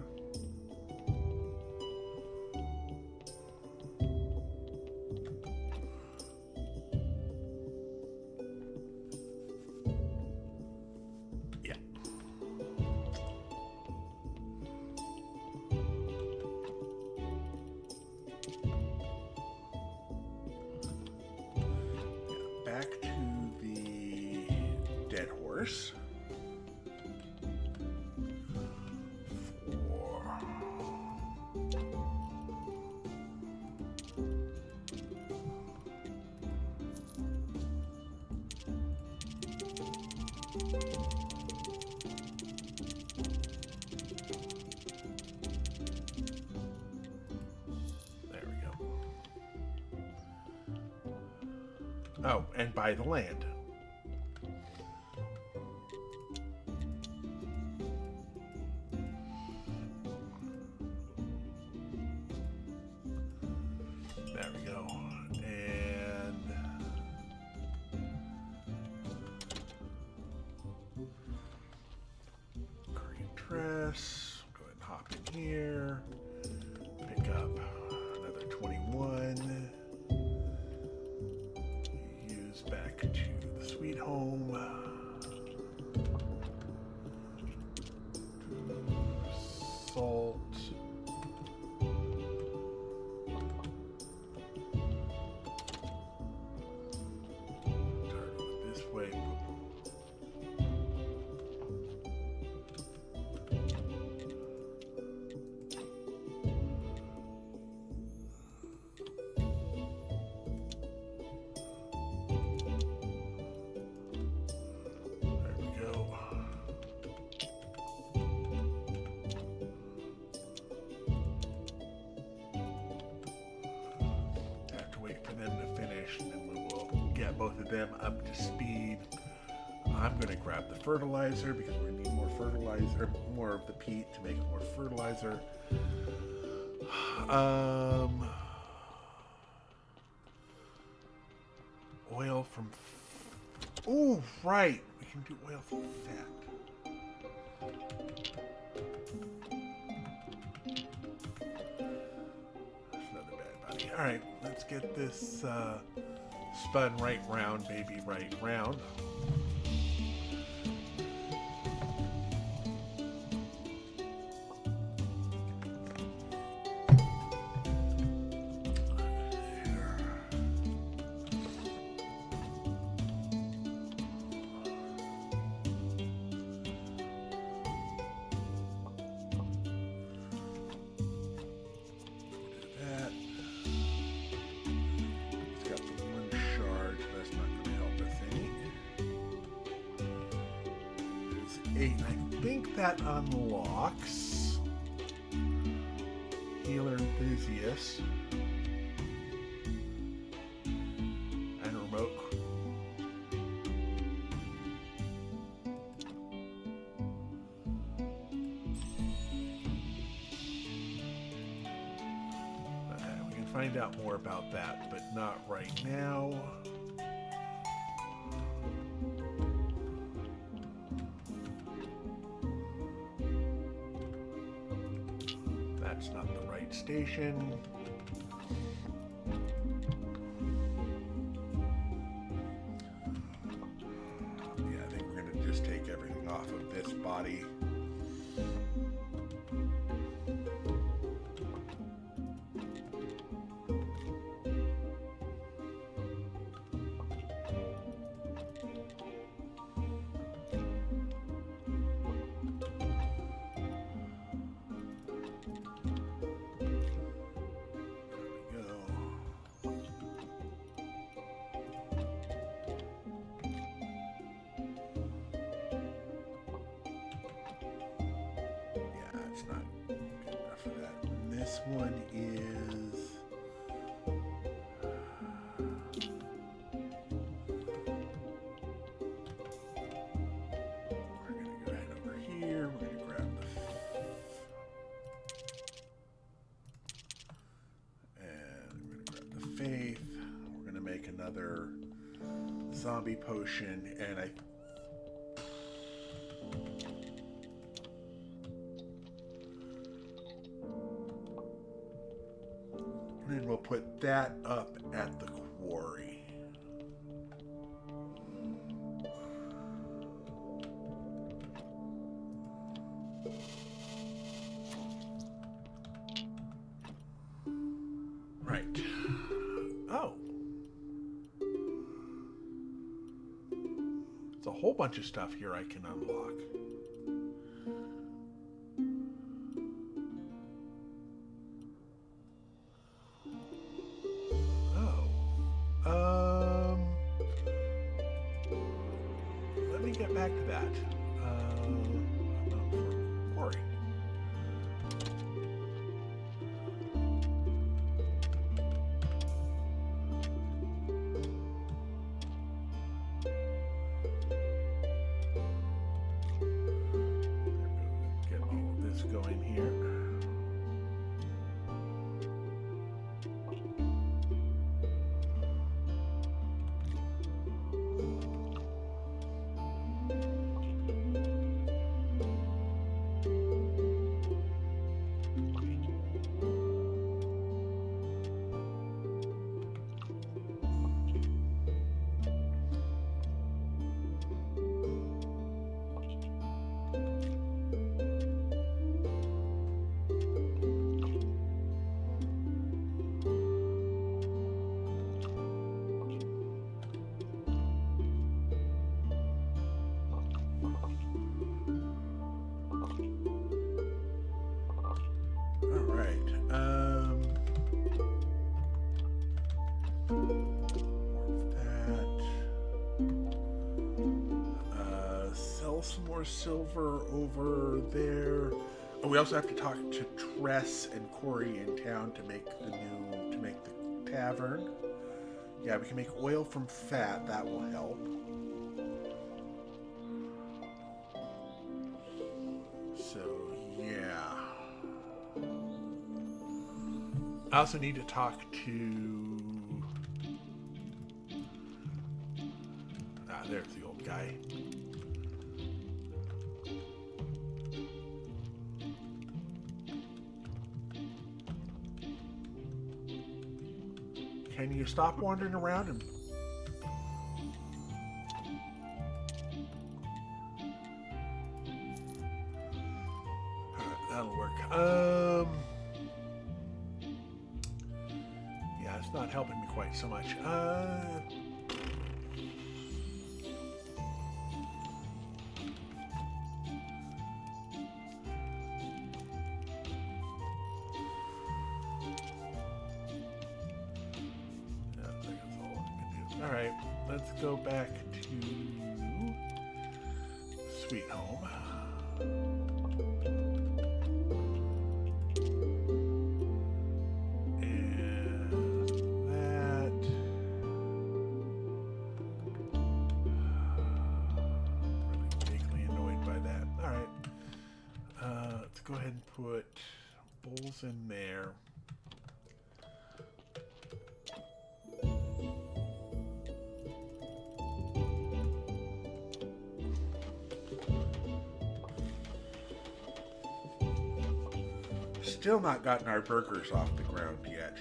S1: Yeah. Back to dead horse. 4. There we go. Oh, and buy the land. There we go. And green dress. Go ahead and hop in here. Pick up another 21. Use back to the sweet home. Salt. Both of them up to speed. I'm going to grab the fertilizer because we're going to need more fertilizer, more of the peat to make more fertilizer. Oil from... Oh, right. We can do oil from fat. That's another bad buddy. All right, let's get this... spun right round, baby, right round. I think that unlocks Healer Enthusiast and Remote. find out more about that, but not right now. That's not the right station. Yeah, I think we're going to just take everything off of this body. Not good enough for that. And this one is we're going to go ahead over here. We're going to grab the faith. We're going to make another zombie potion, and then we'll put that up at the quarry. Right. Oh. There's a whole bunch of stuff here I can unlock. Let me get back to that. Quarry. Get all of this going here. Some more silver over there. Oh, we also have to talk to Tress and Corey in town to make the tavern. Yeah, we can make oil from fat. That will help. So, yeah. I also need to talk to... there's the old guy. Can you stop wandering around and... Alright, that'll work. Yeah, it's not helping me quite so much. Alright, let's go back to Sweet Home. And that. Really vaguely annoyed by that. Alright. Let's go ahead and put bowls in there. Still not gotten our burgers off the ground yet.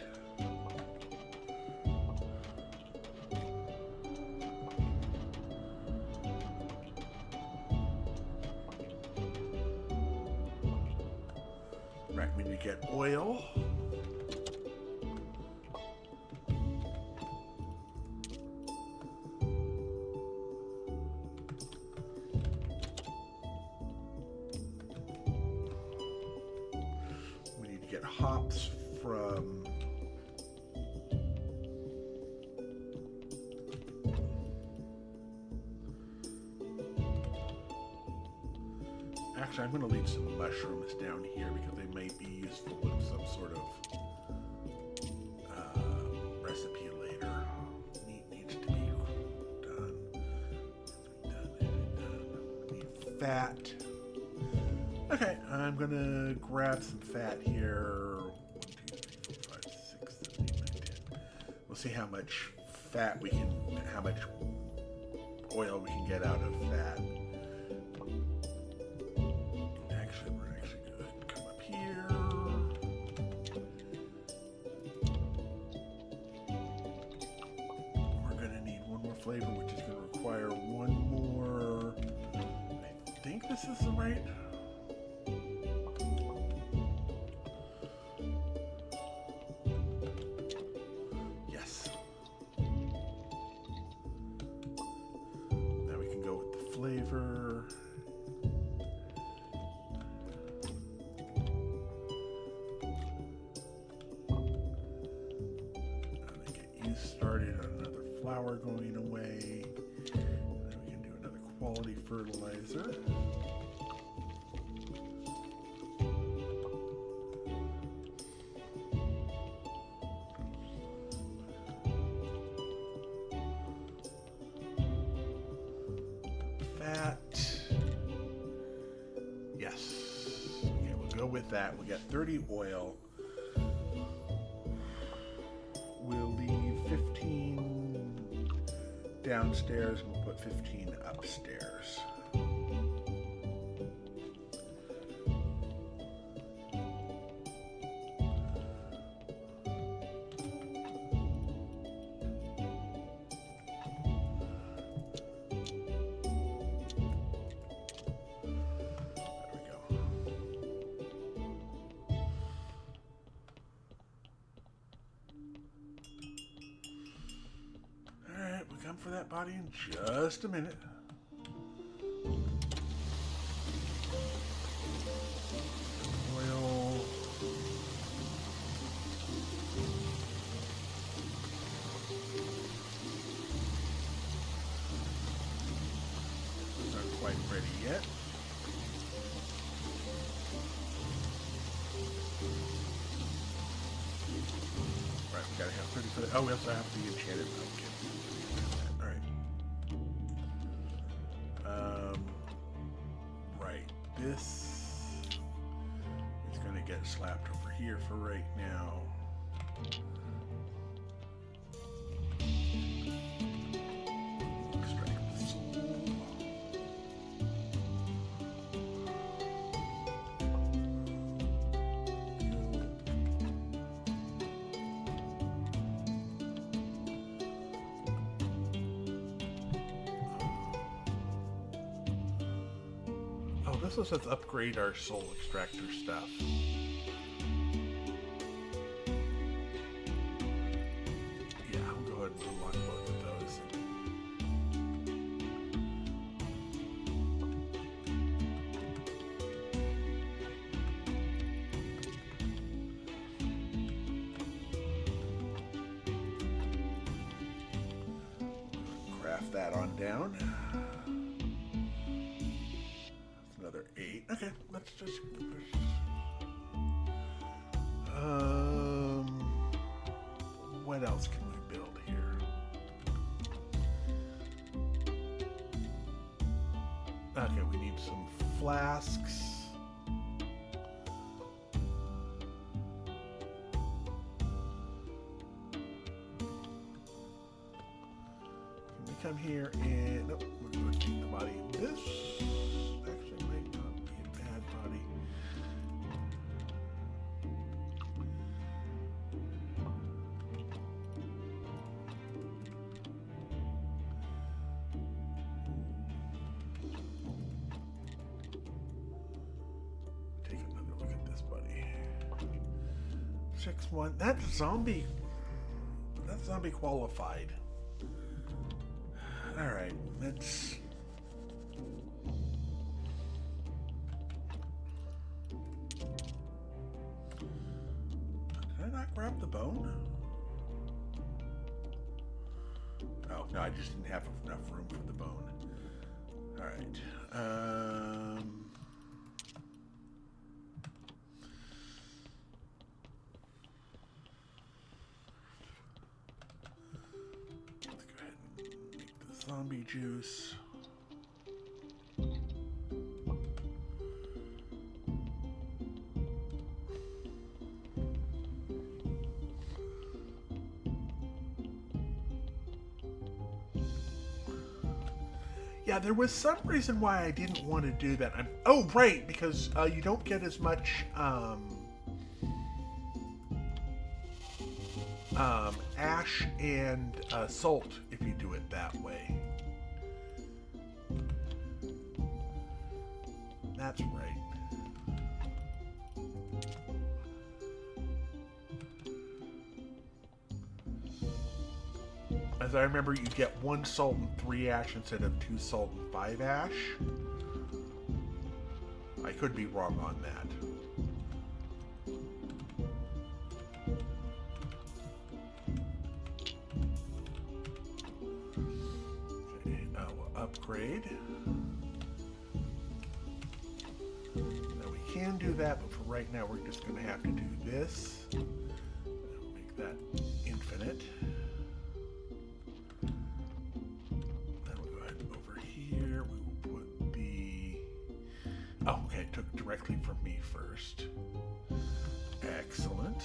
S1: Right, we need to get oil. We need to get hops from actually, I'm going to leave some mushrooms down here because they may be useful in some sort of recipe later. Meat needs to be done. We need fat. Okay, I'm going to grab some fat here. 1, 2, 3, 4, 5, 6, 7, 8, 9, 10. We'll see how much fat we can, how much oil we can get out of fat. Flavor, which is going to require one more. I think this is the right. Yes. Now we can go with the flavor. And then get you started on another flour going away. Then we can do another quality fertilizer. Fat. Yes. Okay, we'll go with that. We got 30 oil. We'll leave 15 downstairs and we'll put 15 upstairs. Come for that body in just a minute. Oil. Not quite ready yet. Right, we gotta have 30 for that. Oh, we also have the enchanted pumpkin. This is going to get slapped over here for right now. Extract the soul. This says upgrade our soul extractor stuff. Yeah, I'll go ahead and unlock both of those. Craft that on down. Okay, let's just. What else can we build here? Okay, we need some flasks. Can we come here and nope, we're going to keep the body in this. Actually, might not be a bad body. 461. That's zombie qualified. All right, let's. Did I not grab the bone? Oh no, I just didn't have enough room for the bone. All right. Let's go ahead and make the zombie juice. Yeah, there was some reason why I didn't want to do that. Oh, right, because you don't get as much ash and salt if you do it that way. That's right. As I remember, you get 1 salt and 3 ash instead of 2 salt and 5 ash. I could be wrong on that. Okay, we'll upgrade. Now we can do that, but for right now we're just going to have to do this. Make that infinite. Oh, okay, it took directly from me first. Excellent.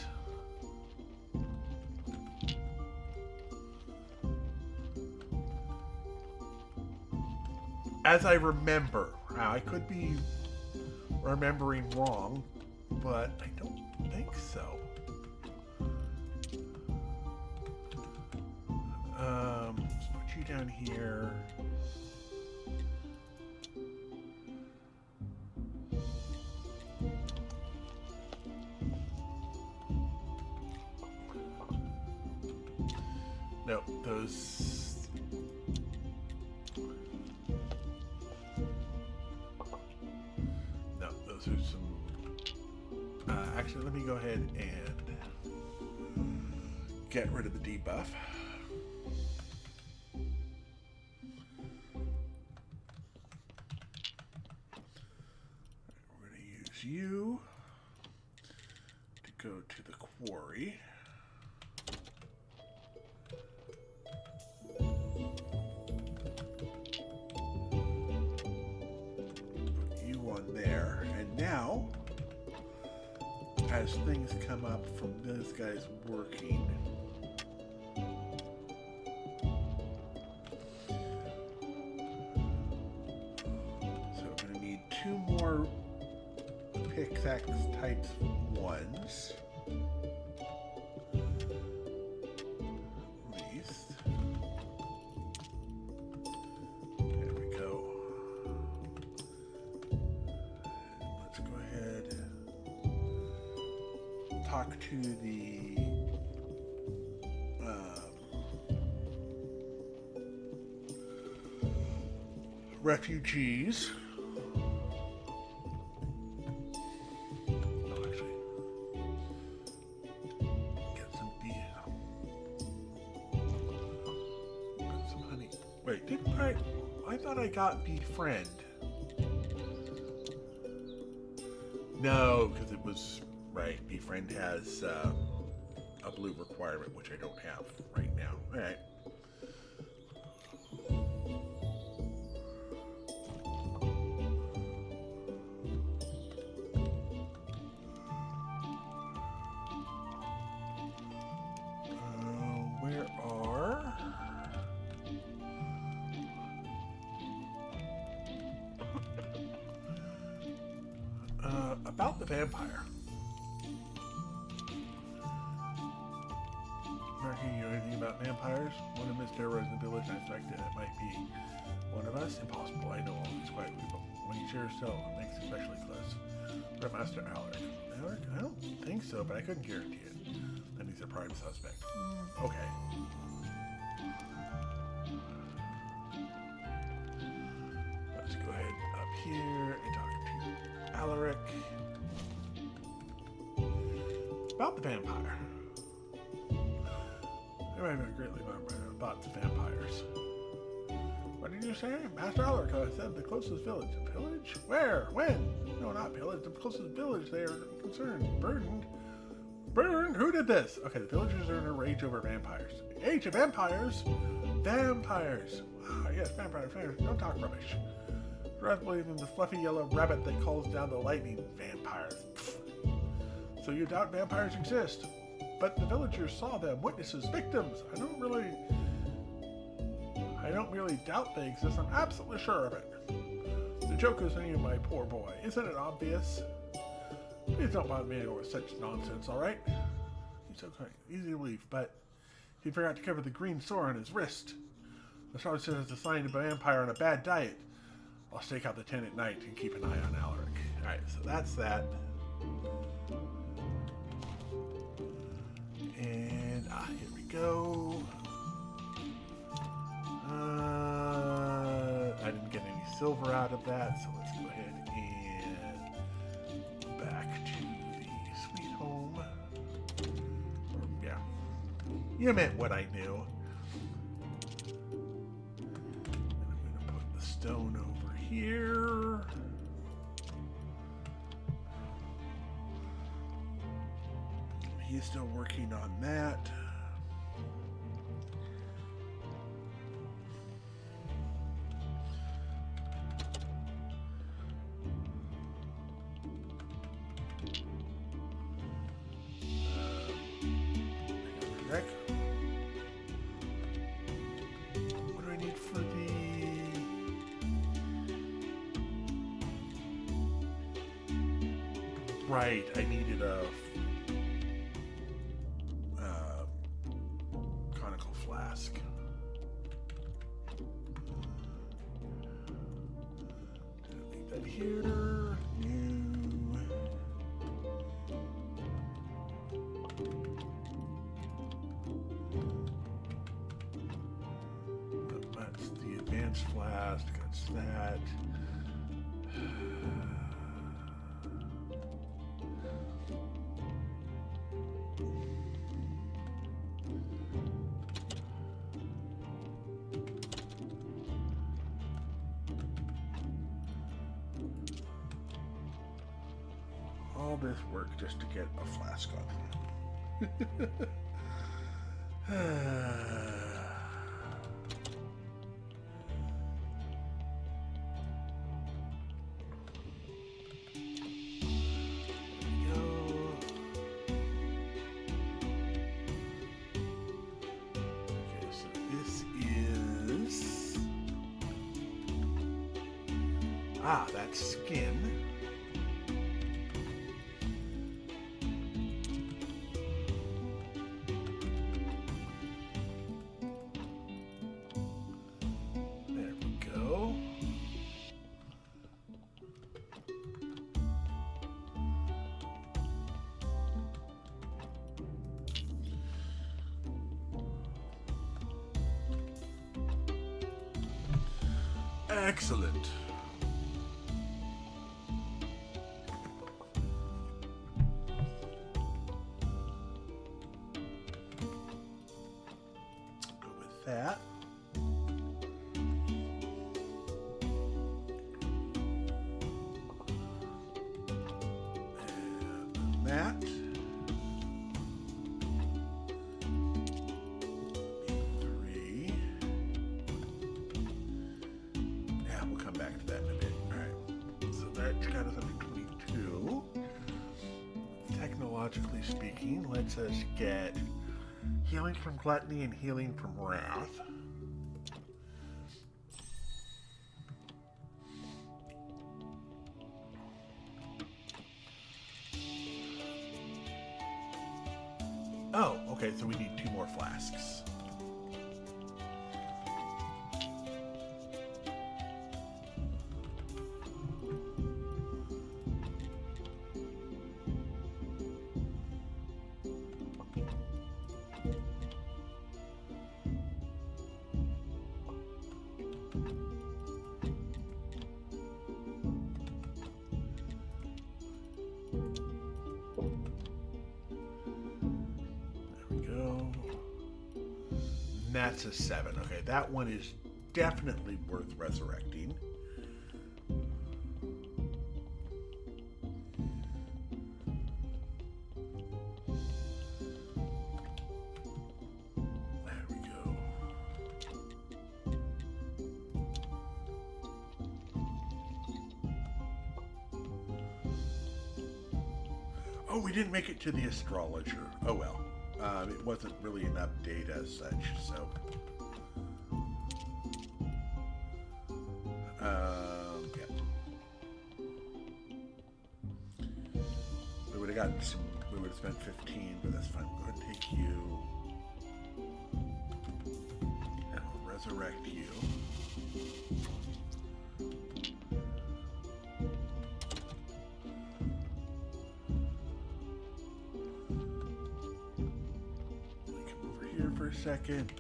S1: As I remember, I could be remembering wrong, but I don't think so. Let's put you down here. No, those. No, those are some. Actually, let me go ahead and get rid of the debuff. We're going to use you to go to the quarry. There and now, as things come up from those guys working, so we're going to need 2 more pickaxe type ones. At least. There we go. Talk to the refugees. Oh, actually, get some bee. Got some honey. Wait, didn't I? I thought I got befriend. No, because it was. Right, befriend has a blue requirement, which I don't have right now. All right. Where are? About the vampire. Marking, you know anything about vampires? One of them is terrorizing the village, and I suspect that it might be one of us. Impossible. I know all these quiet people. When you share a cell, it makes it especially close. Master Alec. Alec? I don't think so, but I couldn't guarantee it. He's a prime suspect. Okay. Let's go ahead up here and talk to Alaric about the vampire. There might be greatly about the vampires. What did you say? Master Alaric said the closest village. Village? Where? When? No, not village. The closest village they are concerned. Burdened? Burned? Who did this? Okay, the villagers are in a rage over vampires. Age of vampires? Vampires. Ah, yes, vampires. Don't talk rubbish. Rather believe in the fluffy yellow rabbit that calls down the lightning. Vampires. So you doubt vampires exist? But the villagers saw them, witnesses, victims. I don't really doubt they exist. I'm absolutely sure of it. The joke is on you, my poor boy. Isn't it obvious? Please don't bother me with such nonsense, alright? He's okay. Easy to believe, but he forgot to cover the green sore on his wrist. The sergeant has assigned a vampire on a bad diet. I'll stake out the tent at night and keep an eye on Alaric. Alright, so that's that. And, here we go. I didn't get any silver out of that, so let's go ahead and back to the sweet home. Yeah. You meant what I knew. And I'm going to put the stone over here. He's still working on that. What do I need for the... Right, I needed a conical flask. Leave that here. New. That's the advanced flask. That's that. All this work just to get a flask on. That's skin. There we go. Excellent. That. And that. Three. Yeah, we'll come back to that in a bit. All right. So that's got us up to 22. Technologically speaking, lets us get healing from gluttony and healing from wrath. Oh, okay, so we need 2 more flasks. And that's a 7. Okay, that one is definitely worth resurrecting. There we go. Oh, we didn't make it to the astrologer. Oh well. It wasn't really enough data as such, so. Yeah. We would have gotten some, we would have spent 15, but that's fine. We'll go ahead and take you. And we'll resurrect you. For a second.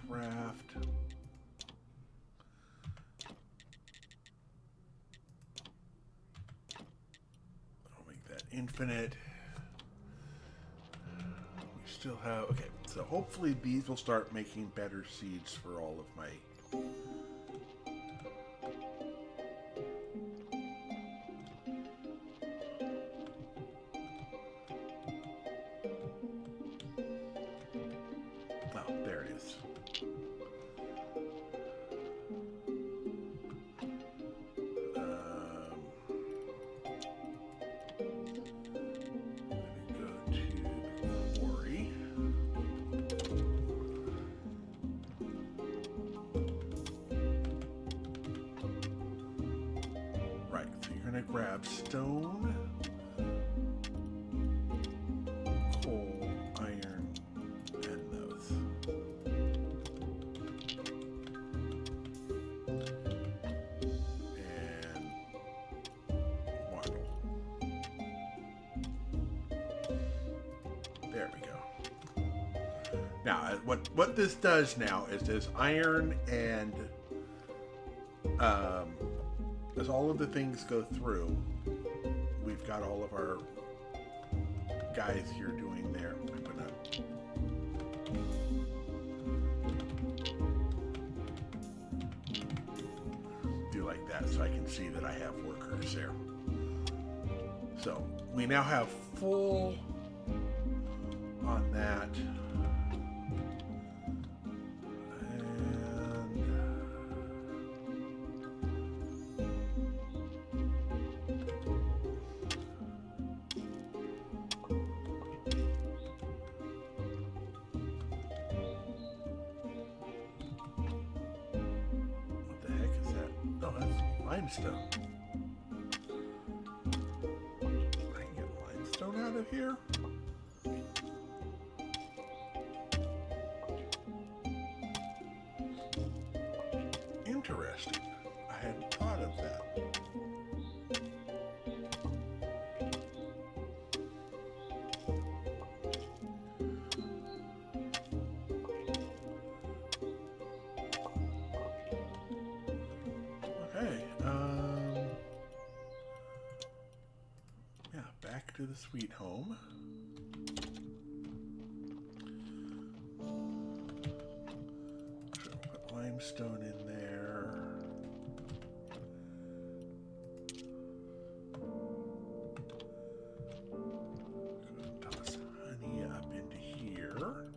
S1: Craft. I'll make that infinite. We still have, okay, so hopefully these will start making better seeds for all of my grab stone, coal, iron, and those. And wattle. There we go. Now, what this does now is this iron and as all of the things go through, we've got all of our guys here doing their. I'm gonna do like that so I can see that I have workers there. So we now have full on that. Limestone. I can get limestone out of here. Interesting. I hadn't thought of that. Back to the sweet home. So put limestone in there. Toss honey up into here.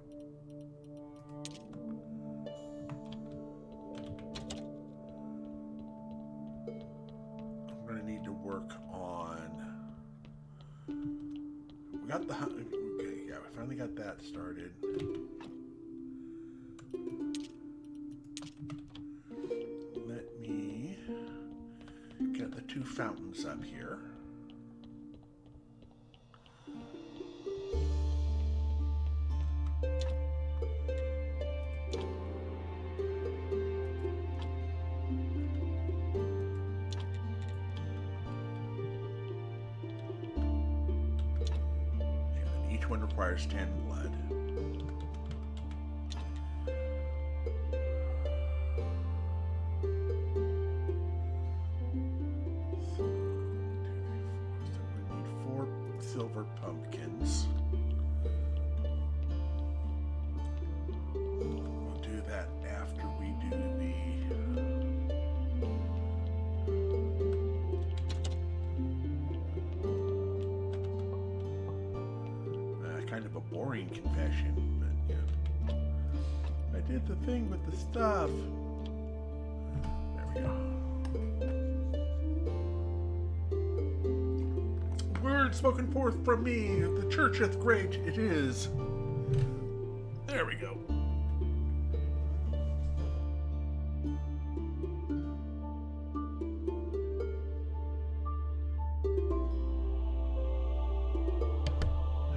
S1: I'm going to need to work on. We got the, okay, yeah, we finally got that started. Let me get the 2 fountains up here. Each one requires 10 blood. So we need 4 silver pumpkins. kind of a boring confession, but yeah. I did the thing with the stuff. There we go. Word spoken forth from me, the churcheth great it is. There we go.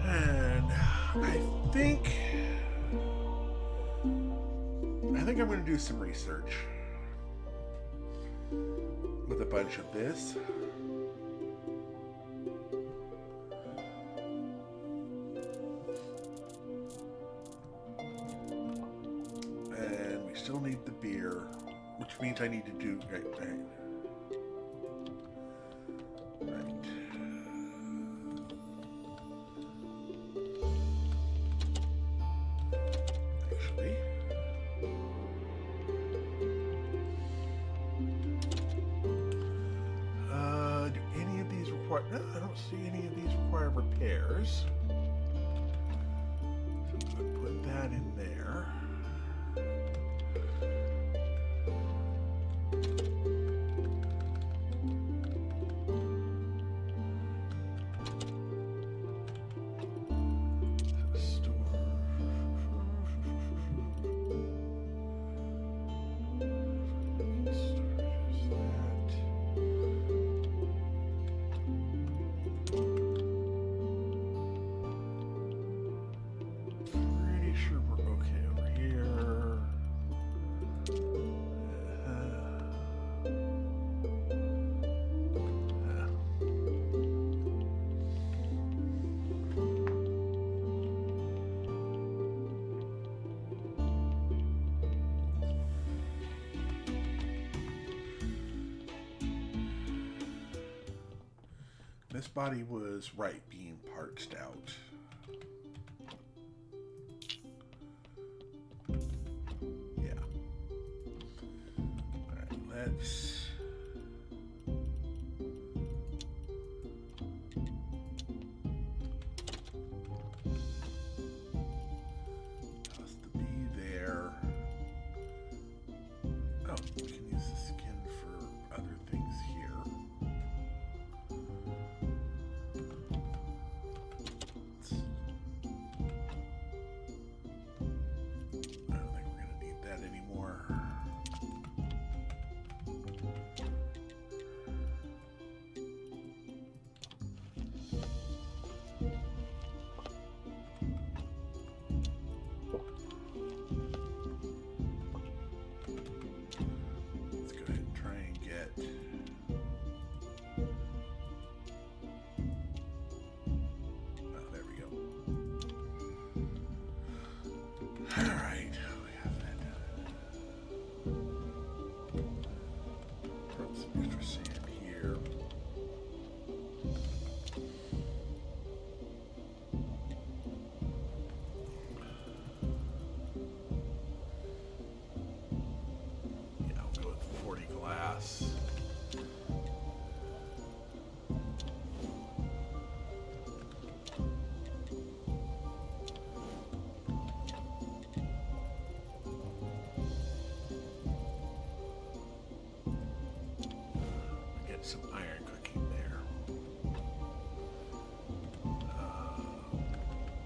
S1: And I think I'm going to do some research with a bunch of this. And we still need the beer, which means I need to do... Right. Actually... do any of these require... No, I don't see any of these require repairs. So I'm going to put that in there. This body was right being parched out. Yeah. Alright, let's... toss the bee there. Oh, we can use the skin for other things here. Alright, we have that. Throw some extra sand here. Yeah, I'll go with 40 glass. Some iron cooking there.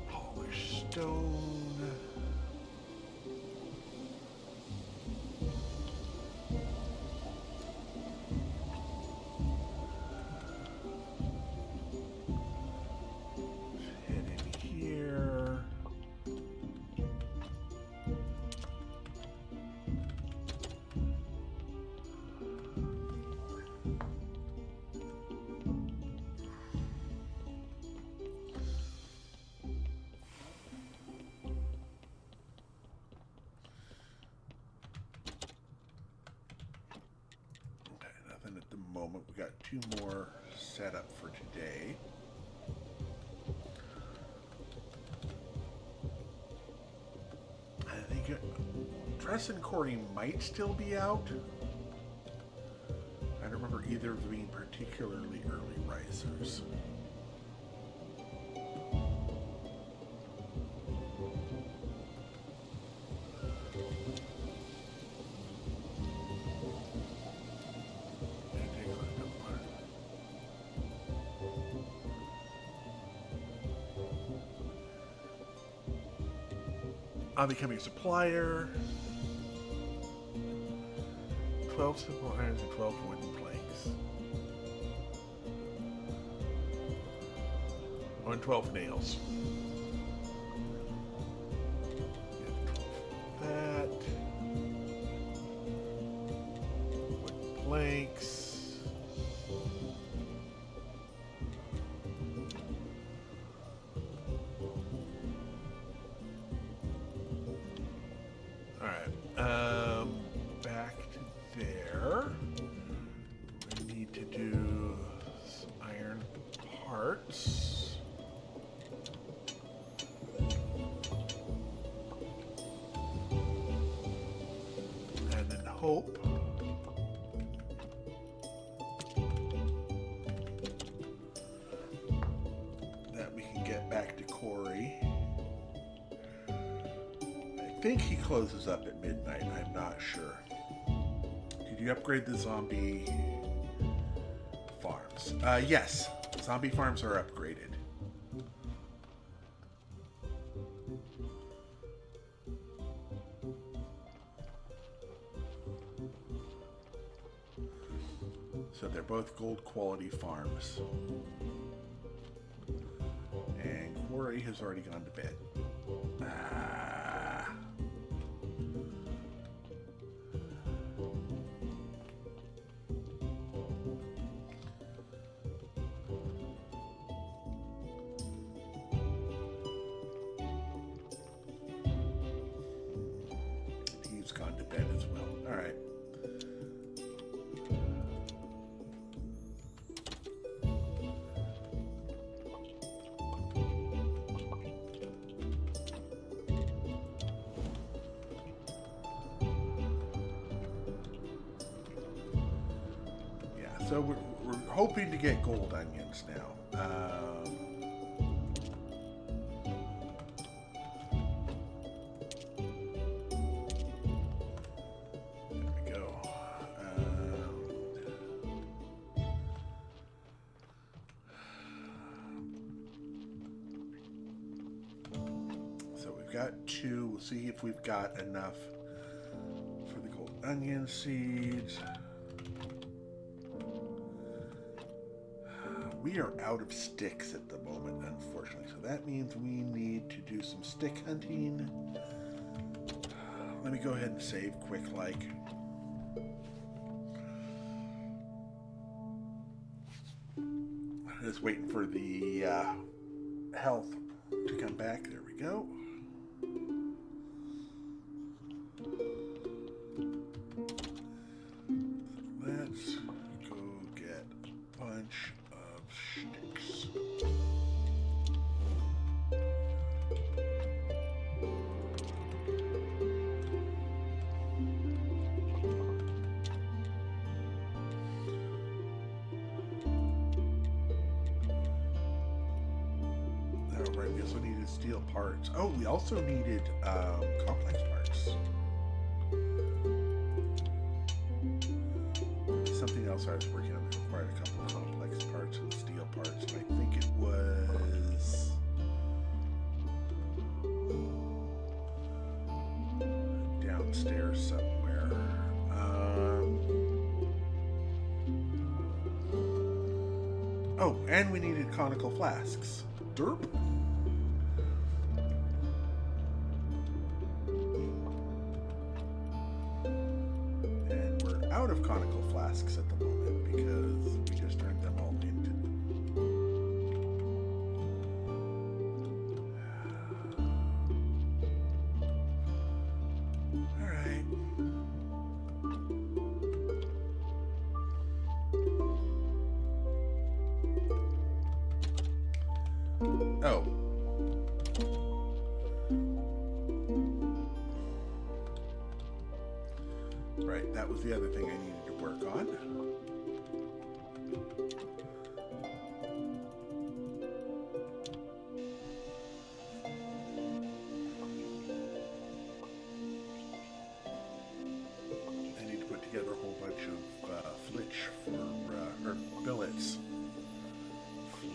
S1: Polished stone. Head in here. At the moment, we got 2 more set up for today. I think Tress and Corey might still be out. I don't remember either of them being particularly early risers. I'm becoming a supplier. 12 simple irons and 12 wooden planks. Oh, and 12 nails. That. Wooden planks. Back to there. We need to do some iron parts. And then hope that we can get back to Corey. I think he closes up at midnight. I'm not sure. Did you upgrade the zombie farms? Yes. Zombie farms are upgraded. So they're both gold quality farms. And Corey has already gone to bed. He's gone to bed as well. All right. So we're hoping to get gold onions now. There we go. So we've got 2. We'll see if we've got enough for the gold onion seeds. We are out of sticks at the moment, unfortunately. So that means we need to do some stick hunting. Let me go ahead and save quick like. Just waiting for the health to come back. There we go. Let's go get a bunch of sticks. Alright, we also needed steel parts. Oh, we also needed complex parts. Something else I was working on that required a couple of complex parts and steel parts, and I think it was downstairs somewhere. Oh, and we needed conical flasks. Derp. And we're out of conical flasks at the moment because we just turned them all into. All right. Oh. Right, that was the other thing I needed to work on. I need to put together a whole bunch of flitch for, or billets for,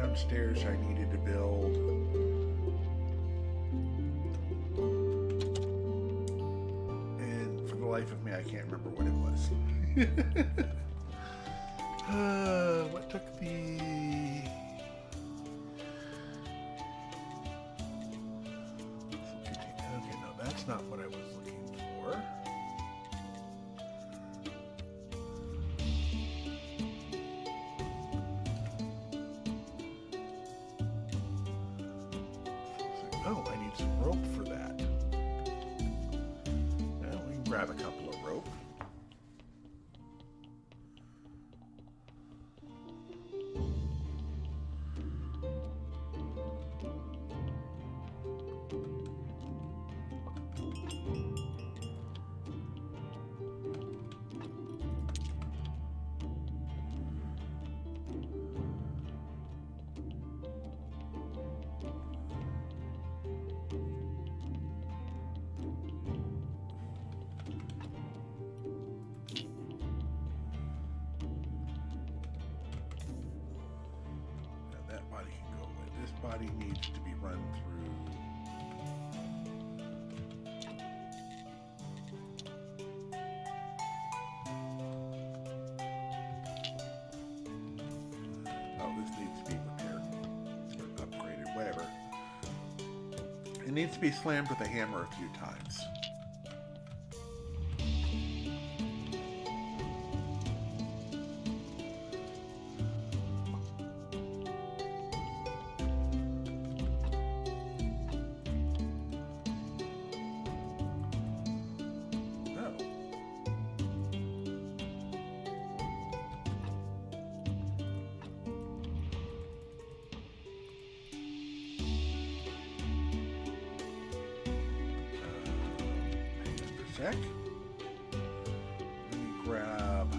S2: downstairs I needed to build. And for the life of me, I can't remember what it was. What took the... Okay, no, that's not what I was looking for. Oh, I need some rope for that. Now we can grab a couple of rope. Body needs to be run through. Oh, this needs to be repaired or upgraded, whatever. It needs to be slammed with a hammer a few times. Sec. Let me grab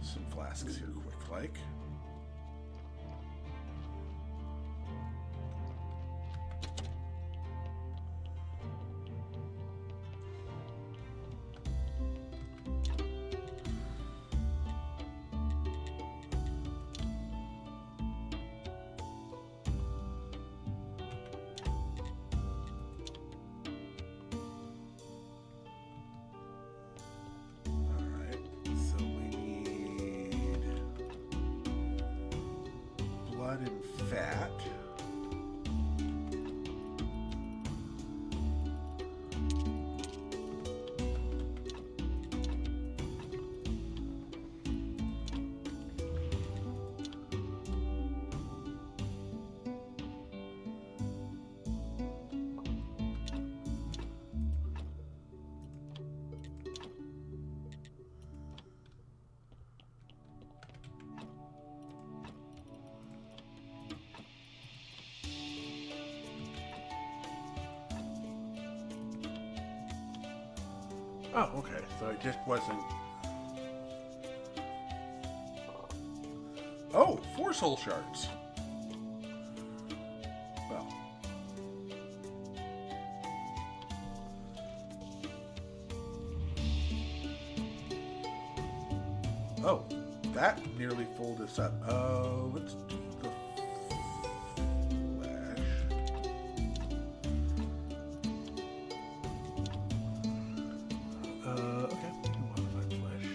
S2: some flasks here quick like. And fat. Oh, okay. So it just wasn't... Oh, 4 soul shards. Well. Oh, that nearly folded us up. Let's do the flash. Okay, we can modify flash.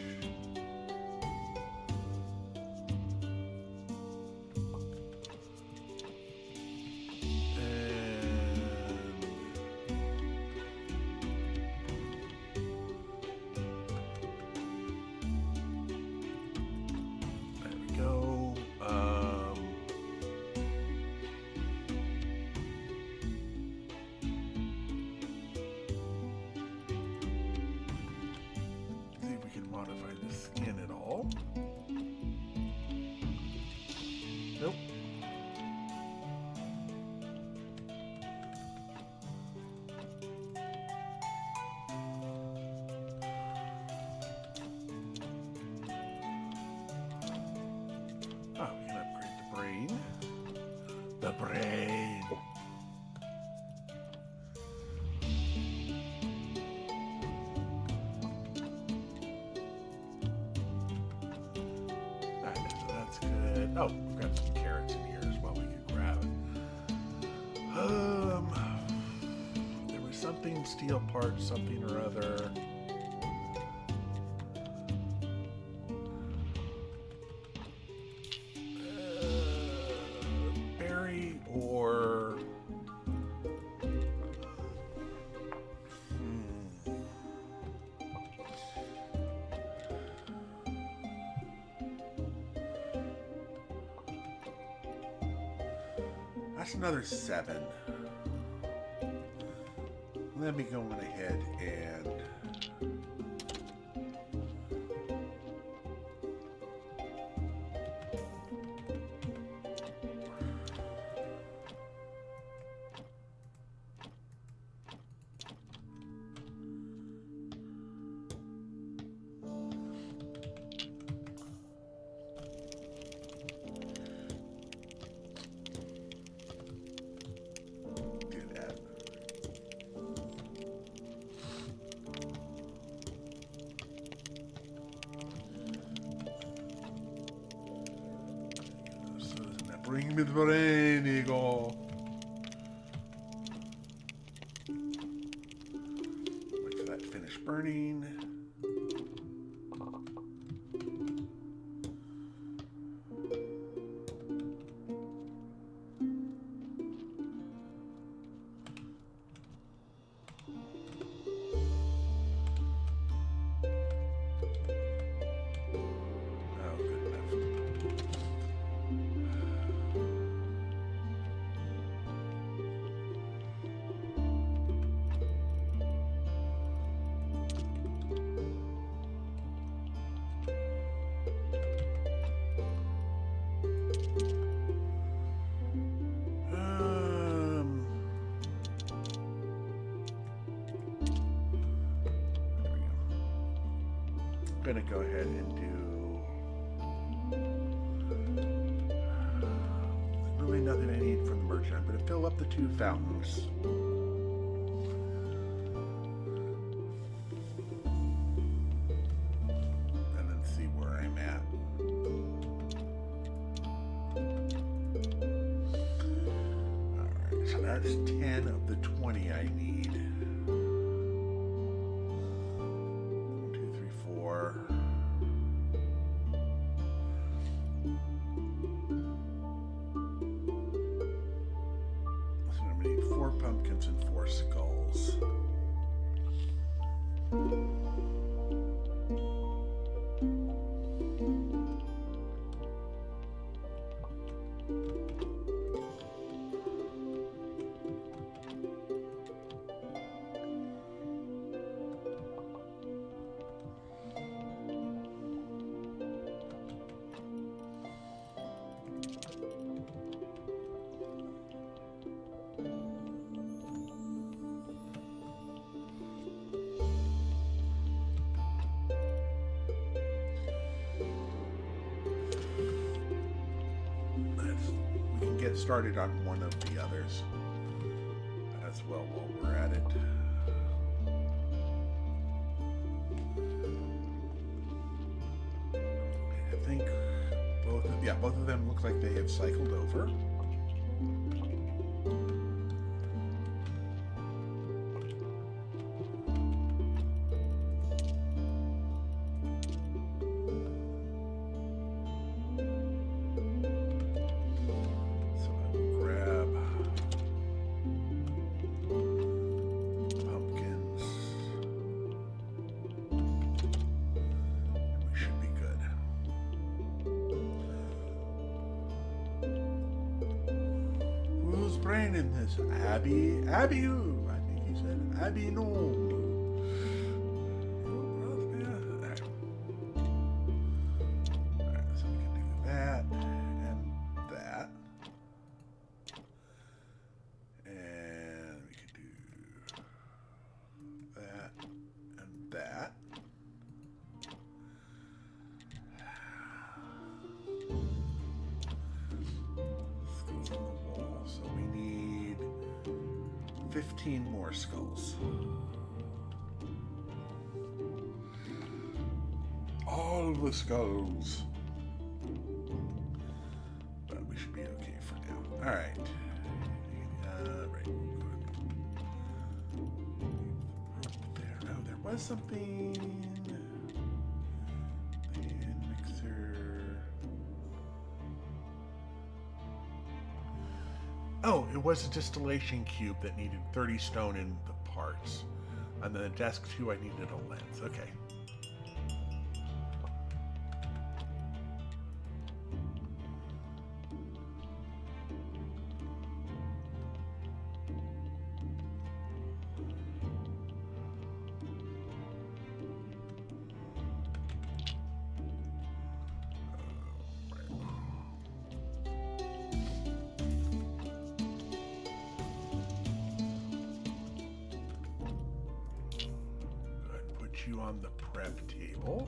S2: There we go. See if we can modify the skin at all. Nope. Oh, we can upgrade
S1: the brain. That's good. Oh, we've got some carrots in here as well. We can grab it. There was something steel part, something or other. Berry or
S2: That's another 7. Let me go on ahead and do that. So isn't that bring me the brain, Eagle? Wait for that to finish burning. Oh, good enough. There we go. I'm gonna go ahead and do. There's really nothing I need from the merchant. I'm gonna fill up the 2 fountains. And then see where I'm at. Alright, so that's 10 of the 20 I need. 1, 2, 3, 4. So I'm gonna need 4 pumpkins and 4 skulls. We can get started on one of the others as well while we're at it. I think both of them look like they have cycled over. So I will grab pumpkins. And we should be good. Who's brain in this? Abby? Abby who? I think he said Abby no. On the wall. 15 more skulls. All the skulls. But we should be okay for now. Alright. Right. There. Oh, there was something. And mixer.
S1: Oh, it was a distillation cube that needed 30 stone in the parts. And then the desk too, I needed a lens. Okay. You on the prep table.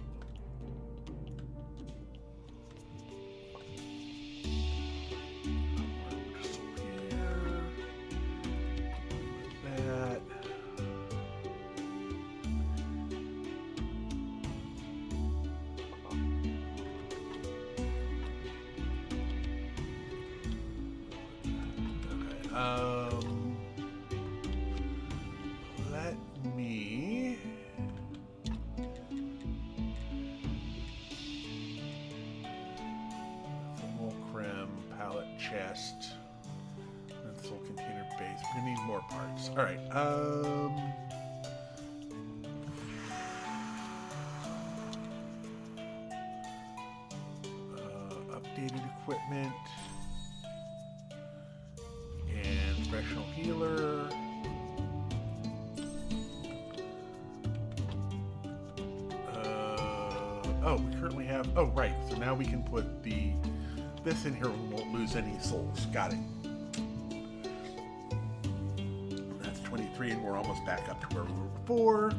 S1: Just here. With that. Okay. Let me. Chest, pencil, container base. We're gonna need more parts. All right. Updated equipment and professional healer. Oh, we currently have. Oh, right. So now we can put this in here and we won't lose any souls. Got it. That's 23 and we're almost back up to where we were before.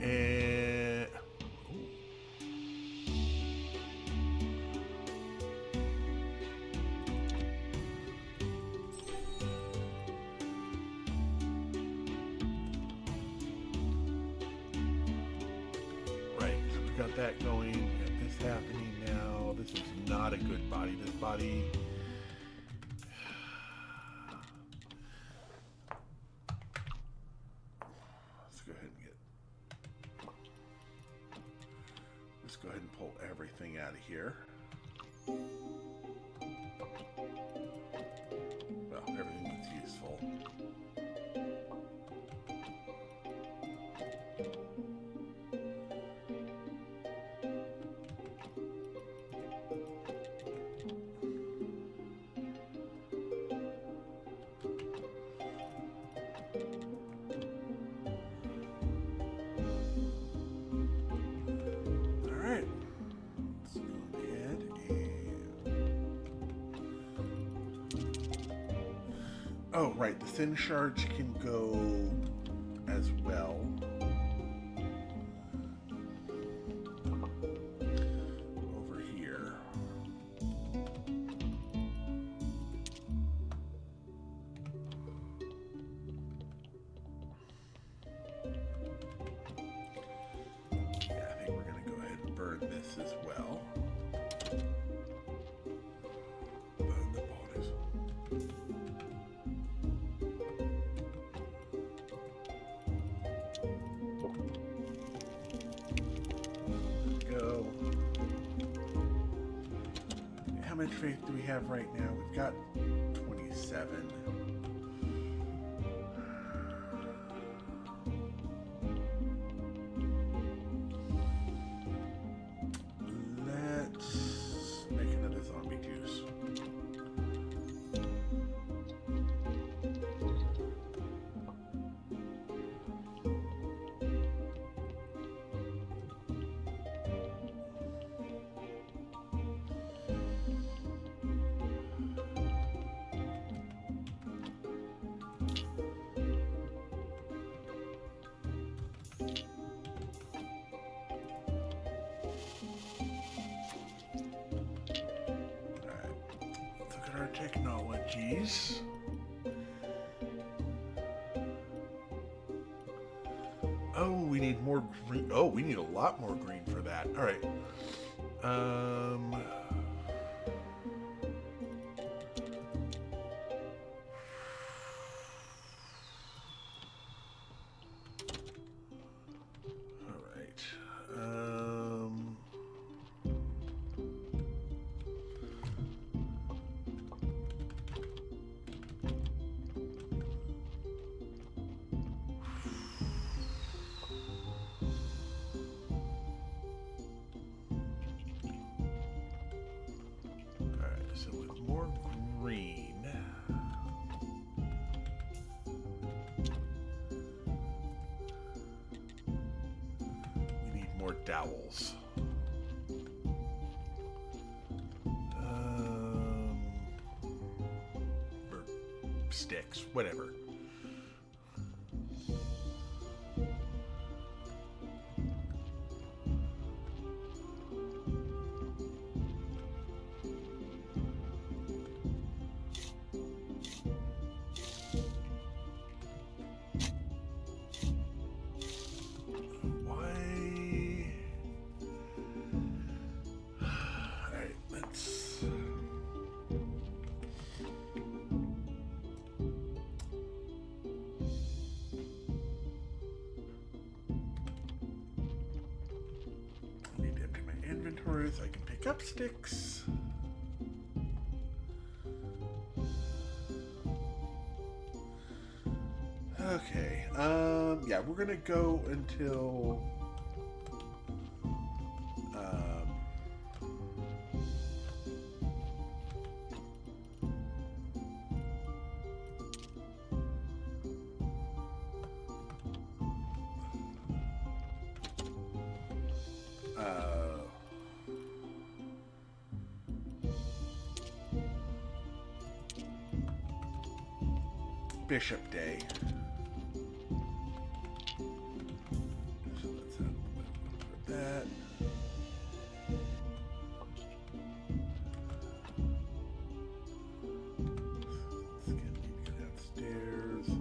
S1: And right, so we've got that going. We got this happening now. This is not a good body. This body. Let's go ahead and pull everything out of here. Well, everything that's useful. Oh, right. The thin shards can go as well. Over here. Yeah, I think we're going to go ahead and burn this as well. Burn the bodies. Go. How much faith do we have right now? We've got 27. Let's make another zombie juice. Technologies. Oh, we need more green. Oh, we need a lot more green for that. All right. All right. So with more green, we need more dowels. Or sticks, whatever. Inventory so I can pick up sticks. Okay. Yeah, we're gonna go until Bishop Day. So let's have that. It's gonna need to go downstairs. All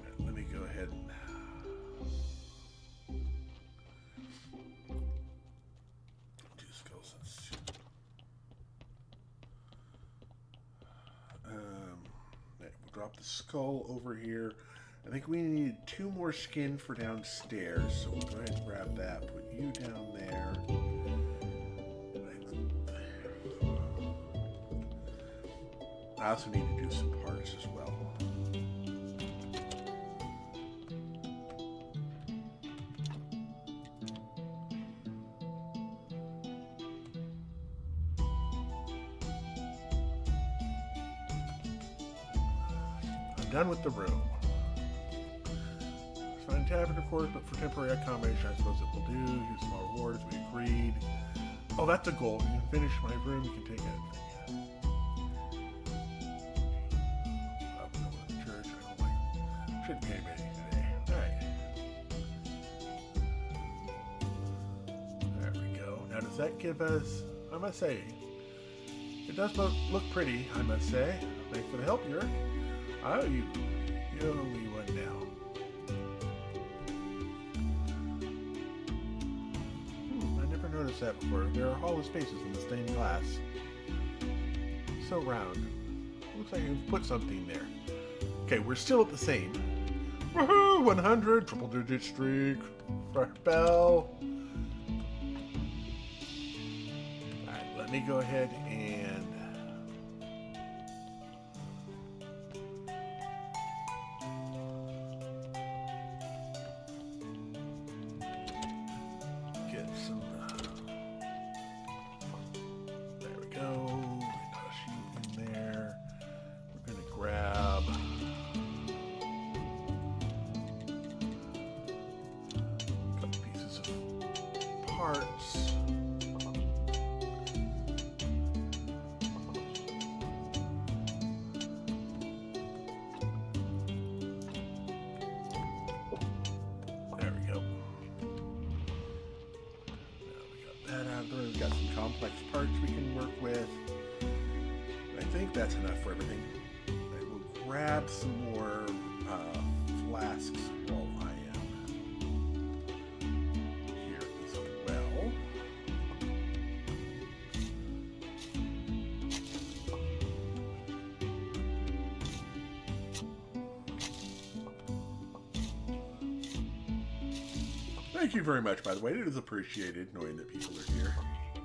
S1: right, let me go ahead and do skeleton soup. We'll drop the skull over here. I think we need 2 more skin for downstairs, so we'll go ahead and grab that. Put you down there. I also need to do some parts as well. I'm done with the room. Find tavern, of course, but for temporary accommodation, I suppose it will do. Here's small rewards. We agreed. Oh, that's a goal. You can finish my room. You can take anything. Church. I don't like. Shouldn't be anybody today. All right. There we go. Now, does that give us? I must say, it does look pretty. I must say. Thanks for the help, Yurk. Oh, you owe me one now. I never noticed that before. There are hollow spaces in the stained glass. So round. Looks like you've put something there. Okay, we're still at the same. Woohoo! 100, triple digit streak. Bell. Alright, let me go ahead and get some. There we go. Toss you in there. We're gonna grab a couple pieces of parts. There we go. Now we got that out there. We've got some complex parts we can work with. I think that's enough for everything. I will grab some more flasks while I am
S2: Thank you very much, by the way. It is appreciated knowing that people are here. There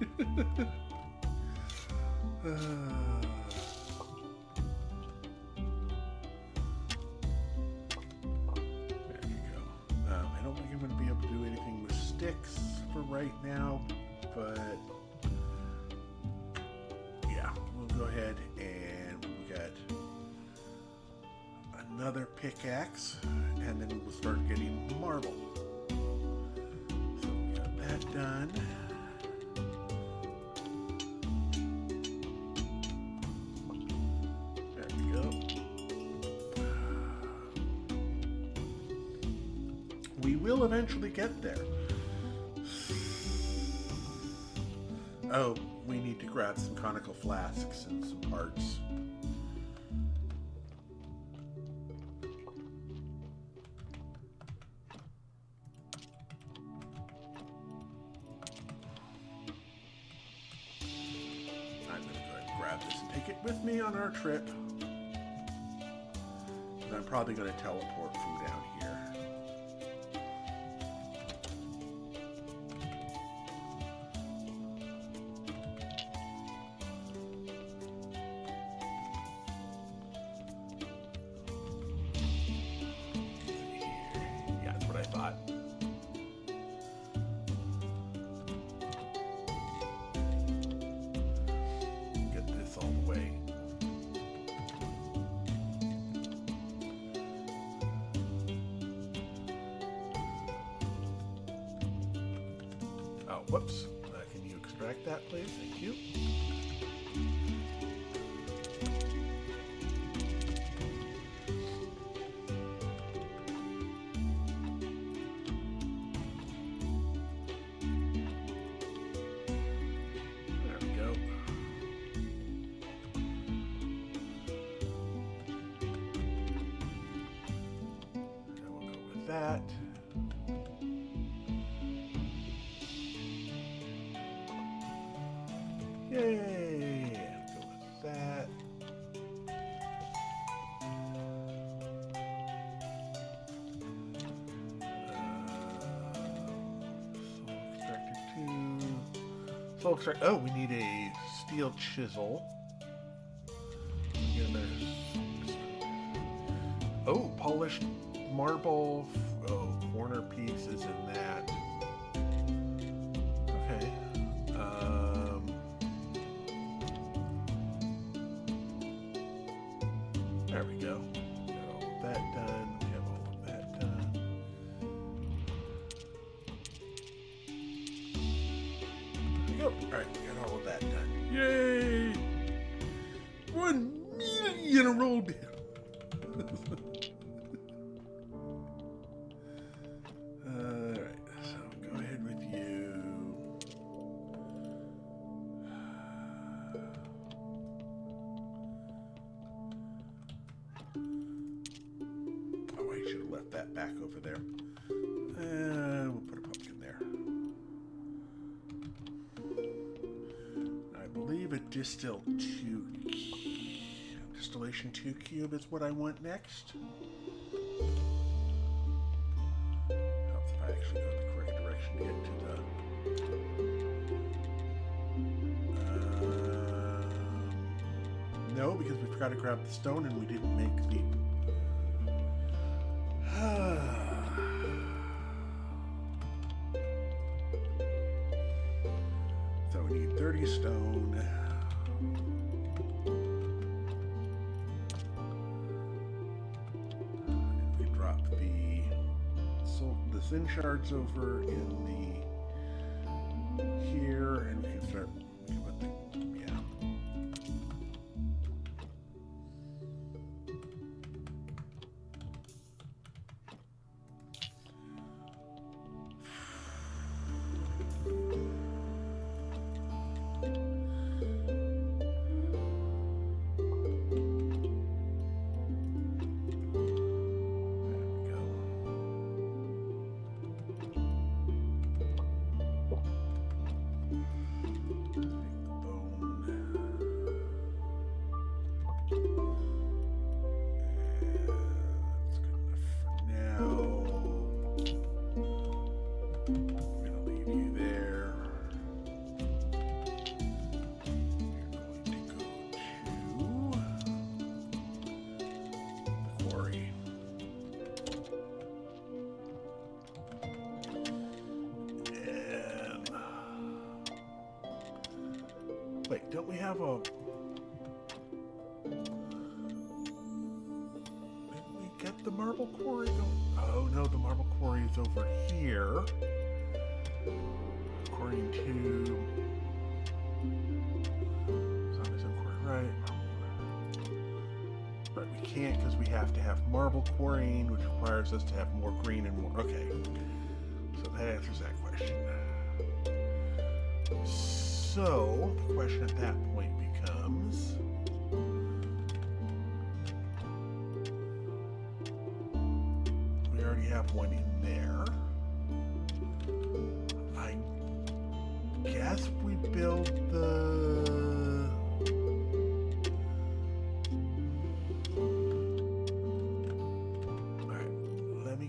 S2: you go. I don't think I'm going to be able to do anything with sticks for right now, but yeah, we'll go ahead and we got another pickaxe, and then we'll start getting marble. So we got that done. There we go. We will eventually get there. Oh, we need to grab some conical flasks and some parts. I'm going to go ahead and grab this and take it with me on our trip. And I'm probably going to teleport from down here. Yeah, that's what I thought. Get this all the way. Oh, whoops. Can you extract that, please? Thank you. There we go. And we'll go with that. Yay! Go with that. Soul extractor 2. Soul extract. Oh, we need a steel chisel. Again, there's. Oh, polished marble. Oh, corner pieces in that. Okay. There we go. Got all of that done. We have all of that done. There we go. Alright, we got all of that done. Yay! 1 million in a roll, dude. Alright, so go ahead with you. Oh, I should have left that back over there. We'll put a pumpkin there. I believe a distillation 2 cube is what I want next. Helps if I actually go in the correct direction to get to the... no, because we forgot to grab the stone and we didn't make the... So we need 30 stone. And we drop the thin shards over in the here, and we can start with the
S1: Wait, don't we have a... Didn't we get the marble quarry going? Oh no, the marble quarry is over here. According to... Right. But we can't because we have to have marble quarrying, which requires us to have more green and more... Okay. So that answers that question. So, the question at that point becomes... We already have one in there. I guess we build the...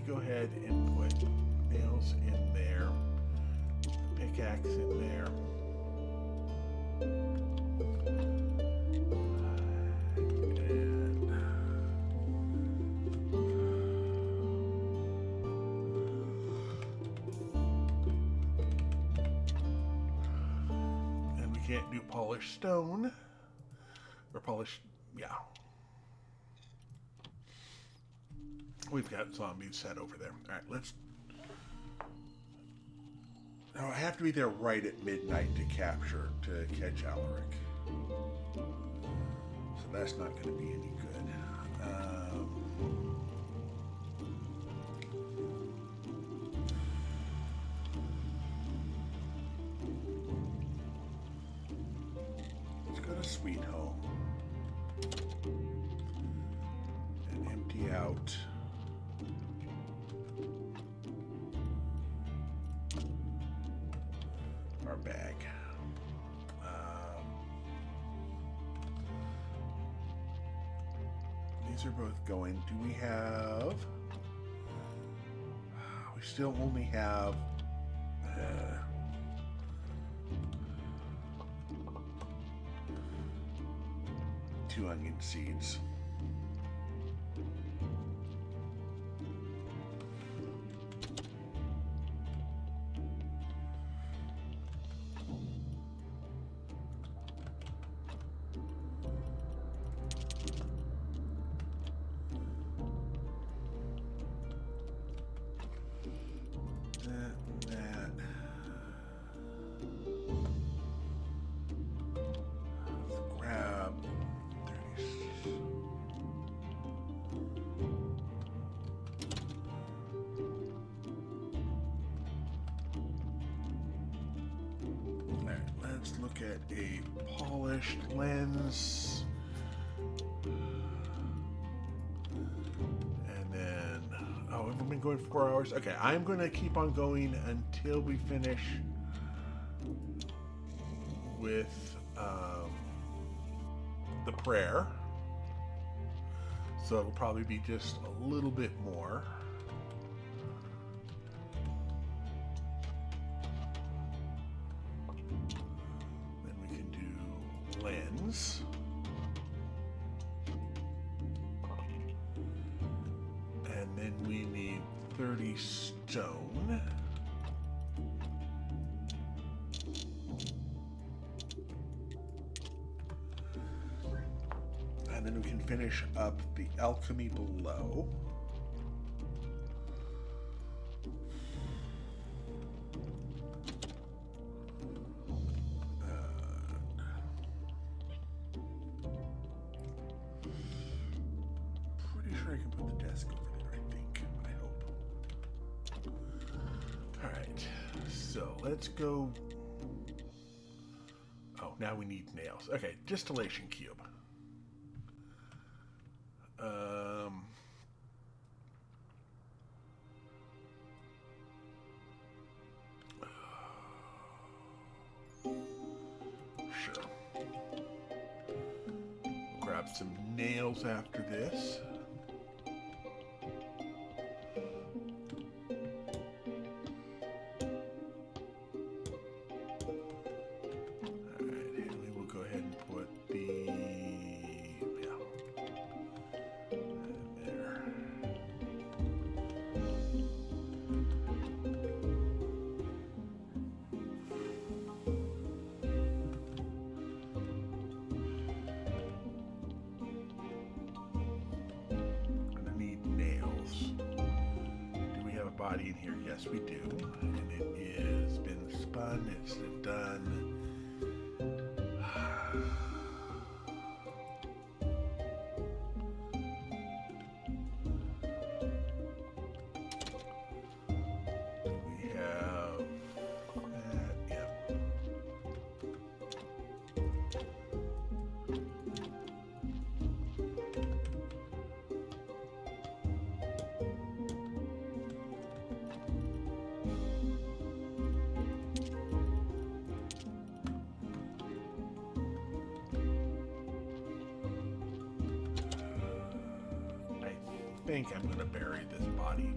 S1: Go ahead and put nails in there, pickaxe in there, and we can't do polished stone or polished, yeah. We've got zombies set over there. All right, let's... Now, I have to be there right at midnight to catch Alaric. So that's not going to be any good. Let's go to Sweet Home. And empty out... our bag. These are both going. Do we have... We still only have... 2 onion seeds. Let's look at a polished lens. And then, oh, have we been going 4 hours? Okay, I'm going to keep on going until we finish with the prayer. So it'll probably be just a little bit more. Lens. And then we need 30 stone. And then we can finish up the alchemy below. I can put the desk over there, I think. I hope. Alright, so let's go. Oh, now we need nails. Okay, distillation cube. Sure. Grab some nails after this.
S2: body in here? Yes, we do. And it is been spun. It's done. We have that. Yep. I think I'm going to bury this body.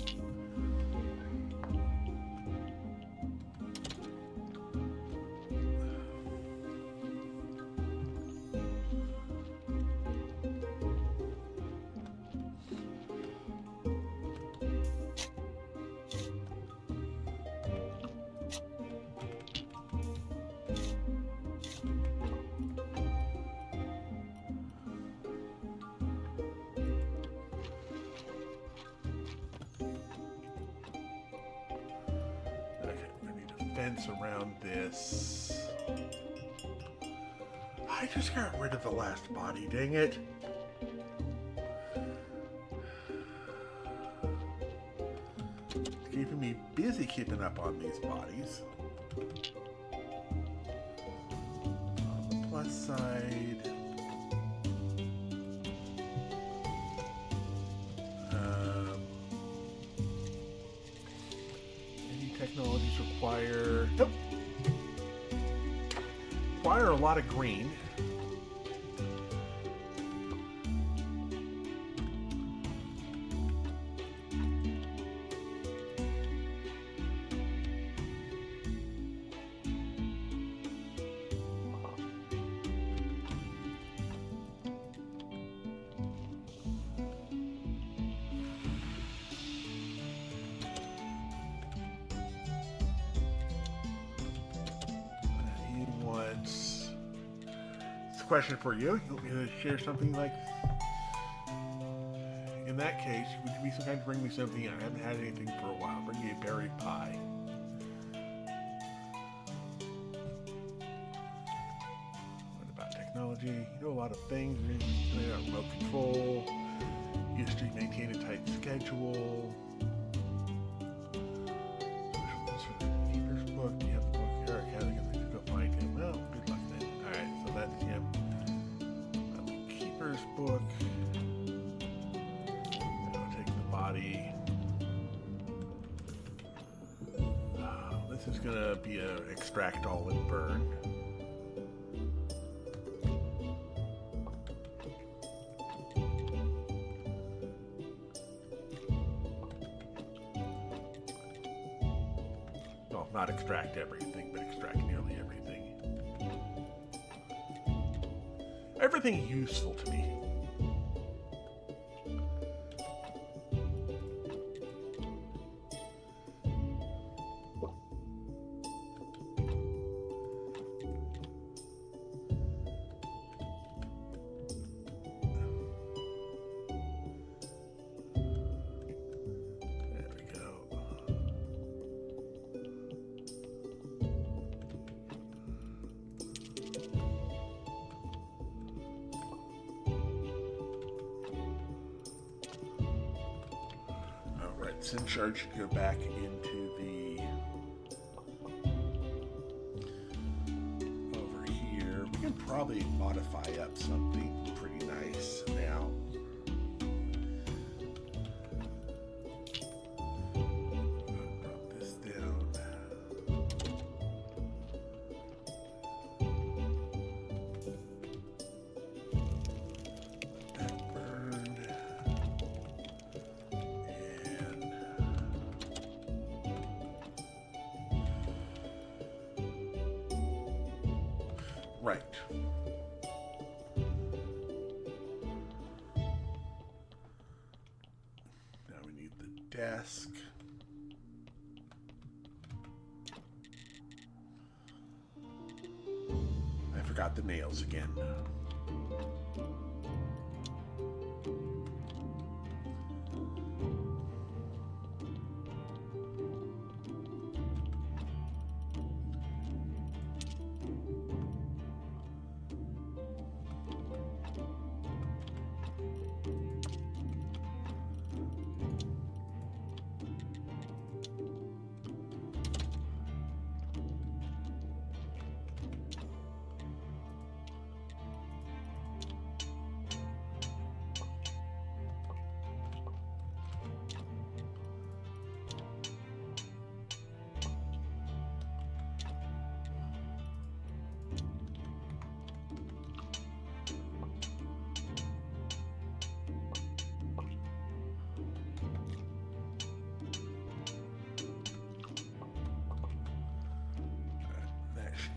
S2: Fence around this. I just got rid of the last body, dang it. It's keeping me busy keeping up on these bodies. On the plus side, technologies require a lot of green. Question for you. You want me to share something like, in that case, would you be so kind to bring me something? I haven't had anything for a while. Bring me a berry pie. What about technology? You know a lot of things. Remote control. Used to maintain a tight schedule. Keeper's book. Do you have the book here? I can't go find him. Well, good luck then. Alright, so that's him. Keeper's book. I'll take the body. This is gonna be a extract all and burn. Well, not extract everything, but extract nearly everything. Everything useful to me. Send charge should go back into the over here. We can probably modify up something pretty nice now. Drop this down. That burned. Right. Now we need the desk. I forgot the nails again.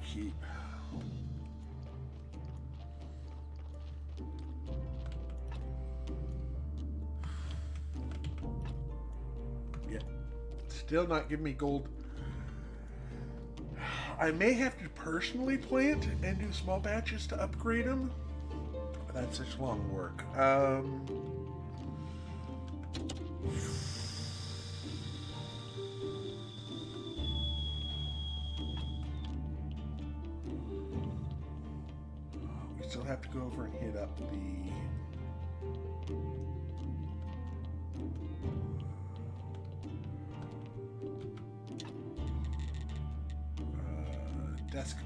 S1: upkeep. Yeah, still not giving me gold. I may have to personally plant and do small batches to upgrade them. That's such long work. We still have to go over and hit up the desk 2.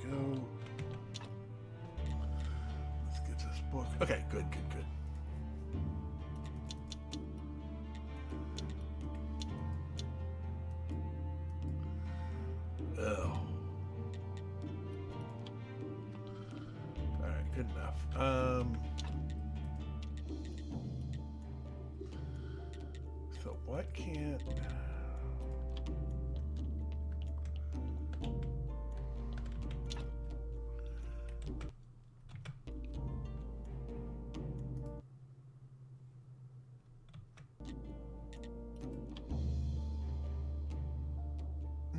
S1: There we go. Let's get this book. Okay, good. Oh. Alright, good enough. So what can't...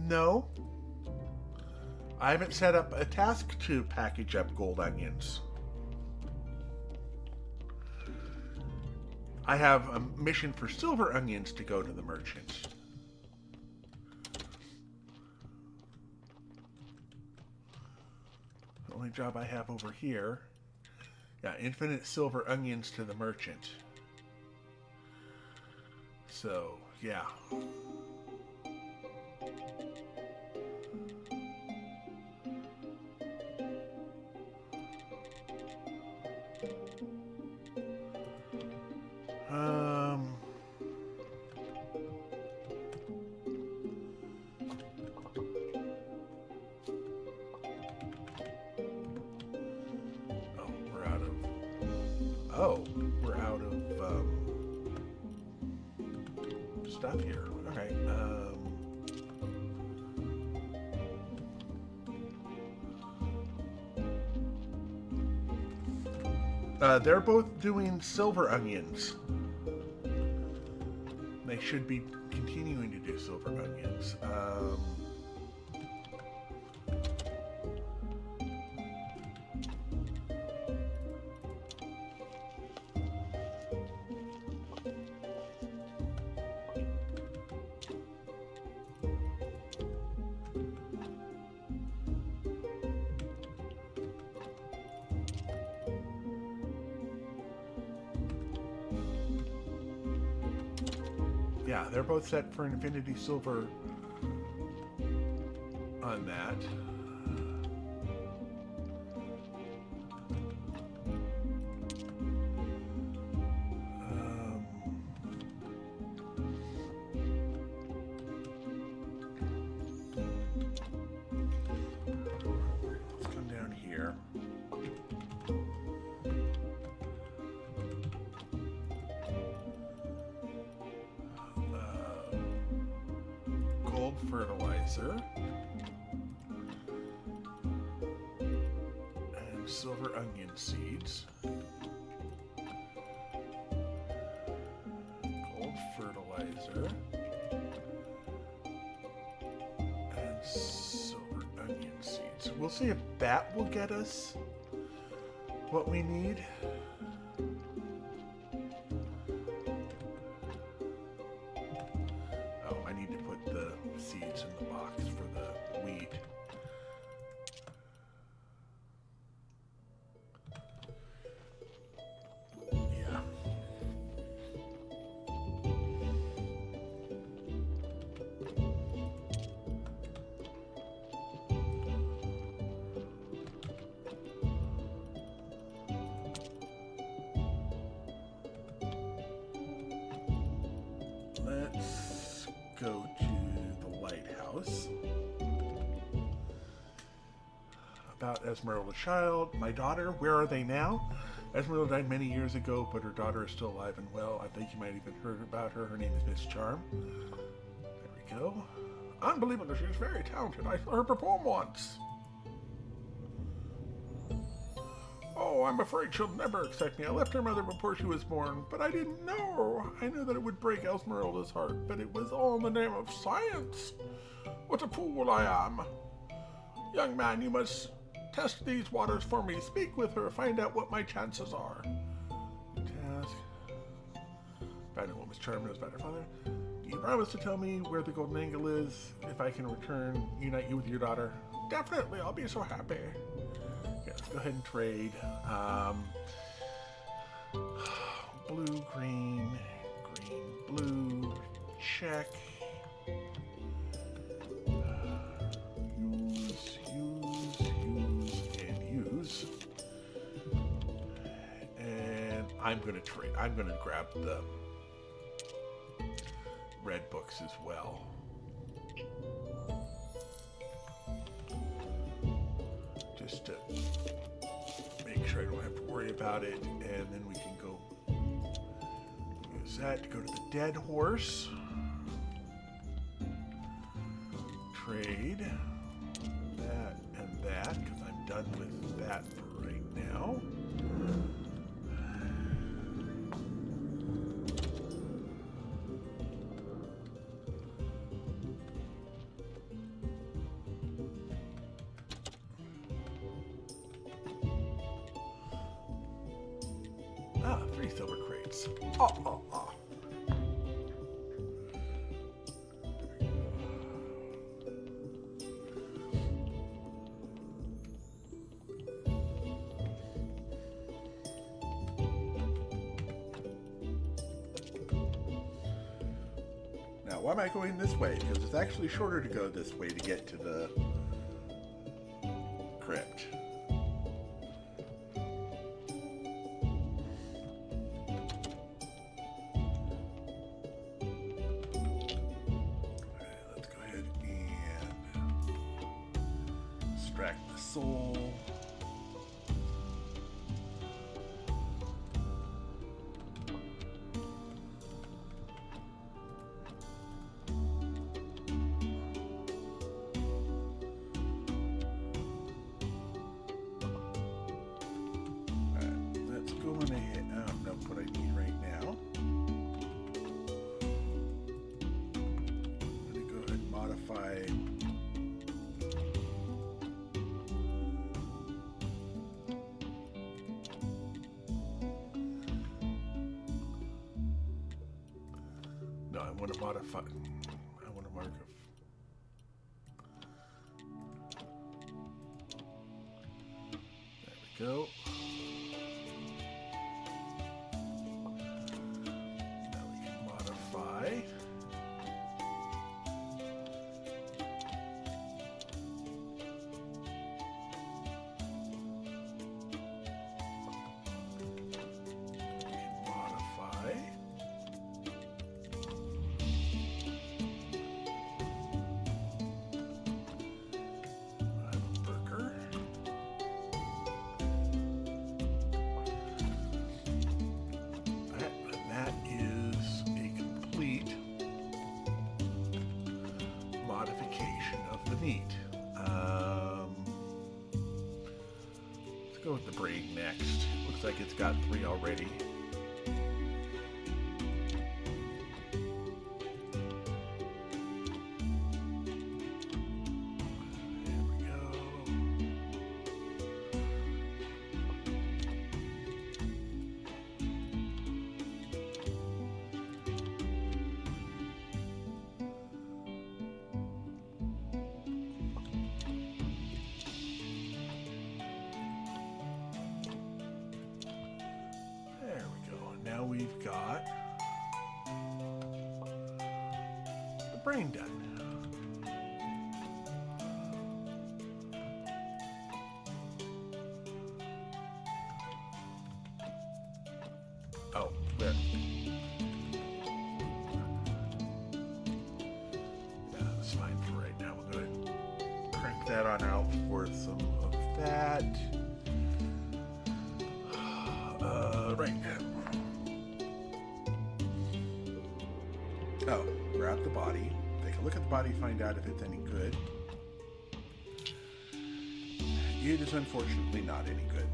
S1: No. I haven't set up a task to package up gold onions. I have a mission for silver onions to go to the merchant. The only job I have over here. Yeah, infinite silver onions to the merchant. So, yeah. We're out of stuff here. Okay. They're both doing silver onions. They should be continuing to do silver onions. Yeah, they're both set for Infinity Silver on that. Let's come down here. Fertilizer and silver onion seeds. Gold fertilizer and silver onion seeds. We'll see if that will get us what we need. Seeds in the box for the wheat. Yeah. Let's go to about
S2: about Esmeralda's child, my daughter. Where are they now? Esmeralda died many years ago, but her daughter is still alive and well. I think you might even heard about her. Her name is Miss Charm. There we go. Unbelievable. She's very talented. I saw her perform once. Oh, I'm afraid she'll never accept me. I left her mother before she was born, but I didn't know. I knew that it would break Esmeralda's heart, but it was all in the name of science. What a fool I am. Young man, you must test these waters for me. Speak with her. Find out what my chances are. Task. Find out what Miss Charm knows about her father. Do you promise to tell me where the golden angle is if I can unite you with your daughter? Definitely. I'll be so happy. Okay, let's go ahead and trade. Blue, green, green, blue. Check. And I'm going to trade. I'm going to grab the red books as well. Just to make sure I don't have to worry about it. And then we can go use that to go to the dead horse. Trade that and that, because I'm done with that for right now. Ah, 3 silver crates. Oh. Now, why am I going this way? Because it's actually shorter to go this way to get to the crypt. Let's go ahead and extract the soul. No, I want to modify. I want to mark a. There we go. Now we can modify. Let's go with the braid next. Looks like it's got 3 already. There we go. Now we've got the brain done. Oh, there. Yeah, that's fine for right now. We'll go ahead and crank that on out for some of
S1: that. Right. Oh, grab the body. Take a look at the body, find out if it's any good. It is unfortunately not any good.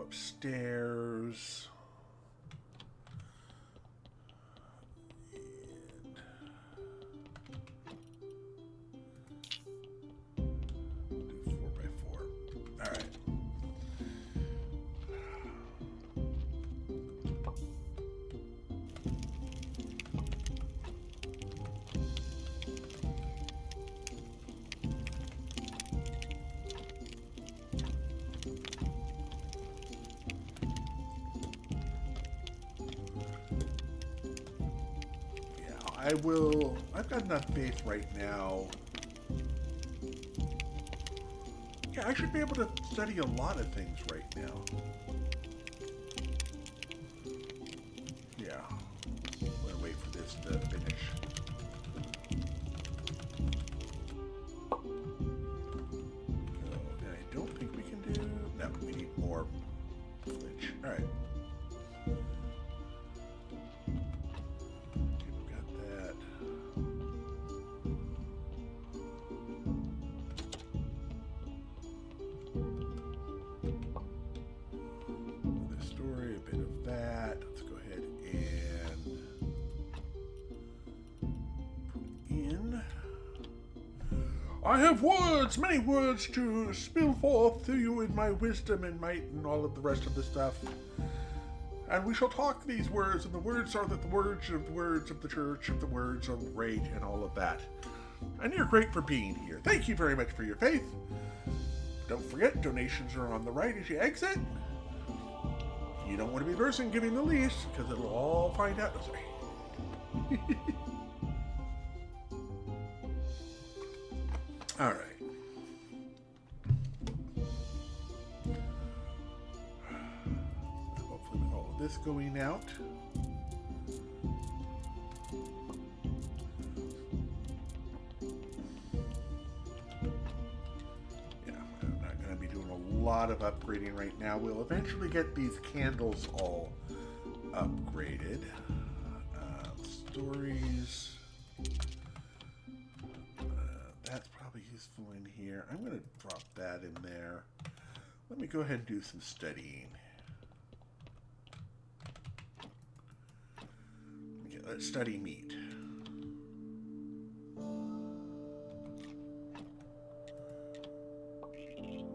S1: Upstairs. And do 4x4. All right. I've got enough faith right now. Yeah, I should be able to study a lot of things right now. Yeah. I'm gonna wait for this to finish. And I don't think we can do... No, we need more glitch. Alright. I have words, many words to spill forth to you in my wisdom and might and all of the rest of the stuff. And we shall talk these words, and the words are that the words of the church, of the words are great, and all of that. And you're great for being here. Thank you very much for your faith. Don't forget, donations are on the right as you exit. You don't want to be the person giving the least, because it'll all find out. Sorry. All right. Hopefully with all of this going out. Yeah, I'm not going to be doing a lot of upgrading right now. We'll eventually get these candles all upgraded. Stories. That's probably useful in here. I'm going to drop that in there. Let me go ahead and do some studying. Okay, let's study meat.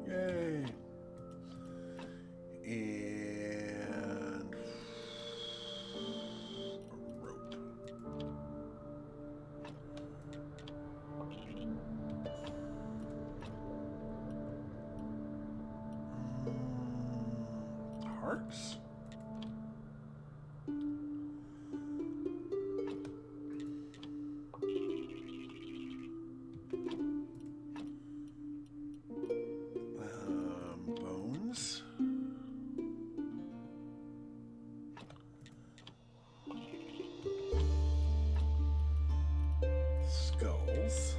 S1: Yay. And a rope. Hearts. Bones. Skulls.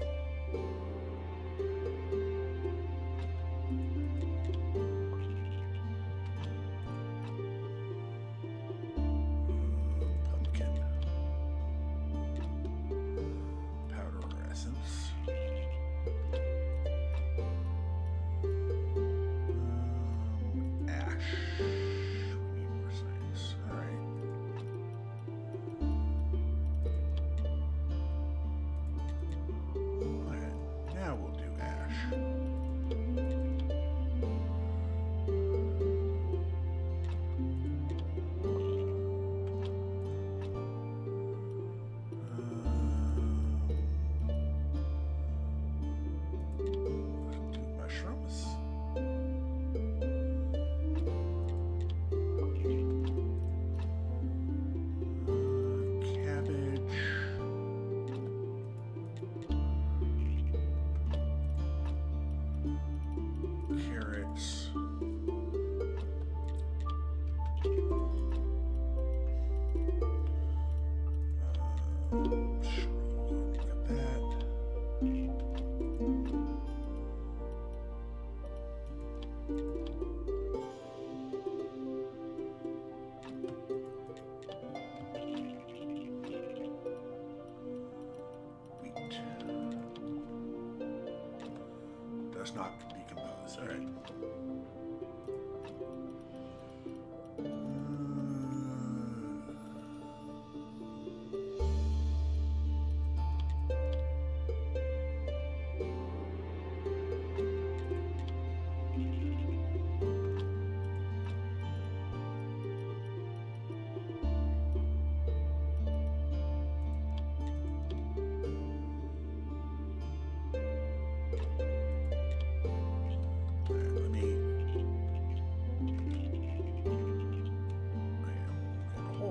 S1: does not decompose. All right.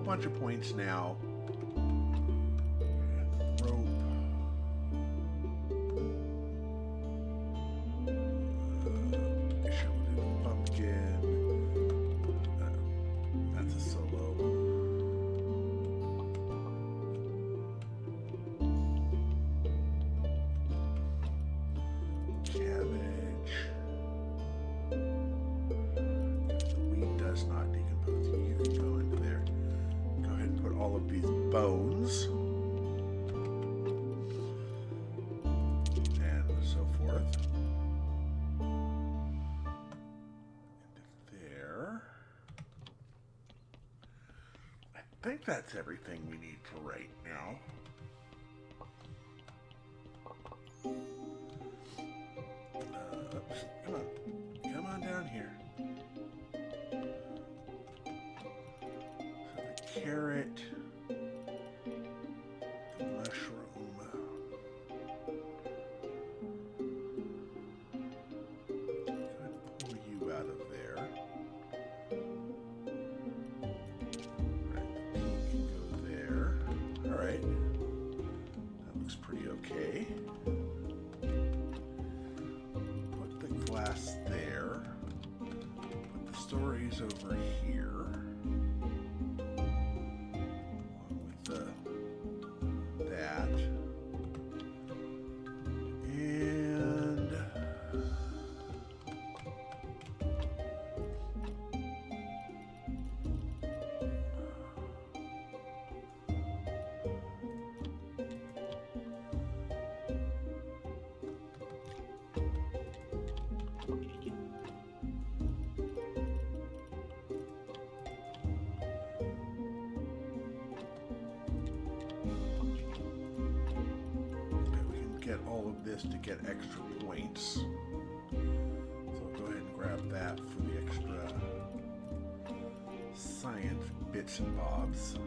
S1: Bunch of points now. Rope. Should we do the pumpkin? That's a solo. Cabbage. The wheat does not decompose. You can go into there. Go ahead and put all of these bones and so forth into there. I think that's everything we need for right now. Oops. Come on down here. So the carrot, the mushroom, pull you out of there. Right, you can go there. All right, that looks pretty okay. Put the glass there. Put the stories over here. Get all of this to get extra points. So I'll go ahead and grab that for the extra science bits and bobs.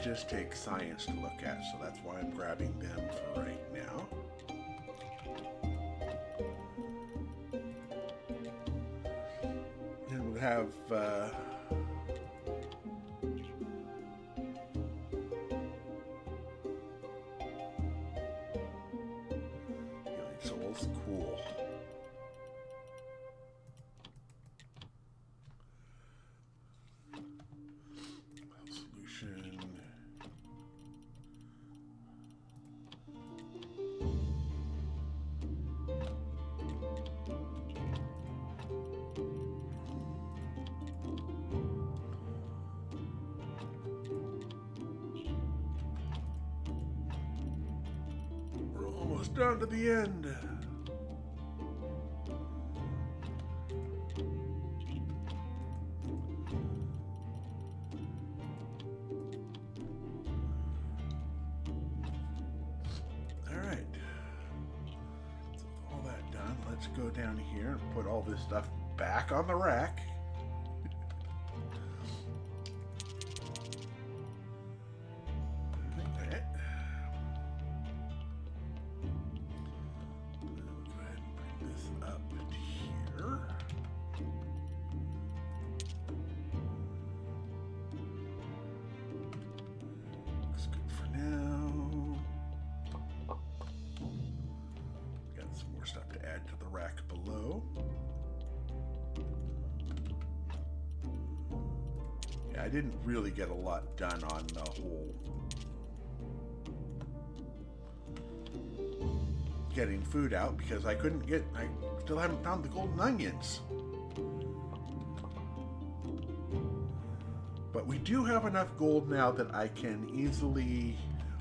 S1: Just take science to look at, so that's why I'm grabbing them for right now. And we'll have healing souls, cool. Solution. Down to the end. All right. So with all that done, let's go down here and put all this stuff back on the rack. Yeah, I didn't really get a lot done on the whole getting food out because I still haven't found the golden onions. But we do have enough gold now that I can easily,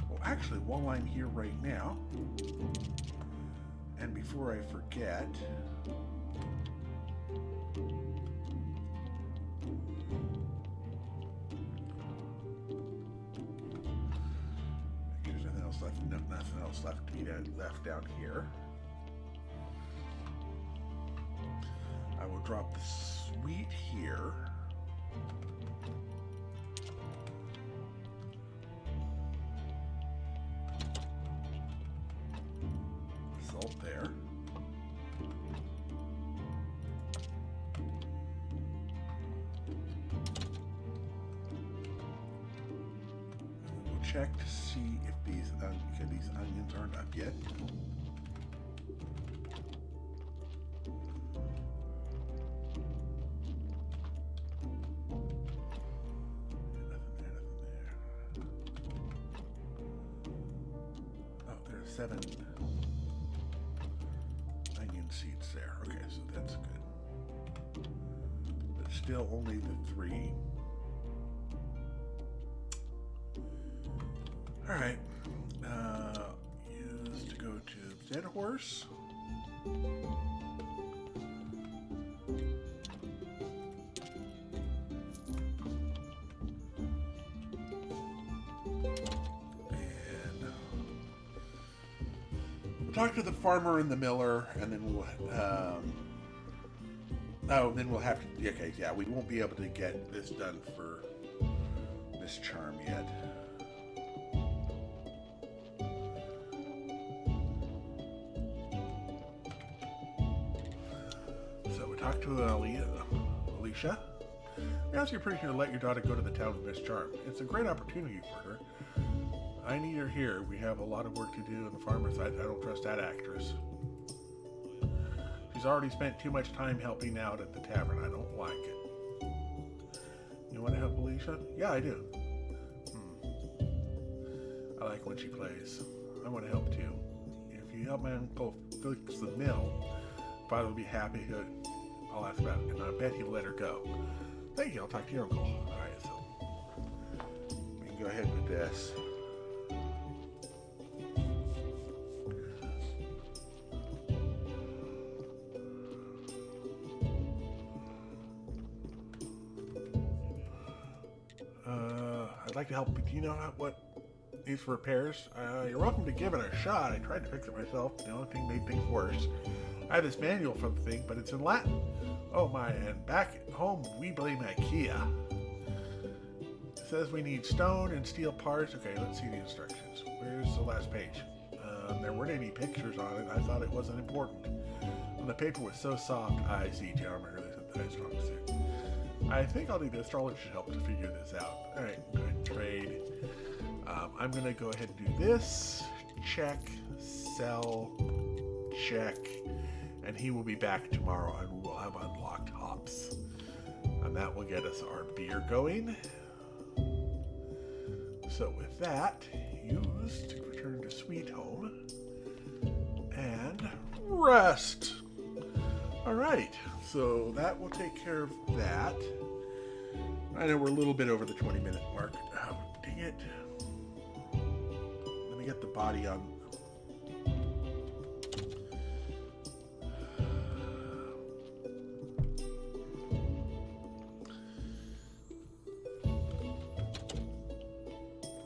S1: well actually while I'm here right now, and before I forget, there's nothing else left, nothing else left to be left down here. I will drop the sweet here. Salt there. We'll check to see if these onions aren't up yet. Oh, there's 7 onion seeds there. Okay, so that's good. But still only the 3. All right. Use to go to Dead Horse. Talk to the farmer and the miller, and then we'll then we'll have to, okay, yeah, we won't be able to get this done for this charm yet. So we talked to Alicia. We asked your permission to let your daughter go to the town with this charm. It's a great opportunity for her. I need her here. We have a lot of work to do on the farmer's side. I don't trust that actress. She's already spent too much time helping out at the tavern. I don't like it. You want to help Alicia? Yeah, I do. I like when she plays. I want to help too. If you help my uncle fix the mill, Father will be happy. I'll ask about it, and I bet he'll let her go. Thank you. I'll talk to your uncle. All right, so we can go ahead with this. I'd like to help, but do you know what needs for repairs? You're welcome to give it a shot. I tried to fix it myself, but the only thing made things worse. I have this manual for the thing, but it's in Latin. Oh my, and back at home, we blame IKEA. It says we need stone and steel parts. Okay, let's see the instructions. Where's the last page? There weren't any pictures on it. I thought it wasn't important. And the paper was so soft. I see, John. I really said that I strong suit. I think I'll need the astrologer help to figure this out. All right, go ahead and trade. I'm going to go ahead and do this. Check, sell, check. And he will be back tomorrow and we will have unlocked hops. And that will get us our beer going. So with that, use to return to Sweet Home and rest. All right, so that will take care of that. I know we're a little bit over the 20-minute mark. Oh, dang it. Let me get the body on.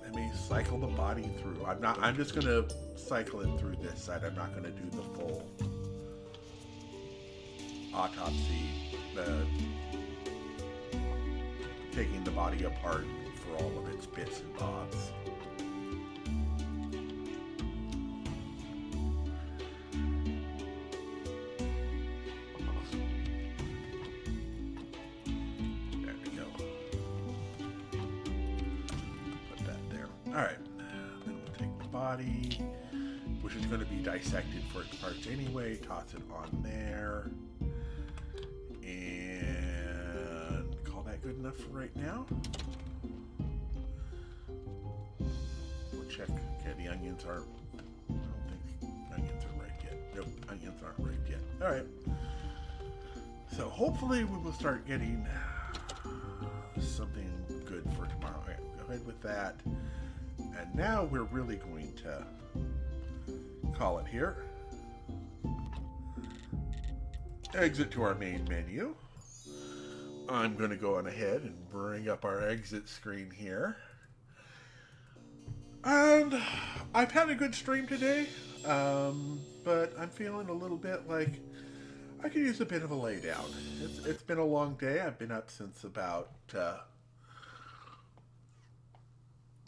S1: Let me cycle the body through. I'm just gonna cycle it through this side. I'm not gonna do the full autopsy, taking the body apart for all of its bits and bobs. There we go. Put that there. Alright. Then we'll take the body, which is going to be dissected for its parts anyway. Toss it on there. And call that good enough for right now. We'll check. Okay, the onions aren't... I don't think onions are ripe yet. Nope, onions aren't ripe yet. Alright. So hopefully we will start getting something good for tomorrow. Okay, go ahead with that. And now we're really going to call it here. Exit to our main menu. I'm going to go on ahead and bring up our exit screen here. And I've had a good stream today, but I'm feeling a little bit like I could use a bit of a lay down. It's been a long day. I've been up since about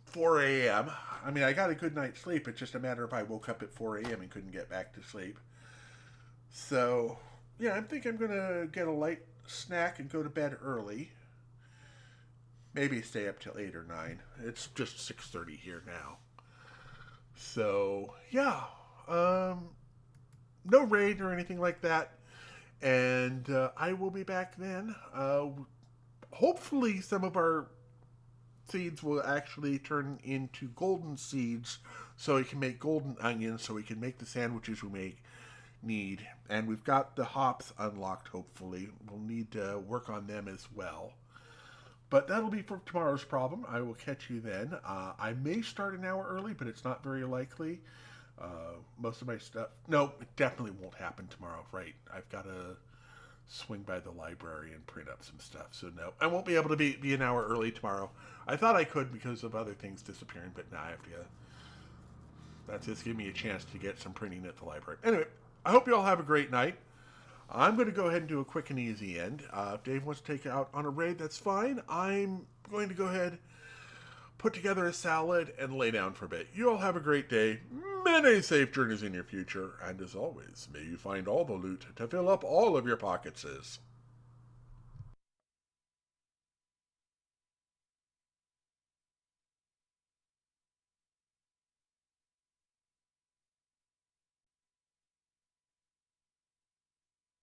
S1: 4 a.m. I mean, I got a good night's sleep. It's just a matter of I woke up at 4 a.m. and couldn't get back to sleep. So, yeah, I think I'm going to get a light snack and go to bed early. Maybe stay up till 8 or 9. It's just 6:30 here now. So, yeah. No raid or anything like that. And I will be back then. Hopefully some of our seeds will actually turn into golden seeds so we can make golden onions, so we can make the sandwiches we need. And we've got the hops unlocked, hopefully. We'll need to work on them as well. But that'll be for tomorrow's problem. I will catch you then. I may start an hour early, but it's not very likely. Most of my stuff... No, it definitely won't happen tomorrow, right? I've got to swing by the library and print up some stuff. So no, I won't be able to be an hour early tomorrow. I thought I could because of other things disappearing, but now I have to go. That's just give me a chance to get some printing at the library. Anyway, I hope you all have a great night. I'm going to go ahead and do a quick and easy end. If Dave wants to take it out on a raid, that's fine. I'm going to go ahead, put together a salad, and lay down for a bit. You all have a great day. Many safe journeys in your future. And as always, may you find all the loot to fill up all of your pockets.